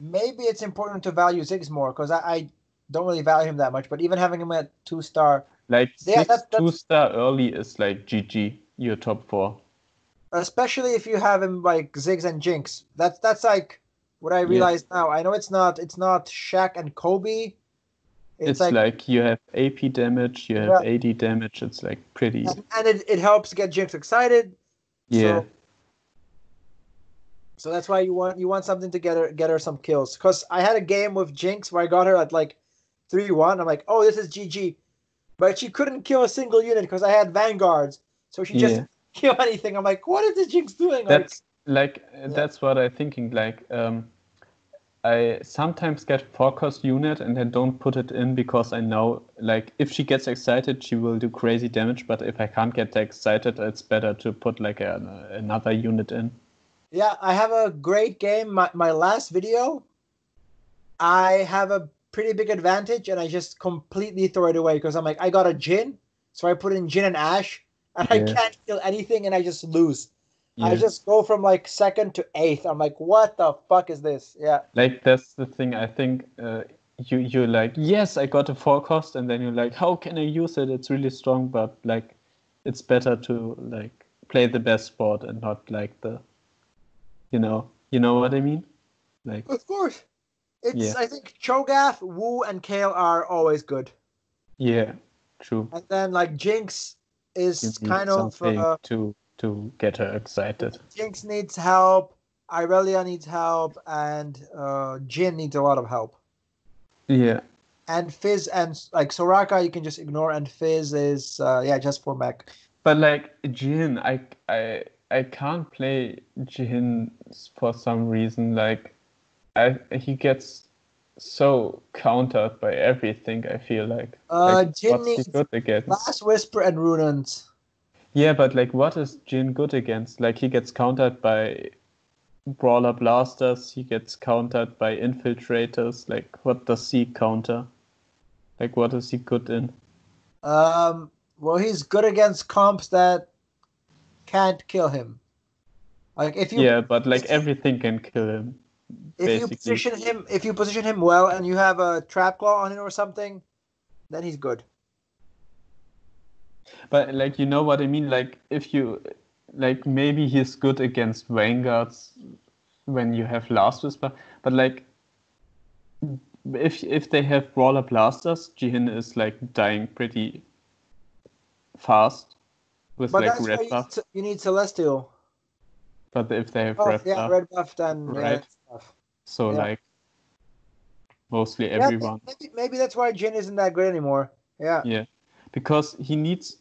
maybe it's important to value 6 more because I don't really value him that much. But even having him at 2-star, Like, yeah, 6 that's 2-star early is like GG, you're top 4. especially if you have him like Ziggs and Jinx. That's like what I Yeah. realize now. I know it's not Shaq and Kobe. It's Like, like you have AP damage, you have yeah, AD damage. It's like pretty. and it helps get Jinx excited. Yeah. So that's why you want something to get her some kills. Because I had a game with Jinx where I got her at like 3-1. I'm like, oh, this is GG. But she couldn't kill a single unit because I had Vanguards. So she just Yeah. didn't kill anything. I'm like, what is this Jinx doing? That's that's what I'm thinking. Like, I sometimes get forecast unit and I don't put it in because I know, like, if she gets excited, she will do crazy damage. But if I can't get that excited, it's better to put like another unit in. Yeah, I have a great game. My last video, I have a pretty big advantage and I just completely throw it away because I'm like, I got a Jhin. So I put in Jhin and Ashe and I Yeah. can't kill anything and I just lose. I Yeah. just go from like 2nd to 8th. I'm like, what the fuck is this? Yeah. Like, that's the thing. I think you're like, yes, I got a forecast, and then you're like, how can I use it? It's really strong, but like, it's better to like play the best sport and not like the, you know what I mean? Like, Of course. yeah, I think Cho'Gath, Wu, and Kale are always good. yeah, true. And then like Jinx You is need kind of something to get her excited. Jinx needs help, Irelia needs help, and Jhin needs a lot of help. Yeah, And Fizz and like Soraka you can just ignore, and Fizz is just for mech. but like Jhin, I can't play Jhin for some reason. Like, he gets so countered by everything, I feel like. Jhin What's he needs good against? Last Whisper and Runans. Yeah, but like, what is Jhin good against? Like, he gets countered by Brawler Blasters, he gets countered by Infiltrators. Like, what does he counter? Like, what is he good in? Well, he's good against comps that can't kill him. Like Yeah, but like, everything can kill him, basically. if you position him well and you have a trap claw on him or something, then he's good. But like, you know what I mean? Like, if you, like, maybe he's good against Vanguards when you have Last Whisper, but like, if they have Brawler Blasters, Jhin is like dying pretty fast with But like that's red why buff. you need Celestial. But if they have Oh, red buff, red buff, then right? that's tough. So Yeah. like, mostly Yeah, everyone. maybe that's why Jhin isn't that good anymore. Yeah. Yeah, because he needs,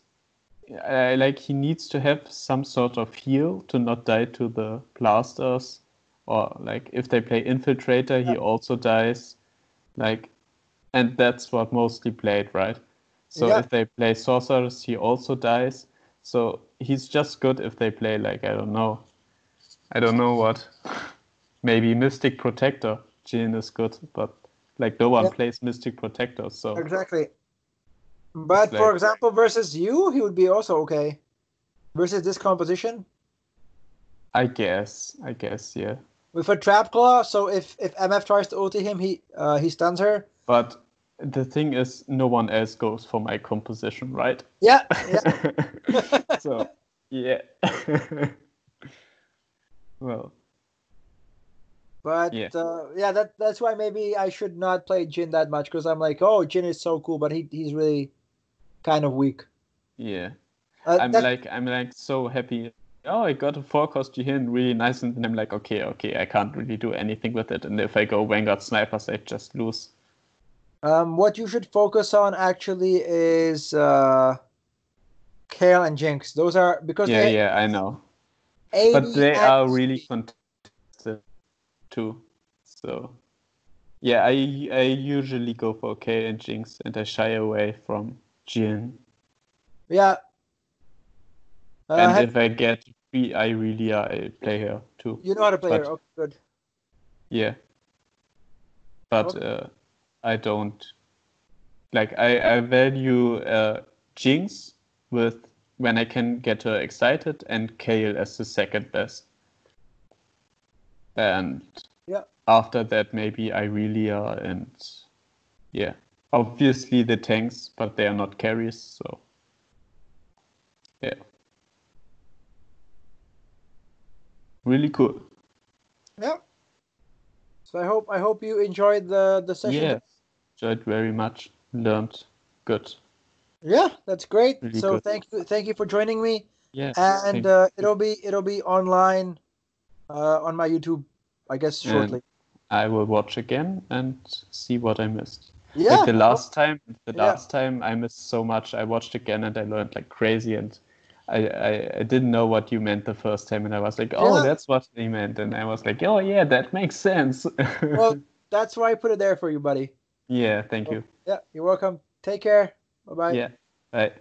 like, he needs to have some sort of heal to not die to the blasters, or like if they play Infiltrator, he also dies. Like, and that's what mostly played, right? So Yeah. if they play Sorcerers, he also dies. So he's just good if they play, like, I don't know what. Maybe Mystic Protector. Jhin is good, but like, no one plays Mystic Protector, so Exactly. But for example, versus you, he would be also okay. Versus this composition, I guess, yeah. with a trap claw. So if MF tries to ulti him, he stuns her. But the thing is, no one else goes for my composition, right? Yeah. So, yeah. Well. But that's why maybe I should not play Jhin that much because I'm like, oh, Jhin is so cool, but he's really kind of weak. Yeah. I'm like so happy. Oh, I got a 4-cost Jihin, really nice, and then I'm like, okay, I can't really do anything with it, and if I go Vanguard Snipers, I just lose. What you should focus on actually is Kale and Jinx. Those are because Yeah, I know. 80 But they and are really contested too. So yeah, I usually go for Kale and Jinx, and I shy away from Jin. yeah. And if I get free Irelia, I play her too. You know how to play her. Okay, good. Yeah. But I don't like I value Jinx with when I can get her excited, and Kale as the second best. And yeah, after that maybe Irelia, and yeah. Obviously the tanks, but they are not carries, so yeah. Really cool. Yeah. So I hope you enjoyed the session. Yeah. Enjoyed very much. Learned good. Yeah, that's great. Really so good. thank you for joining me. Yeah. And it'll be online on my YouTube, I guess, shortly. And I will watch again and see what I missed. Yeah. Like the last time I missed so much. I watched again and I learned like crazy, and I didn't know what you meant the first time, and I was like, oh, that's what he meant, and I was like, oh yeah, that makes sense. Well, that's why I put it there for you, buddy. Yeah, thank you. Yeah, you're welcome. Take care. Bye-bye. Yeah, bye.